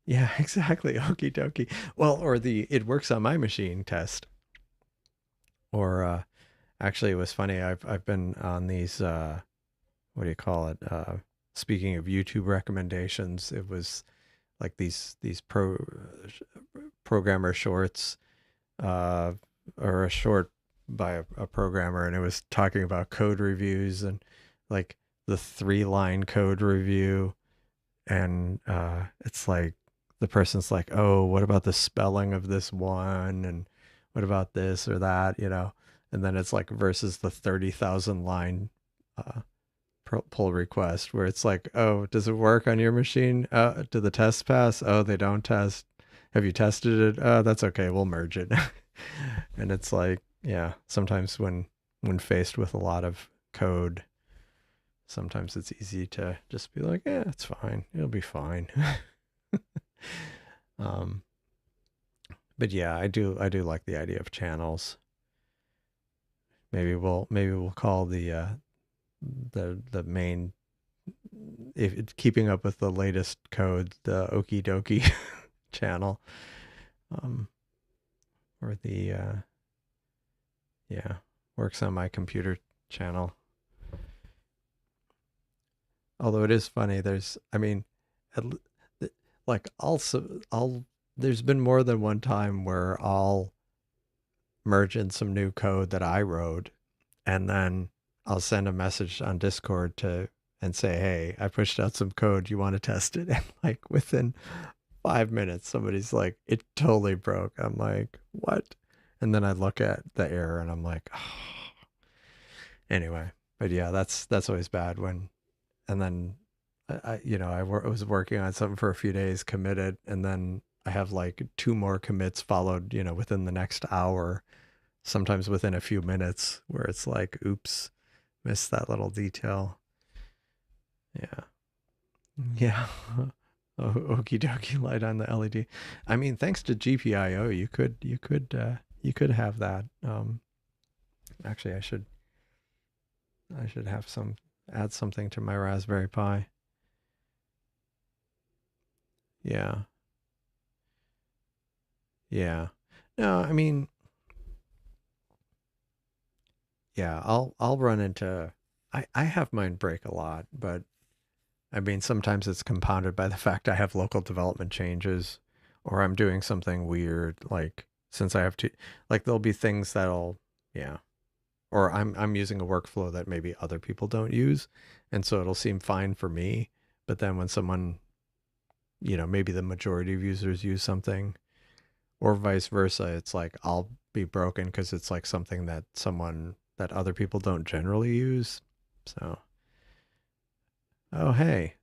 Yeah, exactly. Okie dokie. Well, or the it works on my machine test. Or actually, it was funny. I've been on these. What do you call it? Speaking of YouTube recommendations, it was like these programmer shorts, uh, or a short by a programmer, and it was talking about code reviews and like the 3-line code review, and it's like the person's like, oh, what about the spelling of this one, and what about this or that, and then it's like versus the 30,000 line uh, pull request, where it's like, oh, does it work on your machine? Do the tests pass? Oh, they don't test. Have you tested it? Oh, that's okay, we'll merge it. And it's like, yeah, sometimes when faced with a lot of code, sometimes it's easy to just be like, yeah, it's fine, it'll be fine. um but yeah, I do like the idea of channels. Maybe we'll call the main, if it's keeping up with the latest code, the okie dokie channel, um or the yeah, works on my computer channel. Although it is funny, I mean, like also, I'll there's been more than one time where I'll merge in some new code that I wrote, and then I'll send a message on Discord to and say, "Hey, I pushed out some code. You want to test it?" And like within 5 minutes, somebody's like, "It totally broke." I'm like, "What?" And then I look at the error and I'm like, oh. Anyway, but yeah, that's always bad when, and then I was working on something for a few days, committed, and then I have like two more commits followed, within the next hour, sometimes within a few minutes, where it's like, oops, missed that little detail. Yeah. Yeah. Oh, okie dokie, light on the LED. I mean, thanks to GPIO, you could have that. Actually, I should have add something to my Raspberry Pi. Yeah. Yeah. No, I mean, yeah, I'll run into I have mine break a lot, but I mean sometimes it's compounded by the fact I have local development changes or I'm doing something weird like since I have to like there'll be things that'll yeah, or I'm using a workflow that maybe other people don't use and so it'll seem fine for me, but then when someone, maybe the majority of users use something or vice versa, it's like I'll be broken because it's like something that other people don't generally use. So, oh hey,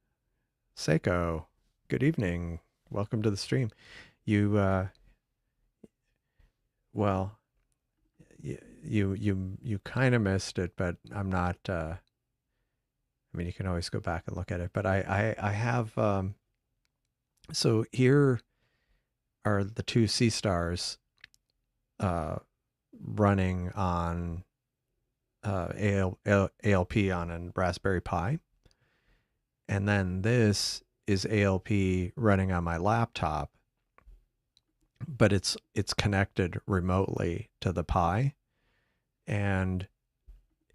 Seiko, good evening. Welcome to the stream. You well, you kind of missed it, but I'm not. I mean, you can always go back and look at it, but I have. So here are the two Seestars uh, running on ALP on a Raspberry Pi. And then this is ALP running on my laptop, but it's connected remotely to the Pi and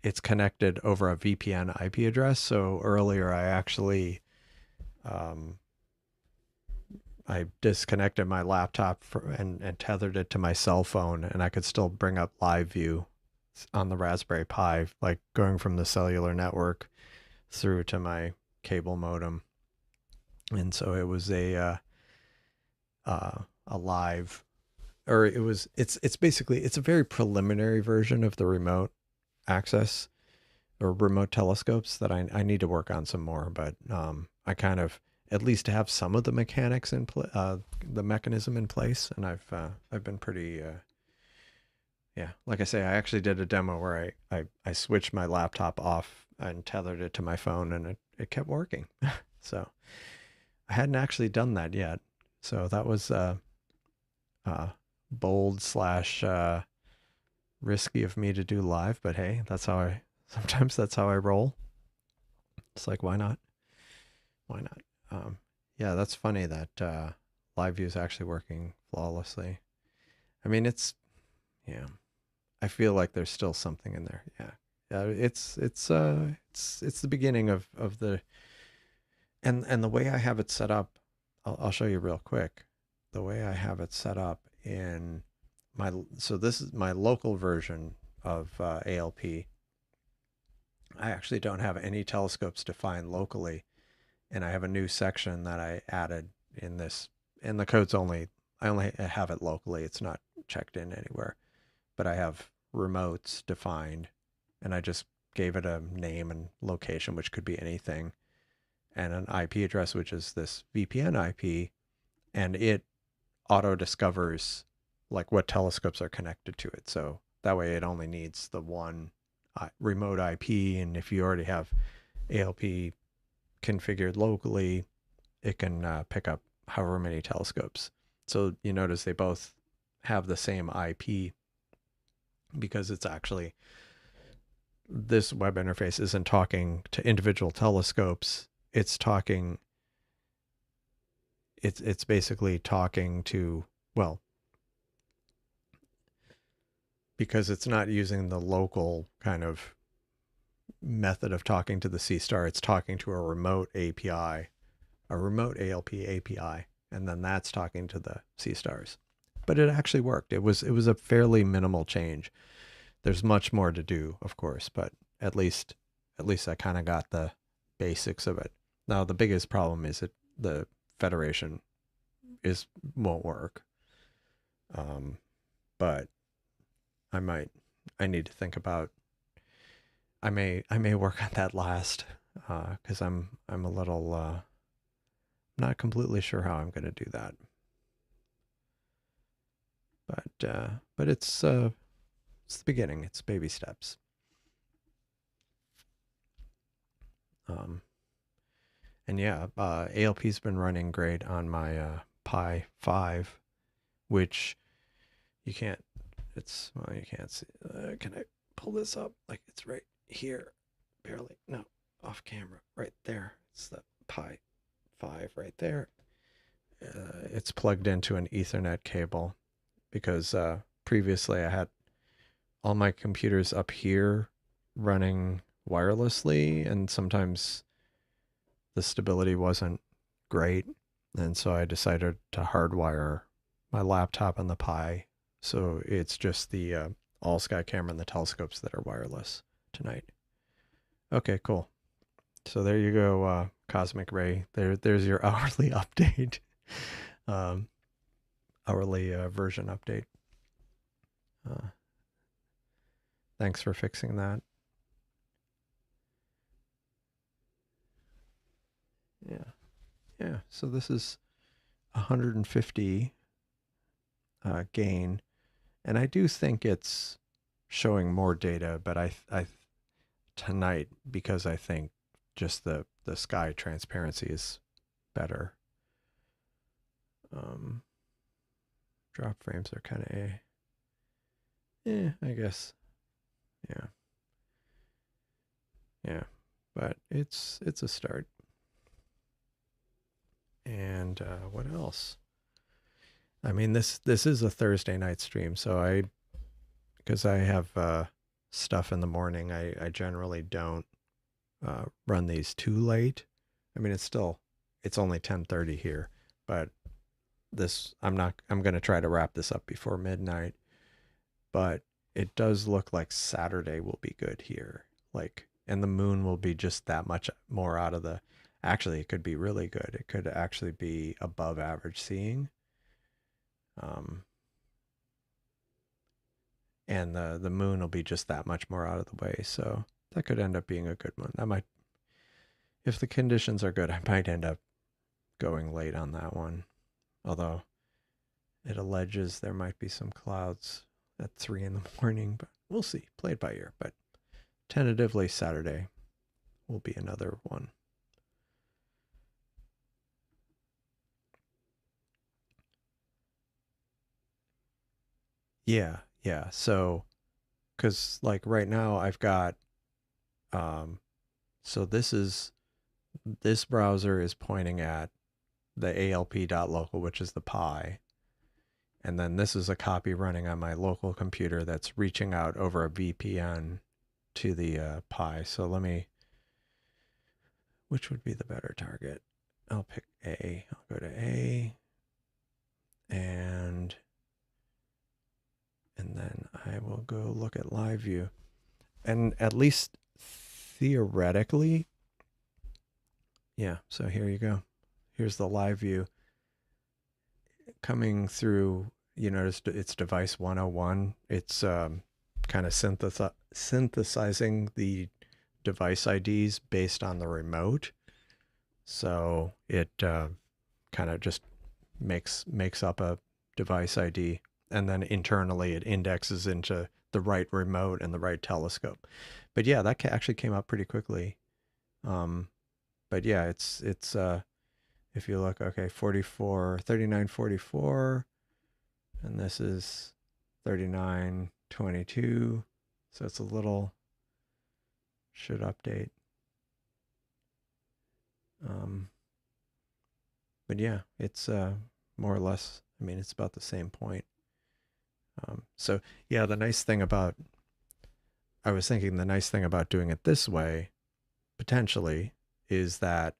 it's connected over a VPN IP address. So earlier I actually I disconnected my laptop and tethered it to my cell phone and I could still bring up live view on the Raspberry Pi, like going from the cellular network through to my cable modem. And so it was a live, or it's basically it's a very preliminary version of the remote access or remote telescopes that I need to work on some more, but I kind of at least have some of the mechanics the mechanism in place, and I've been pretty yeah, like I say, I actually did a demo where I switched my laptop off and tethered it to my phone, and it kept working. So I hadn't actually done that yet, so that was uh, bold slash risky of me to do live, but hey, sometimes that's how I roll. It's like, why not? Why not? Yeah, that's funny that live view is actually working flawlessly. I mean, yeah, I feel like there's still something in there. Yeah. It's the beginning of the, and the way I have it set up, I'll show you real quick. The way I have it set up in so this is my local version of ALP. I actually don't have any telescopes defined locally, and I have a new section that I added in this. And the code's I only have it locally. It's not checked in anywhere, but I have remotes defined, and I just gave it a name and location, which could be anything, and an IP address, which is this VPN IP, and it auto discovers like what telescopes are connected to it. So that way it only needs the one remote IP. And if you already have ALP configured locally, it can pick up however many telescopes. So you notice they both have the same IP because it's actually, this web interface isn't talking to individual telescopes. It's basically talking to, well, because it's not using the local kind of method of talking to the Seestar, it's talking to a remote API, a remote ALP API, and then that's talking to the Seestars. but it actually worked. It was a fairly minimal change. There's much more to do, of course, but at least I kind of got the basics of it. Now the biggest problem is that the federation is won't work. Um, but I need to think about. I may work on that last because I'm a little not completely sure how I'm going to do that. But it's the beginning. It's baby steps. Um, and yeah, ALP's been running great on my Pi 5, which you can't. It's well, you can't see. Can I pull this up? Like it's right here, barely. No, off camera, right there. It's the Pi 5 right there. It's plugged into an Ethernet cable because previously I had all my computers up here running wirelessly, and sometimes the stability wasn't great. And so I decided to hardwire my laptop and the Pi. So it's just the all sky camera and the telescopes that are wireless tonight. Okay, cool. So there you go, Cosmic Ray. There's your hourly update, um, hourly version update. Uh, thanks for fixing that. Yeah, yeah. So this is 150 gain, and I do think it's showing more data, but I tonight because I think just the sky transparency is better. Um, drop frames are kind of I guess, yeah, yeah, but it's a start. And what else? I mean, this is a Thursday night stream, so because I have stuff in the morning, I generally don't run these too late. I mean, it's only 10:30 here, but I'm going to try to wrap this up before midnight, but it does look like Saturday will be good here. Like, and the moon will be just that much more out of the, actually, it could be really good. It could actually be above average seeing. Um, and the moon will be just that much more out of the way. So that could end up being a good one. That might, if the conditions are good, I might end up going late on that one. Although it alleges there might be some clouds at 3 in the morning, but we'll see. Play it by ear. But tentatively, Saturday will be another one. Yeah, yeah. So, because like right now I've got, um, so this browser is pointing at the alp.local, which is the Pi. And then this is a copy running on my local computer that's reaching out over a VPN to the Pi. So which would be the better target? I'll pick A. I'll go to A. And then I will go look at live view. And at least theoretically, yeah, so here you go. Here's the live view coming through. You notice it's device 101. It's kind of synthesizing the device IDs based on the remote. So it kind of just makes up a device ID, and then internally it indexes into the right remote and the right telescope. But yeah, that actually came up pretty quickly. But yeah, it's if you look, okay, 3944, and this is 3922. So it's a little, should update. But yeah, it's more or less, I mean, it's about the same point. So yeah, I was thinking the nice thing about doing it this way, potentially, is that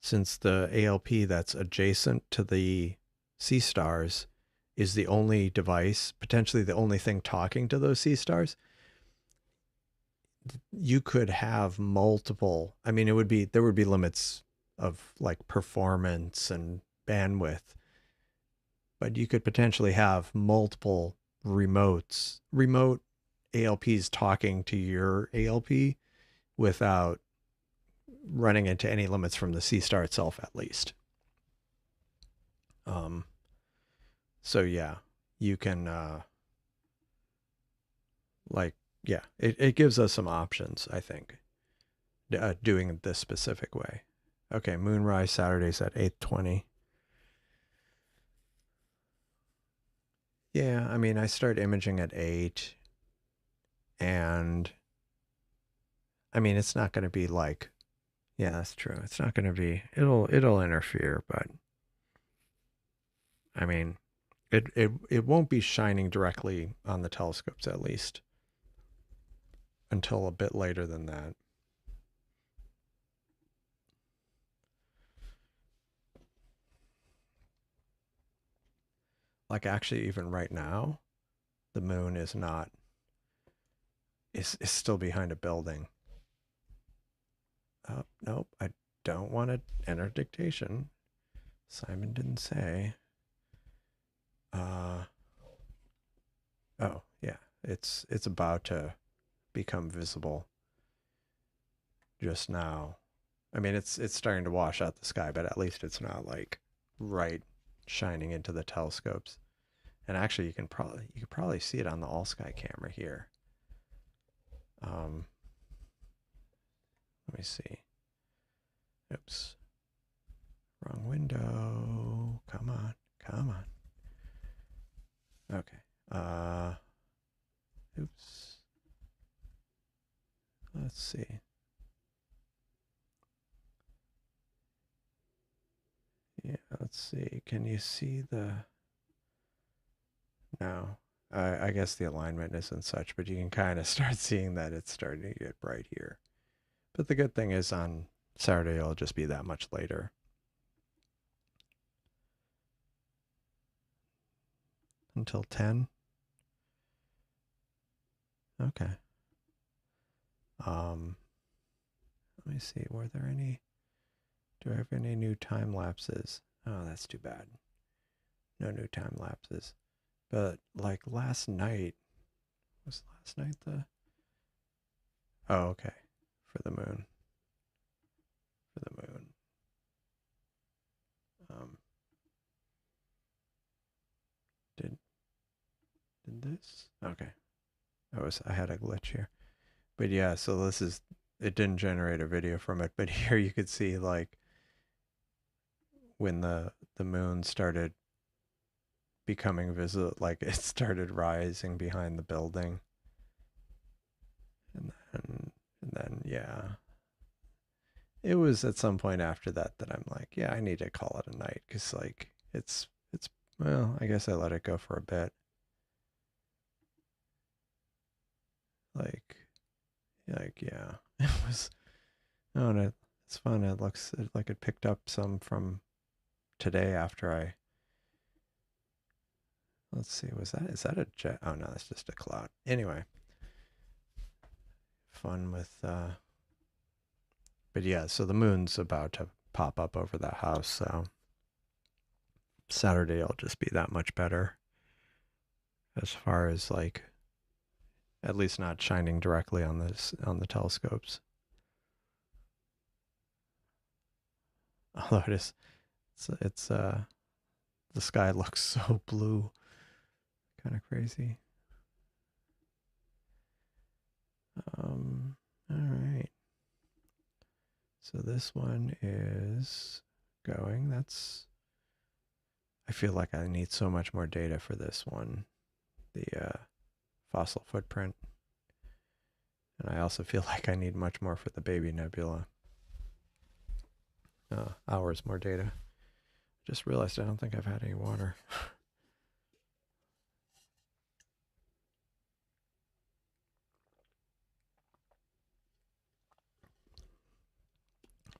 since the ALP that's adjacent to the sea stars is the only device, potentially the only thing talking to those sea stars, you could have multiple. I mean, there would be limits of like performance and bandwidth, but you could potentially have multiple remote ALPs talking to your ALP without running into any limits from the Seestar itself, at least. Um, so yeah, you can like yeah, it gives us some options, I think, doing it this specific way. Okay, moonrise Saturdays at 8:20. Yeah, I mean, I start imaging at 8, and I mean, it's not going to be like, yeah, that's true. It's not going to be. It'll interfere, but I mean, it won't be shining directly on the telescopes, at least until a bit later than that. Like actually, even right now, the moon is not is still behind a building. Oh, nope, I don't want to enter dictation. Simon didn't say. Uh, oh yeah, it's about to become visible just now. I mean, it's starting to wash out the sky, but at least it's not like right shining into the telescopes. And actually, you could probably see it on the all sky camera here. Um, let me see. Oops, wrong window. Come on, come on. Okay. Oops. Let's see. Yeah, let's see. Can you see the? No. I guess the alignment isn't such, but you can kind of start seeing that it's starting to get bright here. But the good thing is on Saturday it'll just be that much later. Until 10. Okay. Um, let me see. Were there any? Do I have any new time lapses? Oh, that's too bad. No new time lapses. But like last night, was last night the? Oh, okay. For the moon. For the moon. Um, did did this? Okay. I had a glitch here. But yeah, so this is it didn't generate a video from it, but here you could see like when the moon started becoming visible, like it started rising behind the building. And then yeah. It was at some point after that that I'm like, yeah, I need to call it a night cuz like it's well, I guess I let it go for a bit. Like yeah. It was oh no, it's fun. It looks like it picked up some from today after I let's see, is that a jet? Oh no, that's just a cloud. Anyway, fun with but yeah, so the moon's about to pop up over that house, so Saturday will just be that much better as far as like at least not shining directly on the telescopes. Although it's the sky looks so blue. Kind of crazy. All right. So this one is going. I feel like I need so much more data for this one. The fossil footprint. And I also feel like I need much more for the baby nebula. Hours more data. Just realized I don't think I've had any water.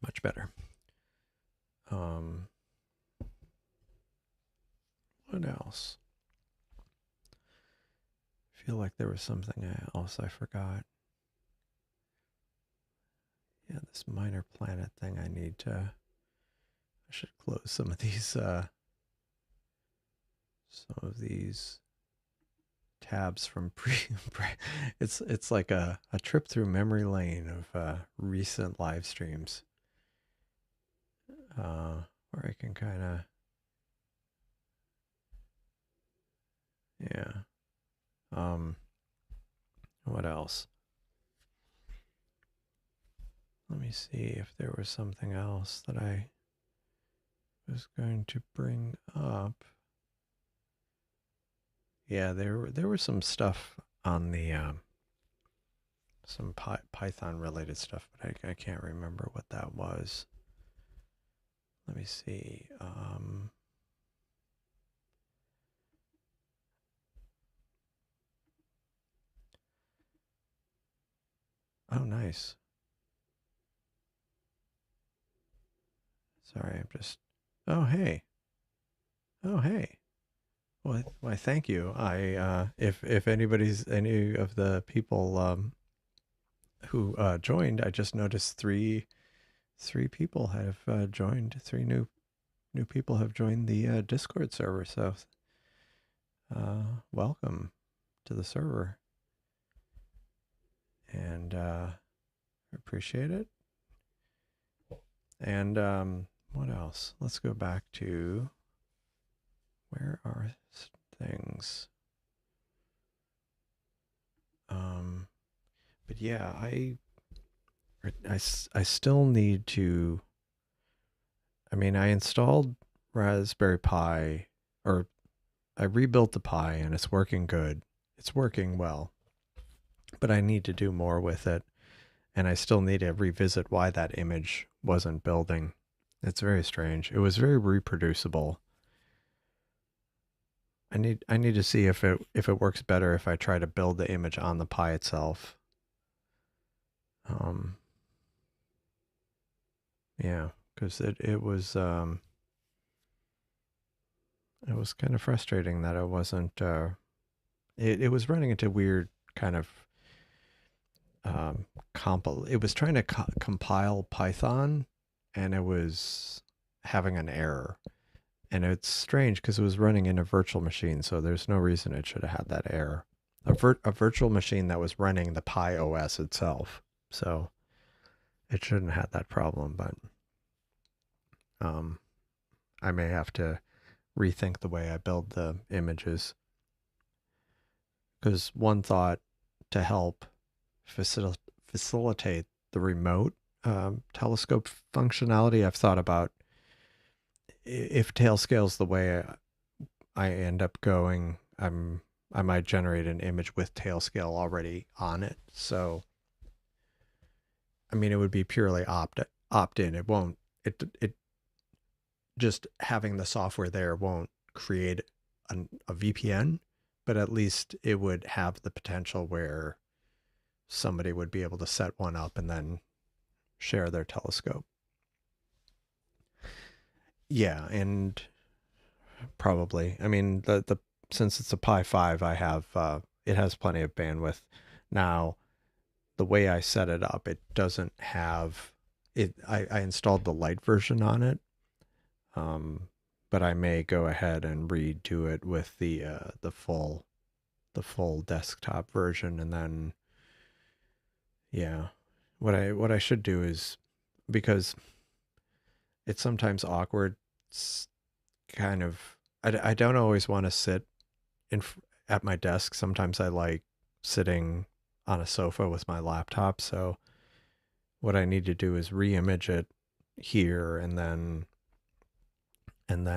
Much better. Um, What else? I feel like there was something else I forgot. Yeah, this minor planet thing I need to... I should close some of these tabs from it's like a trip through memory lane of recent live streams. Where I can kind of... Yeah. What else? Let me see if there was something else that I was going to bring up. Yeah, there was some stuff on the some Python related stuff, but I can't remember what that was. Let me see. Oh, nice. Sorry, I'm just... Oh, hey. Oh, hey. Well, why, thank you. If any of the people who joined, I just noticed three people have joined. Three new people have joined the Discord server. So, welcome to the server, and appreciate it. And what else? Let's go back to... Where are things? But yeah, I still need to... I mean, I installed Raspberry Pi, or I rebuilt the Pi, and it's working good. It's working well, but I need to do more with it, and I still need to revisit why that image wasn't building. It's very strange. It was very reproducible. I need to see if it works better if I try to build the image on the Pi itself. Yeah, because it was kind of frustrating that it wasn't it was running into weird kind of it was trying to compile Python, and it was having an error. And it's strange because it was running in a virtual machine, so there's no reason it should have had that error. A virtual machine that was running the Pi OS itself, so it shouldn't have had that problem. But I may have to rethink the way I build the images, because one thought to help facilitate the remote telescope functionality, I've thought about if tail scale's the way I end up going, I might generate an image with tail scale already on it. So, I mean, it would be purely opt in. It won't. It just having the software there won't create a VPN, but at least it would have the potential where somebody would be able to set one up and then share their telescope. Yeah, and probably. I mean, the since it's a Pi 5, I have it has plenty of bandwidth. Now, the way I set it up, it doesn't have it. I installed the light version on it, but I may go ahead and redo it with the full desktop version, and then yeah, what I should do is, because it's sometimes awkward. It's kind of I don't always want to sit in at my desk. Sometimes I like sitting on a sofa with my laptop. So what I need to do is re-image it here, and then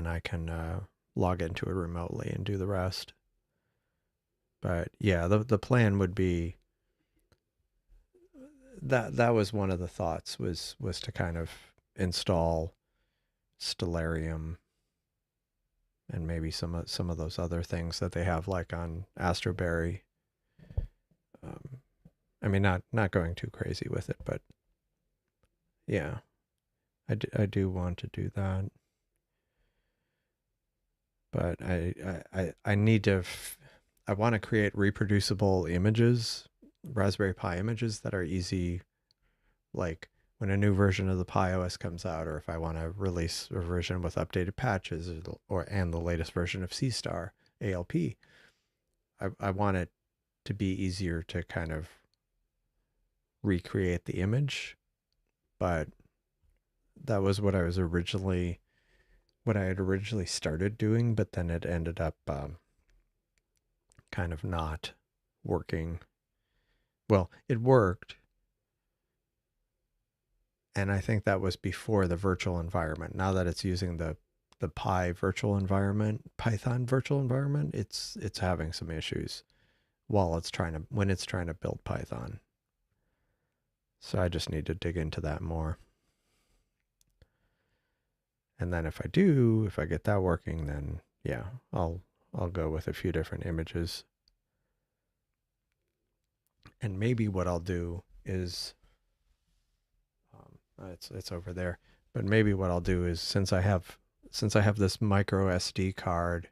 I can log into it remotely and do the rest. But yeah, the plan would be that was one of the thoughts was to kind of install Stellarium and maybe some of those other things that they have like on Astroberry. I mean, not going too crazy with it, but yeah, I do want to do that. but I need to, I want to create reproducible images, Raspberry Pi images that are easy, like when a new version of the Pi OS comes out, or if I want to release a version with updated patches, and the latest version of Seestar ALP, I want it to be easier to kind of recreate the image. But that was what I had originally started doing, but then it ended up kind of not working. Well, it worked, and I think that was before the virtual environment. Now that it's using the Pi virtual environment, Python virtual environment, it's having some issues while when it's trying to build Python. So I just need to dig into that more. And then if I get that working, then yeah, I'll go with a few different images. And maybe what I'll do is it's over there. But maybe what I'll do is since I have this micro SD card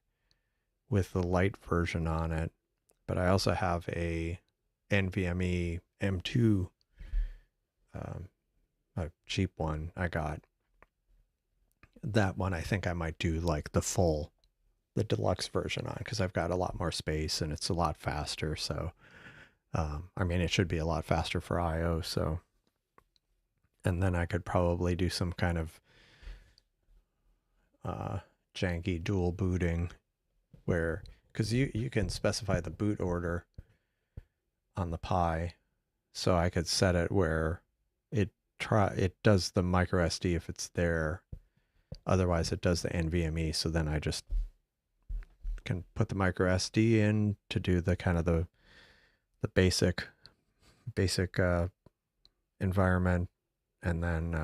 with the light version on it, but I also have a NVMe M2, a cheap one I got. That one I think I might do like the deluxe version on, because I've got a lot more space and it's a lot faster. So I mean, it should be a lot faster for I/O. So, and then I could probably do some kind of janky dual booting, where because you can specify the boot order on the Pi, so I could set it where it does the micro SD if it's there. Otherwise, it does the NVMe. So then I just can put the micro SD in to do the kind of the basic environment, and then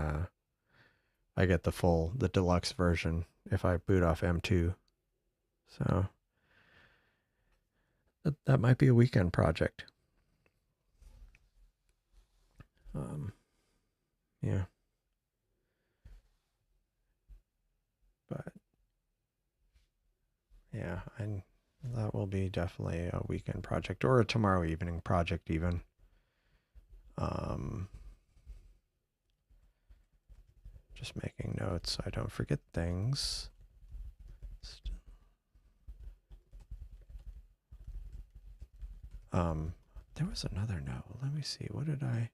I get the deluxe version if I boot off M2. So that might be a weekend project. Yeah. But yeah, that will be definitely a weekend project, or a tomorrow evening project even. Just making notes so I don't forget things. There was another note. Let me see. What did I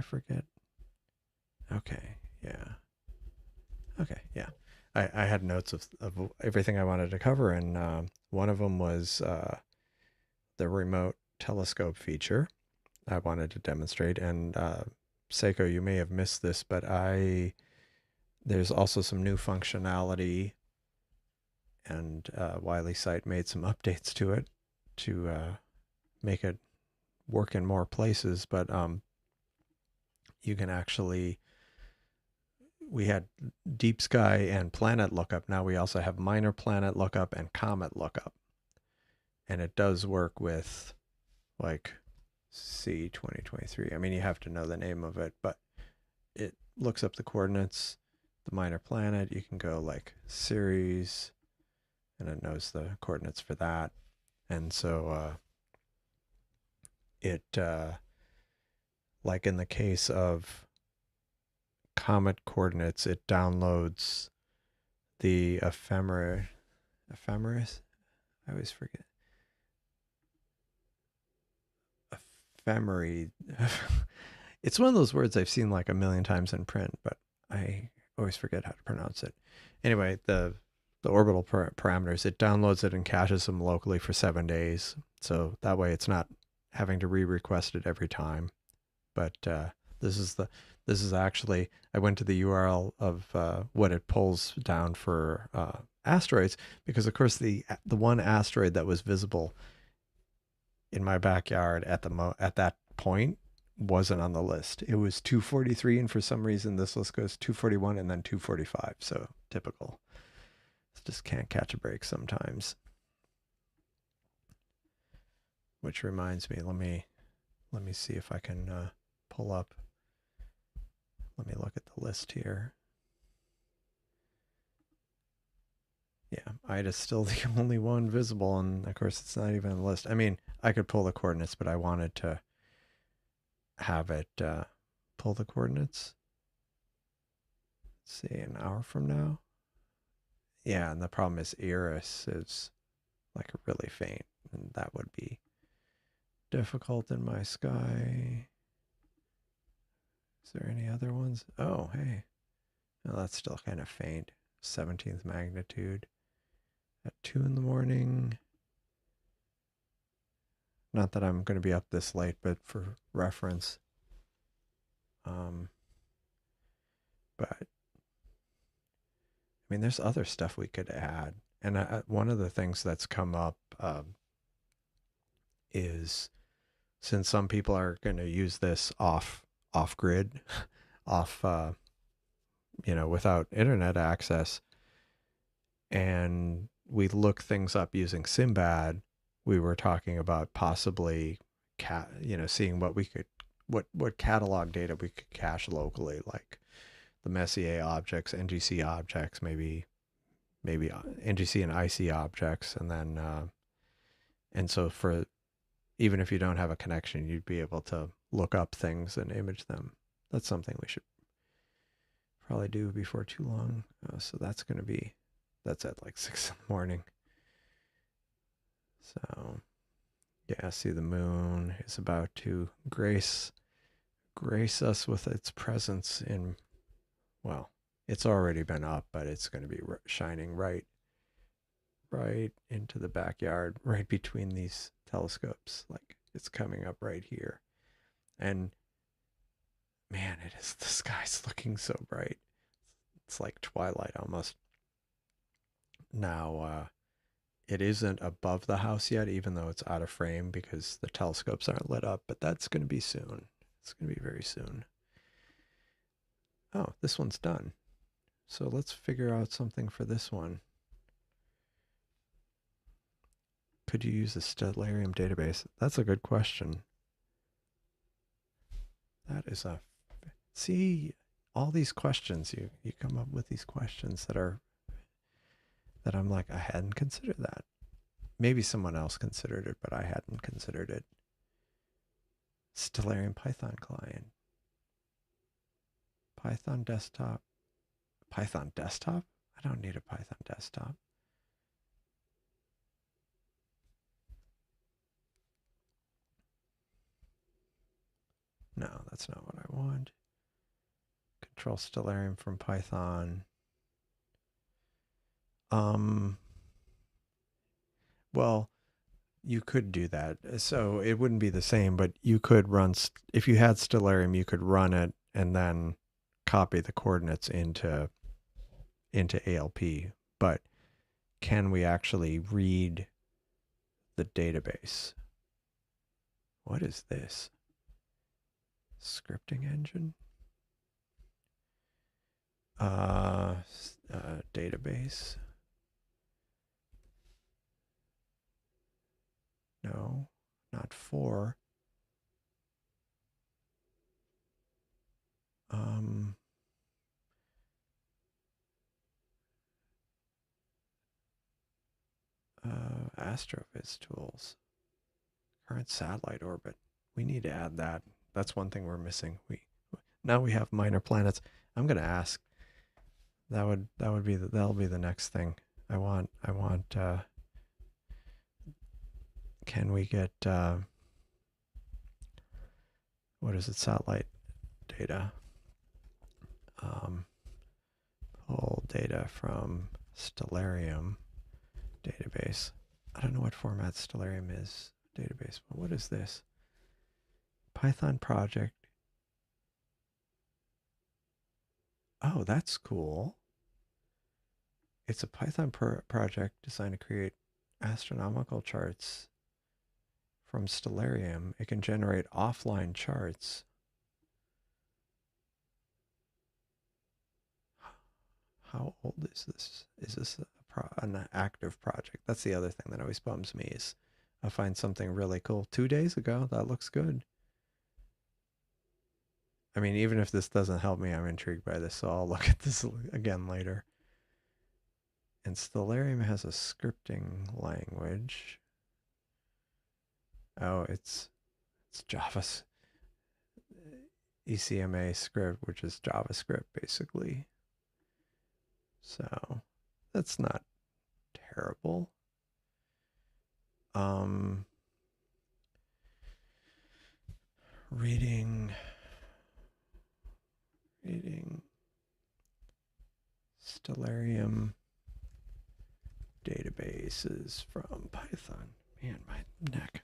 forget? Okay, yeah. Okay, yeah. I had notes of everything I wanted to cover, and one of them was the remote telescope feature I wanted to demonstrate. And Seiko, you may have missed this, but there's also some new functionality, and Wiley Site made some updates to it to make it work in more places. But you can actually, we had deep sky and planet lookup. Now we also have minor planet lookup and comet lookup. And it does work with like C2023. I mean, you have to know the name of it, but it looks up the coordinates, the minor planet. You can go like Ceres, and it knows the coordinates for that. And so like in the case of comet coordinates, it downloads the ephemeris. I always forget. Ephemeri. It's one of those words I've seen like a million times in print, but I always forget how to pronounce it. Anyway, the orbital parameters, it downloads it and caches them locally for 7 days. So that way it's not having to re-request it every time. But this is actually, I went to the URL of what it pulls down for asteroids, because of course the one asteroid that was visible in my backyard at that point wasn't on the list. It was 243, and for some reason this list goes 241 and then 245. So typical. Just can't catch a break sometimes. Which reminds me, let me see if I can pull up. Let me look at the list here. Yeah, Ida is still the only one visible, and of course it's not even on the list. I mean, I could pull the coordinates, but I wanted to have it pull the coordinates. Let's see, an hour from now. Yeah, and the problem is Eris is like really faint, and that would be difficult in my sky. Is there any other ones? Oh, hey. No, that's still kind of faint. 17th magnitude at 2 in the morning. Not that I'm going to be up this late, but for reference. But I mean, there's other stuff we could add. And one of the things that's come up is since some people are going to use this off grid, off without internet access, and we look things up using Simbad, we were talking about possibly seeing what we could what catalog data we could cache locally, like the Messier objects, NGC objects, maybe NGC and IC objects, and then and so for even if you don't have a connection, you'd be able to look up things and image them. That's something we should probably do before too long. So that's at like 6 in the morning. So yeah, see the moon is about to grace us with its presence in, well, it's already been up, but it's going to be shining right into the backyard, right between these telescopes. Like it's coming up right here. And man, the sky's looking so bright. It's like twilight almost. Now, it isn't above the house yet, even though it's out of frame because the telescopes aren't lit up, but that's going to be soon. It's going to be very soon. Oh, this one's done. So let's figure out something for this one. Could you use a Stellarium database? That's a good question. That is a... See, all these questions, you come up with these questions that I'm like, I hadn't considered that. Maybe someone else considered it, but I hadn't considered it. Stellarium Python client. Python desktop. Python desktop? I don't need a Python desktop. No, that's not what I want. Control Stellarium from Python. Well, you could do that. So it wouldn't be the same, but you could run, if you had Stellarium, you could run it and then copy the coordinates into ALP. But can we actually read the database? What is this? Scripting engine? Database? No, not for. Astroviz tools. Current satellite orbit. We need to add that. That's one thing we're missing. Now we have minor planets. I'm gonna ask. That'll be the next thing. I want can we get what is it, satellite data, pull data from Stellarium database. I don't know what format Stellarium is database, but what is this? Python project. Oh, that's cool. It's a Python project designed to create astronomical charts from Stellarium. It can generate offline charts. How old is this? Is this an active project? That's the other thing that always bums me is I find something really cool 2 days ago. That looks good. I mean, even if this doesn't help me, I'm intrigued by this, so I'll look at this again later. And Stellarium has a scripting language. Oh, it's Java ECMA script, which is JavaScript basically. So that's not terrible. Reading Stellarium databases from Python. Man, my neck.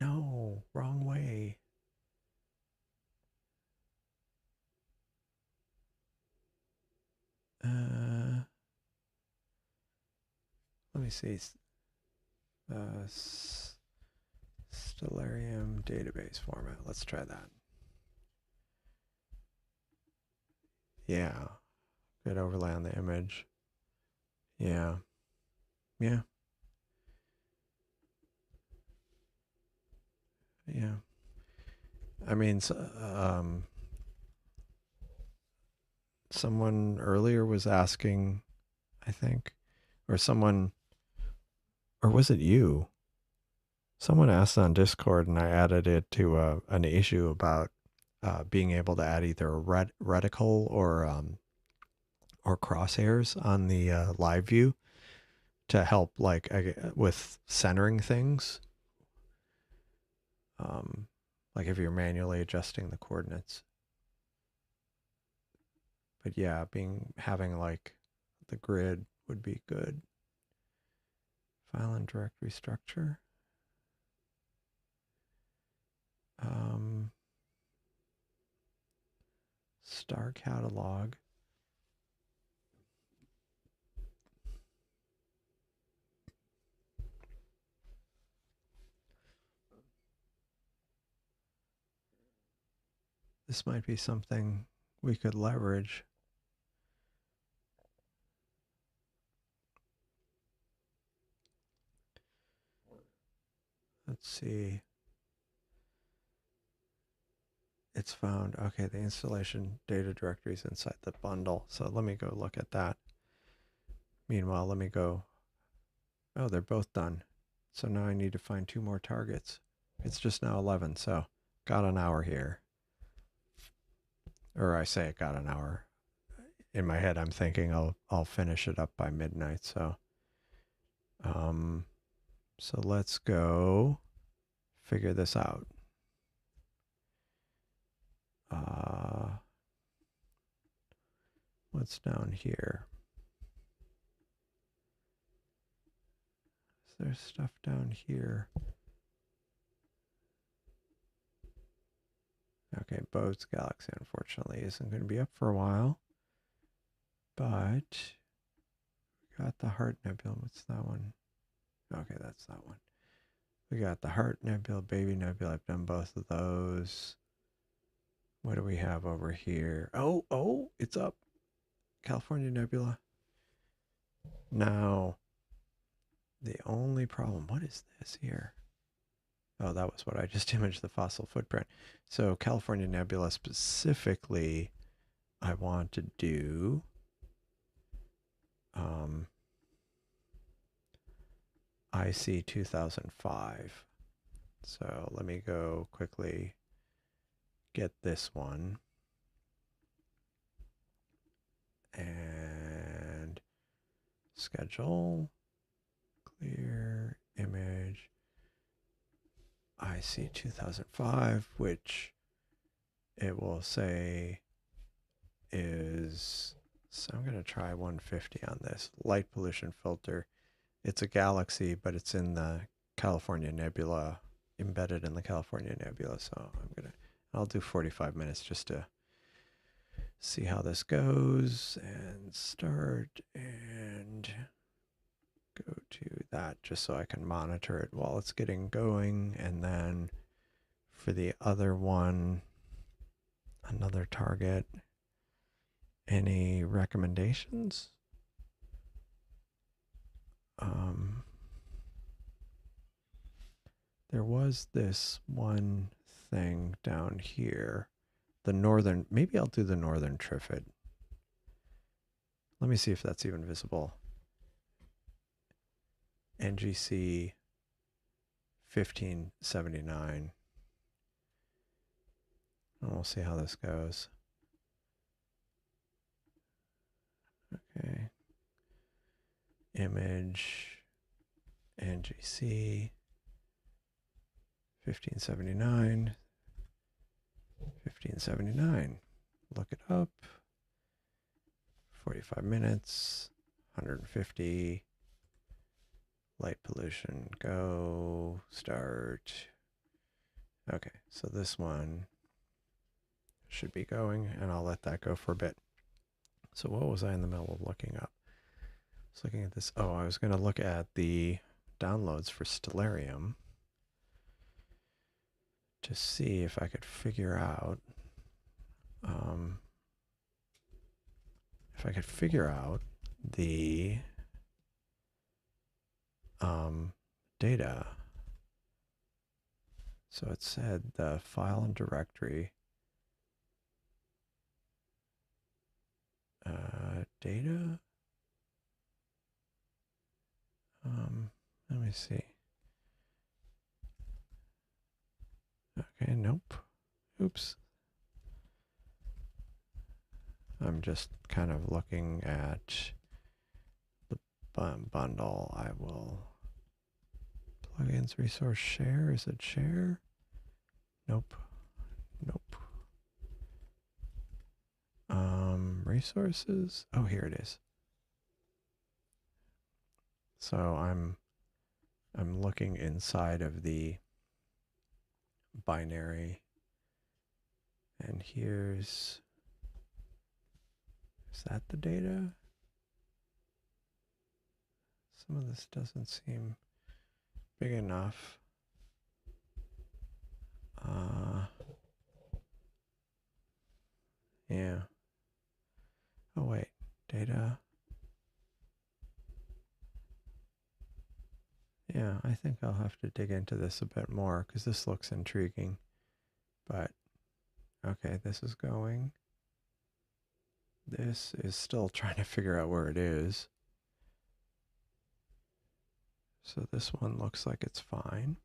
No, wrong way. Let me see. Stellarium database format. Let's try that. Yeah. Good overlay on the image. Yeah. Yeah. Yeah. I mean, someone earlier was asking, I think, or someone, or was it you? Someone asked on Discord, and I added it to an issue about being able to add either a reticle or crosshairs on the live view to help like with centering things. Like if you're manually adjusting the coordinates. But yeah, having like the grid would be good. File and directory structure. Star catalog. This might be something we could leverage. Let's see. It's found. Okay, the installation data directory is inside the bundle. So let me go look at that. Meanwhile, let me go. Oh, they're both done. So now I need to find 2 more targets. It's just now 11, so got an hour here. Or I say it got an hour. In my head, I'm thinking I'll finish it up by midnight. So let's go figure this out. What's down here? Is there stuff down here? Okay, Bode's Galaxy unfortunately isn't going to be up for a while. But we got the Heart Nebula. What's that one? Okay, that's that one. We got the Heart Nebula, Baby Nebula. I've done both of those. What do we have over here? Oh, it's up. California Nebula. Now, the only problem, what is this here? Oh, that was what I just imaged, the fossil footprint. So California Nebula specifically, I want to do IC 2005. So let me go quickly get this one. And schedule, clear image, IC 2005, which it will say is, so I'm going to try 150 on this. Light pollution filter. It's a galaxy, but it's in the California Nebula, embedded in the California Nebula. So I'll do 45 minutes just to see how this goes and start and go to that just so I can monitor it while it's getting going. And then for the other one, another target, any recommendations? There was this one thing down here, the northern, maybe I'll do the northern Trifid. Let me see if that's even visible. NGC 1579. And we'll see how this goes. Okay. Image NGC 1579. 1579. Look it up. 45 minutes. 150. Light pollution. Go. Start. Okay, so this one should be going, and I'll let that go for a bit. So what was I in the middle of looking up? I was looking at this. Oh, I was going to look at the downloads for Stellarium to see if I could figure out the data. So it said the file and directory data. Let me see. Okay, nope. Oops. I'm just kind of looking at the bundle. I will plugins resource share. Is it share? Nope. Nope. Resources. Oh, here it is. So I'm looking inside of the binary, and is that the data? Some of this doesn't seem big enough. Yeah. Oh wait, data. Yeah, I think I'll have to dig into this a bit more because this looks intriguing. But okay, this is going. This is still trying to figure out where it is. So this one looks like it's fine.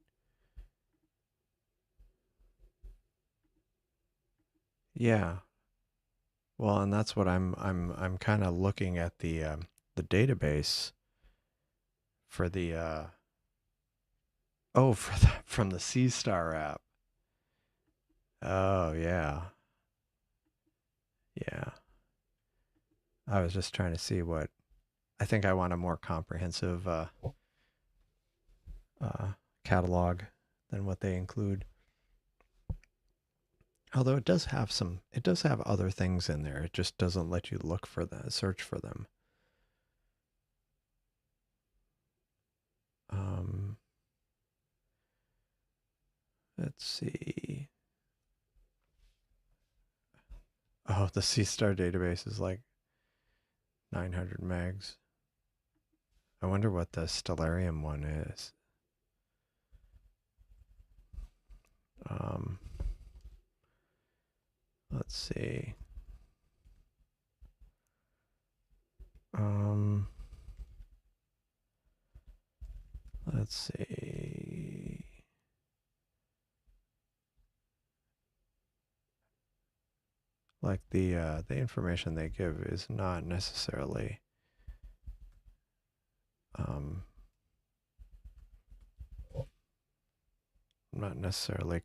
Yeah. Well, and that's what I'm kind of looking at the database for the from the Seestar app. Oh yeah. Yeah. I was just trying to see what I think I want a more comprehensive catalog than what they include. Although it does have other things in there. It just doesn't let you look for them, search for them. Let's see. Oh, the Seestar database is like 900 megs. I wonder what the Stellarium one is. Let's see. Let's see. Like the information they give is not necessarily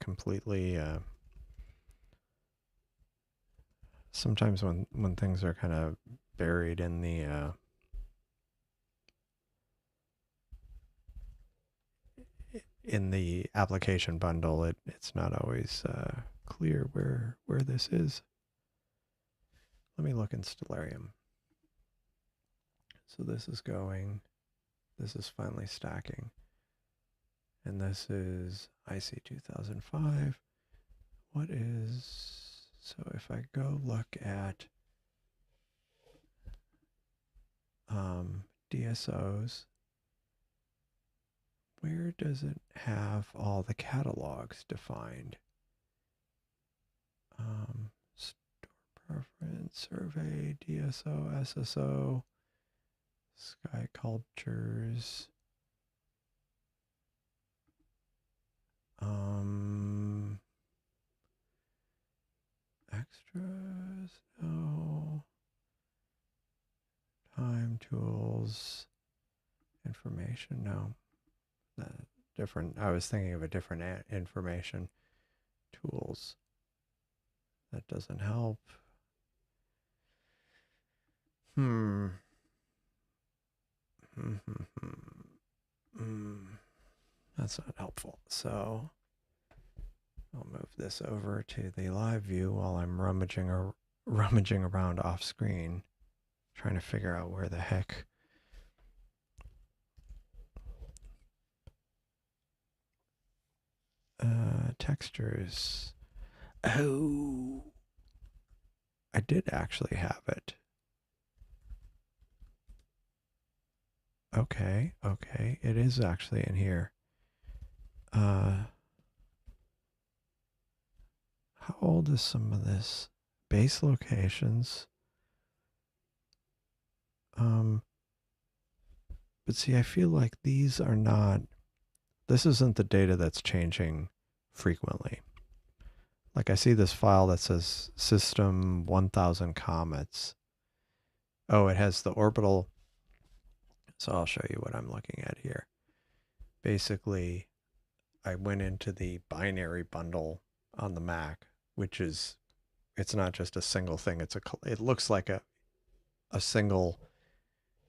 completely. Sometimes when things are kind of buried in the application bundle, it's not always clear where this is. Let me look in Stellarium. So this is going. This is finally stacking. And this is IC 2005. What is, so if I go look at DSOs, where does it have all the catalogs defined? Store Reference survey, DSO, SSO, sky cultures. Extras, no. Time tools, information, no. Different. I was thinking of a different information tools. That doesn't help. That's not helpful. So I'll move this over to the live view while I'm rummaging around off screen, trying to figure out where the heck textures. Oh, I did actually have it. Okay, it is actually in here. How old is some of this? Base locations. But see, I feel like these are not, this isn't the data that's changing frequently. Like I see this file that says system 1000 comets. Oh, it has the orbital. So I'll show you what I'm looking at here. Basically, I went into the binary bundle on the Mac, which is, it's not just a single thing. It looks like a single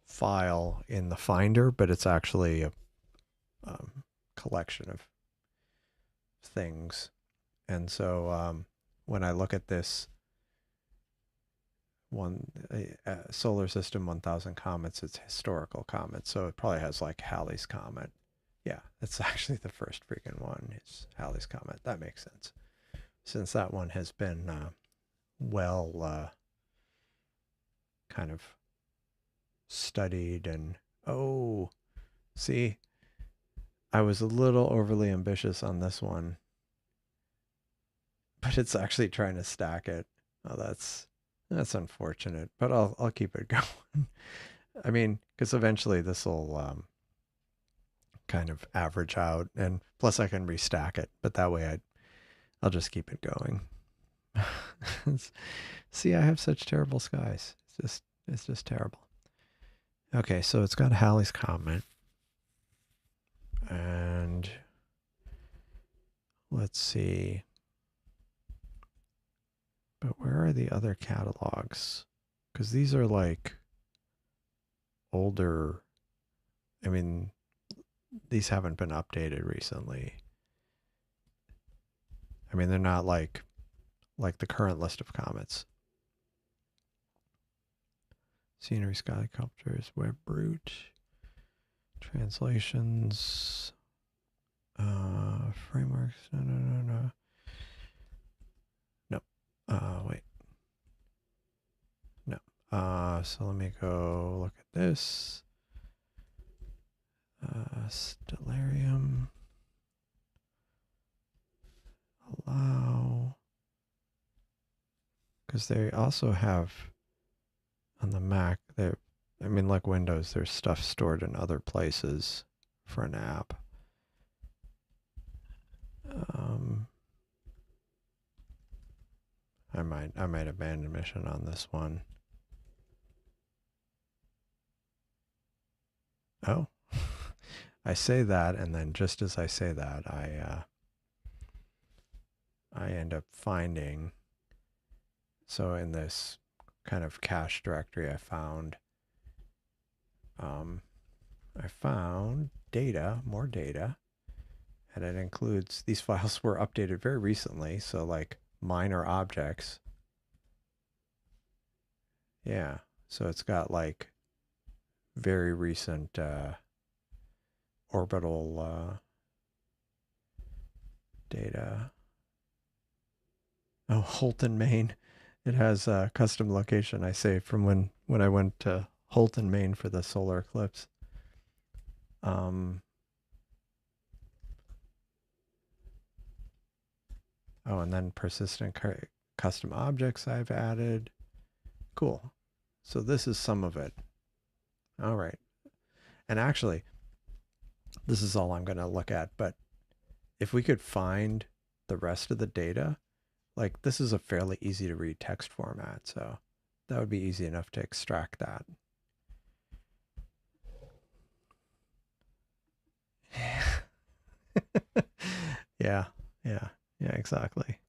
file in the Finder, but it's actually a collection of things. And so when I look at this solar system 1000 comets, it's historical comets. So it probably has like Halley's Comet. Yeah, it's actually the first freaking one. It's Halley's Comet. That makes sense. Since that one has been kind of studied and, oh, see, I was a little overly ambitious on this one, but it's actually trying to stack it. Oh, that's unfortunate, but I'll keep it going. I mean, because eventually this will kind of average out, and plus I can restack it, but that way I'll just keep it going. See, I have such terrible skies. It's just terrible. Okay, so it's got Halley's Comet. And let's see. But where are the other catalogs? Because these are like older. I mean, these haven't been updated recently. I mean, they're not like the current list of comets. Scenery, sky sculptures, web brute, translations, frameworks. No. Wait. No. So let me go look at this. Stellarium. Allow. Because they also have on the Mac, I mean, like Windows, there's stuff stored in other places for an app. I might abandon mission on this one. Oh, I say that, and then just as I say that, I end up finding. So in this kind of cache directory, I found data, more data, and it includes, these files were updated very recently, so like minor objects. Yeah, so it's got like very recent orbital data. Oh, Holton, Maine. It has a custom location I saved from when I went to Holton, Maine for the solar eclipse. Oh, and then persistent custom objects I've added. Cool. So this is some of it. All right. And actually, this is all I'm going to look at, but if we could find the rest of the data, like this is a fairly easy to read text format, so that would be easy enough to extract that. Yeah, yeah, yeah, exactly.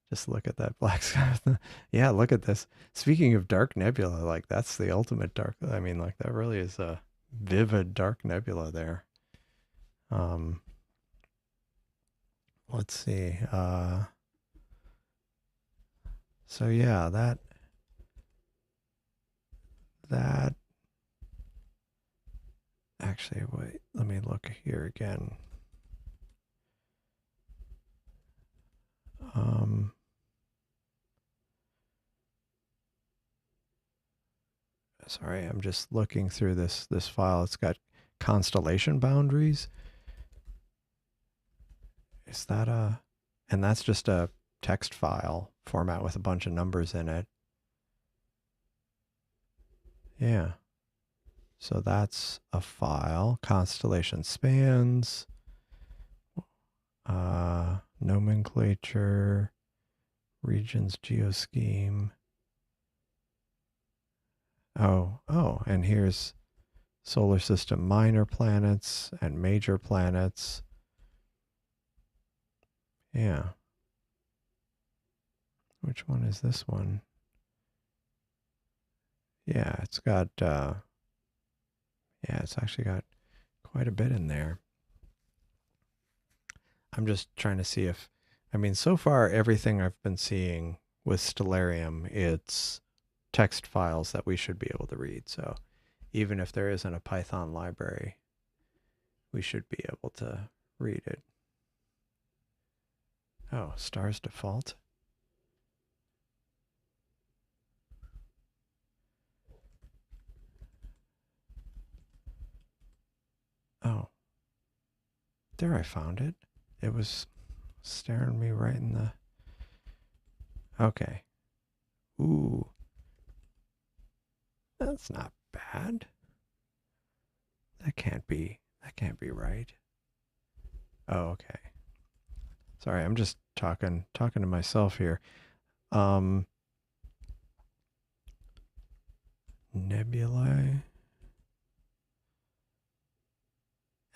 Just look at that black sky. Yeah, look at this. Speaking of dark nebula, like that's the ultimate dark. I mean, like that really is a vivid dark nebula there. Um, let's see. So yeah, that actually, wait, let me look here again. Um, sorry, I'm just looking through this file. It's got constellation boundaries. Is that a, and that's just a text file format with a bunch of numbers in it. Yeah. So that's a file. Constellation spans, nomenclature, regions geoscheme. Oh, and here's solar system minor planets and major planets. Yeah. Which one is this one? Yeah, it's got, yeah, it's actually got quite a bit in there. I'm just trying to see if, I mean, so far everything I've been seeing with Stellarium, it's text files that we should be able to read. So even if there isn't a Python library, we should be able to read it. Oh, stars default. Oh, there I found it. It was staring me right in the, okay. Ooh, that's not bad. That can't be right. Oh, okay. Sorry, I'm just talking to myself here. Um, nebulae.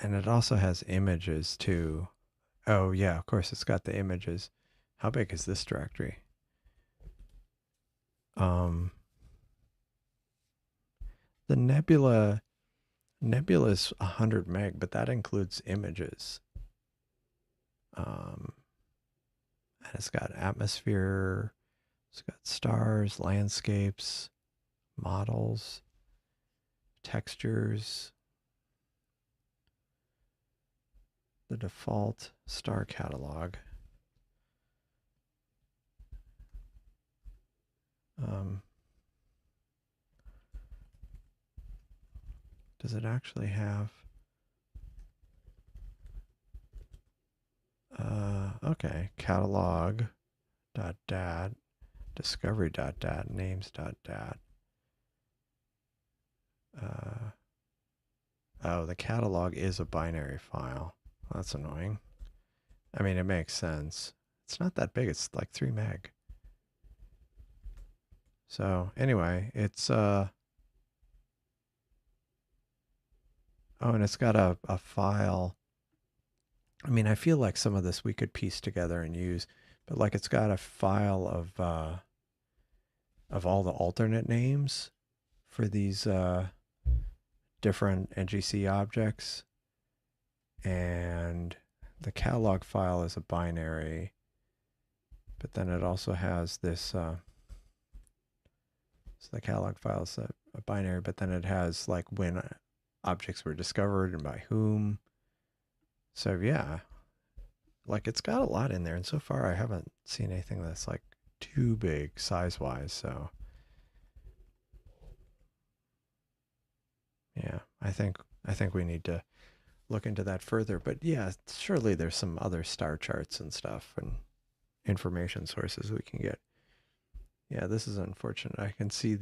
And it also has images too. Oh yeah, of course it's got the images. How big is this directory? Um, the nebula is 100 meg, but that includes images. And it's got atmosphere, it's got stars, landscapes, models, textures, the default star catalog. Does it actually have? Okay, catalog dot dat, discovery dot dat, names dot dat. Oh, the catalog is a binary file. That's annoying. I mean, it makes sense. It's not that big. It's like 3 meg. So anyway, it's oh, and it's got a file. I mean, I feel like some of this we could piece together and use, but like it's got a file of all the alternate names for these different NGC objects, and the catalog file is a binary, but then it also has this, so the catalog file is a binary, but then it has like when objects were discovered and by whom. So yeah, like it's got a lot in there, and so far I haven't seen anything that's like too big size-wise, so yeah, I think we need to look into that further. But yeah, surely there's some other star charts and stuff, and information sources we can get. Yeah, this is unfortunate. I can see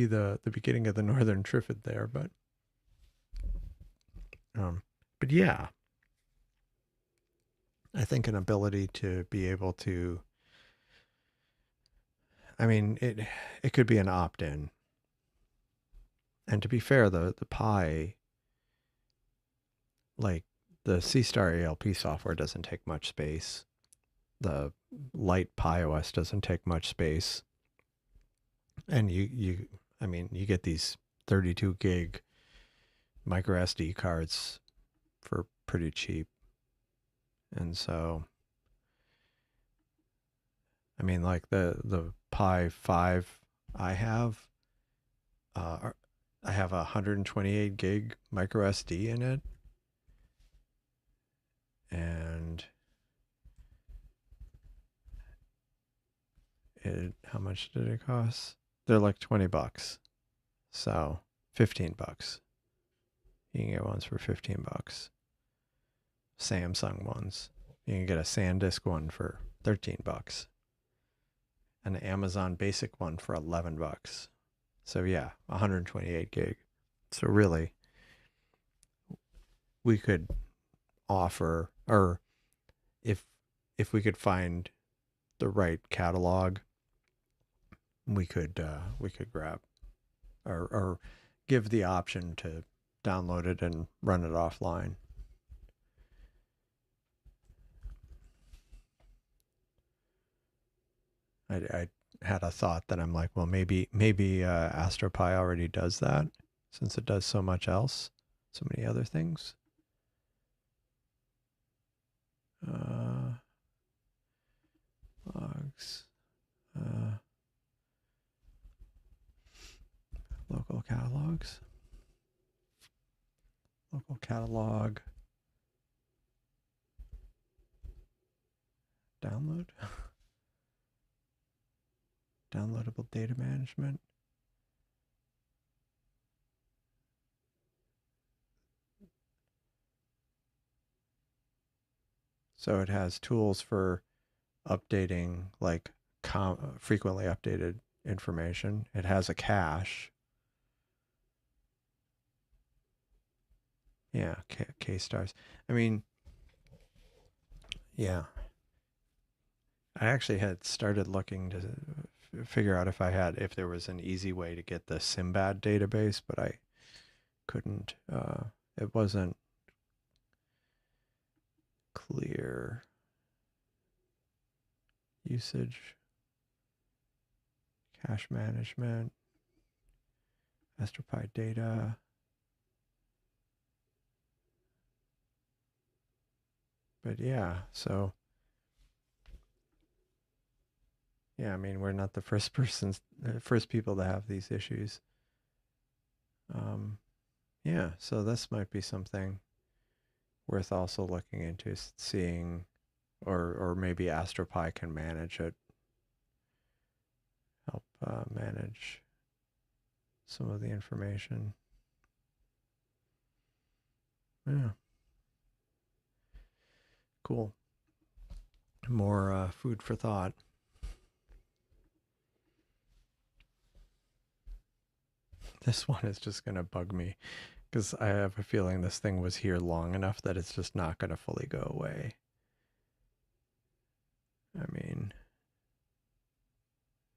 the beginning of the northern trifid there, um, but yeah, I think an ability to be able to, I mean, it could be an opt-in. And to be fair, the Pi, like the Seestar Alp software doesn't take much space. The light Pi OS doesn't take much space. And I mean, you get these 32 gig micro SD cards for pretty cheap. And so, I mean, like the Pi 5 I have, I have a 128 gig micro SD in it. And how much did it cost? They're like 20 bucks. So 15 bucks. You can get ones for 15 bucks. Samsung ones. You can get a SanDisk one for 13 bucks. An Amazon basic one for 11 bucks. So yeah, 128 gig. So really, we could offer, or if we could find the right catalog, we could grab or give the option to download it and run it offline. I had a thought that I'm like, well, maybe AstroPi already does that since it does so much else, so many other things. Logs, local catalogs, local catalog, download, downloadable data management. So it has tools for updating, like frequently updated information. It has a cache. Yeah, K-stars. I mean, yeah. I actually had started looking to figure out if there was an easy way to get the Simbad database, but I couldn't. It wasn't clear. Usage, cache management, AstroPi data. But yeah, so yeah, I mean, we're not the first people to have these issues. Yeah, so this might be something worth also looking into, seeing, or maybe AstroPi can manage it, help manage some of the information. Yeah, cool. More food for thought. This one is just gonna bug me because I have a feeling this thing was here long enough that it's just not gonna fully go away. I mean,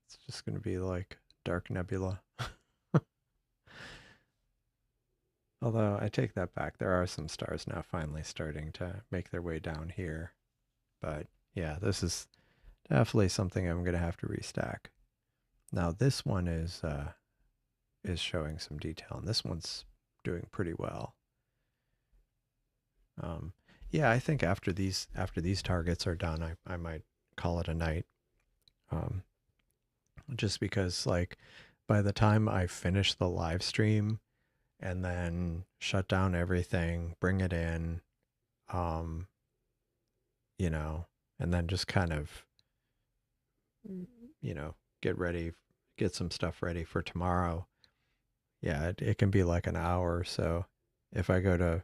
it's just gonna be like dark nebula. Although I take that back, there are some stars now finally starting to make their way down here. But yeah, this is definitely something I'm gonna have to restack. Now this one is showing some detail, and this one's doing pretty well. Yeah, I think after these targets are done, I might call it a night. Just because like by the time I finish the live stream and then shut down everything, bring it in, um, you know, and then just kind of, you know, get some stuff ready for tomorrow. Yeah, it can be like an hour or so. If I go to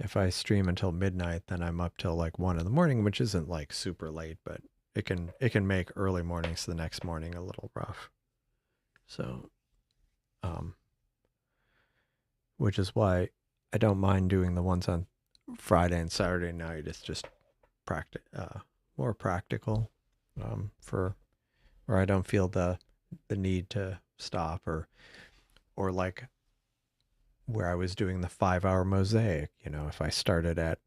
If I stream until midnight, then I'm up till like 1 in the morning, which isn't like super late, but it can make early mornings the next morning a little rough. So, um, which is why I don't mind doing the ones on Friday and Saturday night. It's just more practical, for where I don't feel the need to stop, or like where I was doing the 5 hour mosaic. If I started at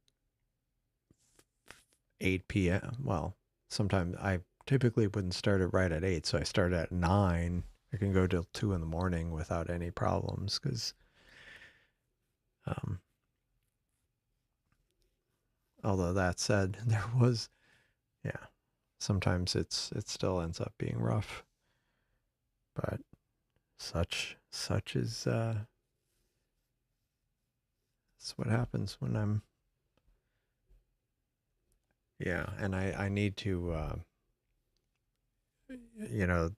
8 p.m. Well, sometimes I typically wouldn't start it right at 8, so I start at 9. I can go till 2 in the morning without any problems because, um, although that said, yeah, sometimes it still ends up being rough, but such is that's what happens when I'm, yeah, and I need to, you know,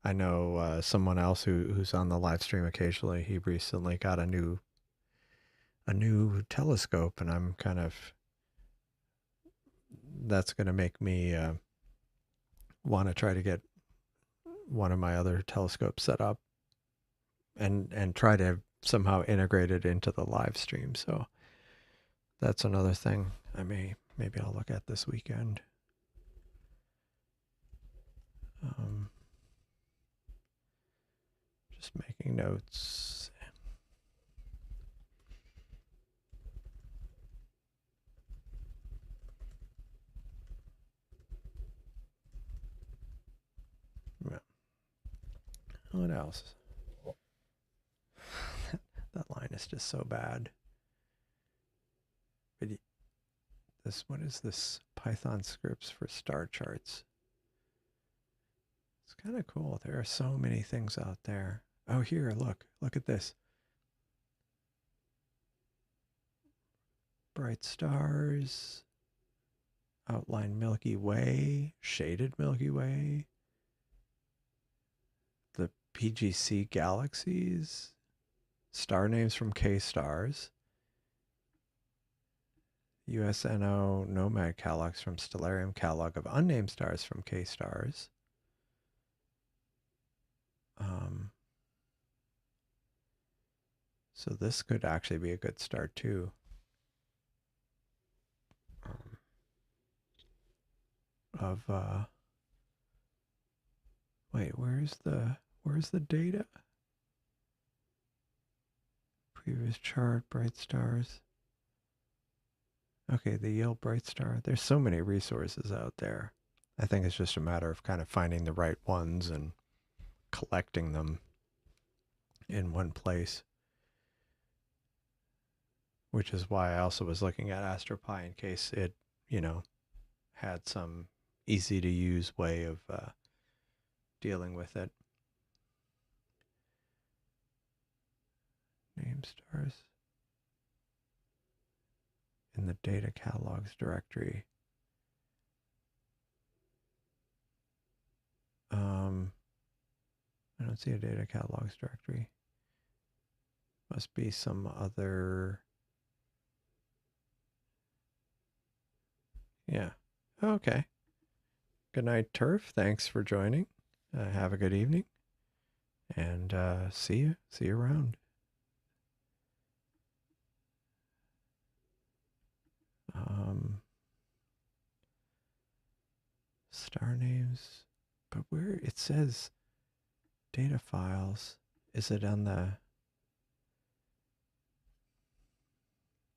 I know someone else who's on the live stream occasionally. He recently got a new telescope, and I'm kind of, that's going to make me want to try to get one of my other telescopes set up and try to somehow integrate it into the live stream. So that's another thing maybe I'll look at this weekend. Um, just making notes. What else? That line is just so bad. But what is this? Python scripts for star charts. It's kind of cool. There are so many things out there. Oh, here, look at this. Bright stars, outline Milky Way, shaded Milky Way, the PGC galaxies, star names from K stars, USNO Nomad catalogs from Stellarium, catalog of unnamed stars from K stars. So this could actually be a good start too. Wait, where's the data? Previous chart, bright stars. Okay, the Yale Bright Star. There's so many resources out there. I think it's just a matter of kind of finding the right ones and collecting them in one place. Which is why I also was looking at AstroPi in case it, had some easy to use way of dealing with it. Name stars in the data catalogs directory. I don't see a data catalogs directory. Must be some other. Yeah. Okay. Good night, Turf. Thanks for joining. Have a good evening. And see you. See you around. Star names. But where it says data files, is it on the...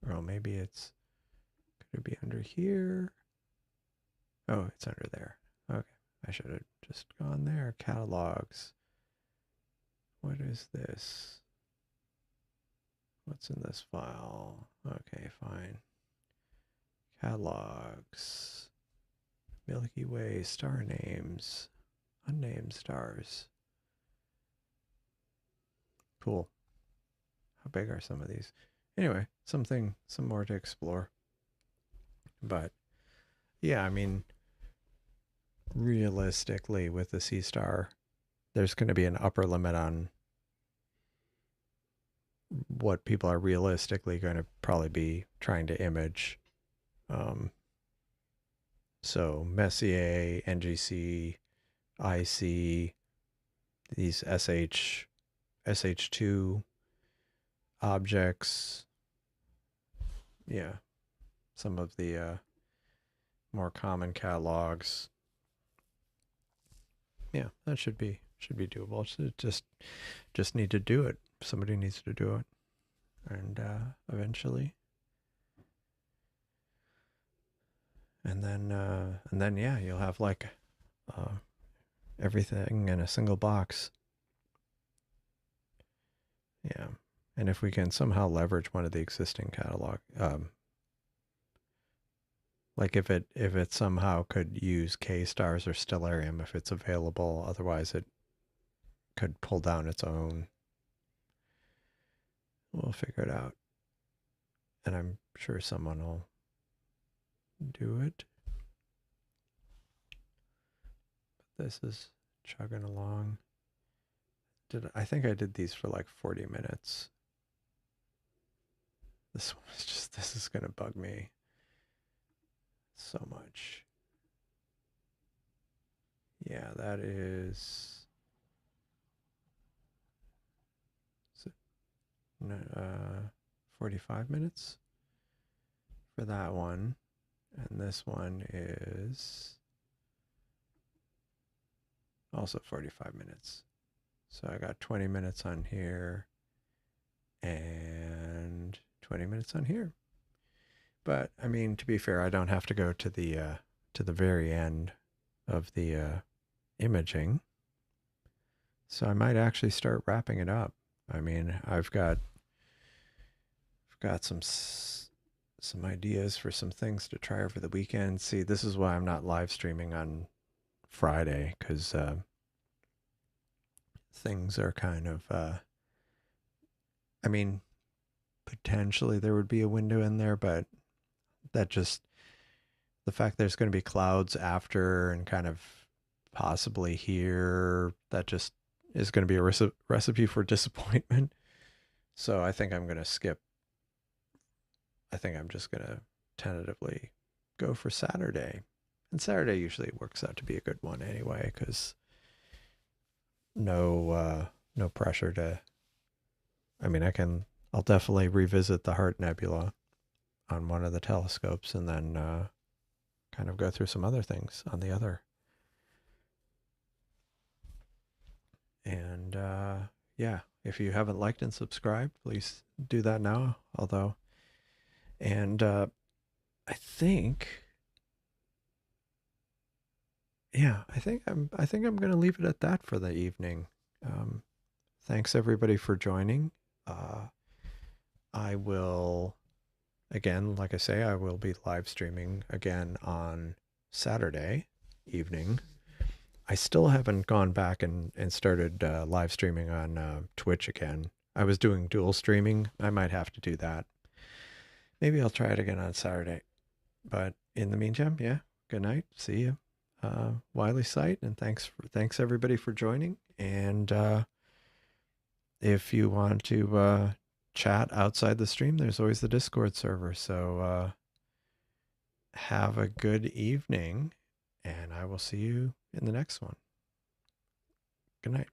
Oh, maybe it's... Could it be under here? Oh, it's under there. Okay. I should have just gone there. Catalogs. What is this? What's in this file? Okay, fine. Catalogs. Milky Way, star names, unnamed stars. Cool. How big are some of these? Anyway, some more to explore. But yeah, realistically with the Seestar, there's going to be an upper limit on what people are realistically going to probably be trying to image. Um, so Messier, NGC, IC, these SH2 objects. Yeah, some of the more common catalogs. Yeah, that should be doable. Just need to do it. Somebody needs to do it, and eventually, and then yeah, you'll have like uh, everything in a single box. Yeah, and if we can somehow leverage one of the existing catalog, like if it somehow could use K stars or Stellarium if it's available, otherwise it could pull down its own. We'll figure it out, and I'm sure someone will do it. This is chugging along. I think I did these for like 40 minutes. This one is just, this is going to bug me so much. Yeah, that is 45 minutes for that one. And this one is also 45 minutes. So I got 20 minutes on here and 20 minutes on here. But I mean, to be fair, I don't have to go to the very end of the imaging. So I might actually start wrapping it up. I mean, I've got some ideas for some things to try over the weekend. See, this is why I'm not live streaming on Friday, because things are kind of I mean, potentially there would be a window in there, but that just the fact there's going to be clouds after and kind of possibly here, that just is going to be a recipe for disappointment. So I think I'm going to skip. I think I'm just going to tentatively go for Saturday. And Saturday usually works out to be a good one anyway, because no pressure to. I mean, I'll definitely revisit the Heart Nebula on one of the telescopes, and then kind of go through some other things on the other. And yeah, if you haven't liked and subscribed, please do that now. Although, and I think, yeah, I think I'm going to leave it at that for the evening. Thanks everybody for joining. I will, again, like I say, I will be live streaming again on Saturday evening. I still haven't gone back and started live streaming on Twitch again. I was doing dual streaming. I might have to do that. Maybe I'll try it again on Saturday. But in the meantime, yeah, good night. See you. Wiley Sight, and thanks everybody for joining. And if you want to chat outside the stream, there's always the Discord server. So have a good evening, and I will see you in the next one. Good night.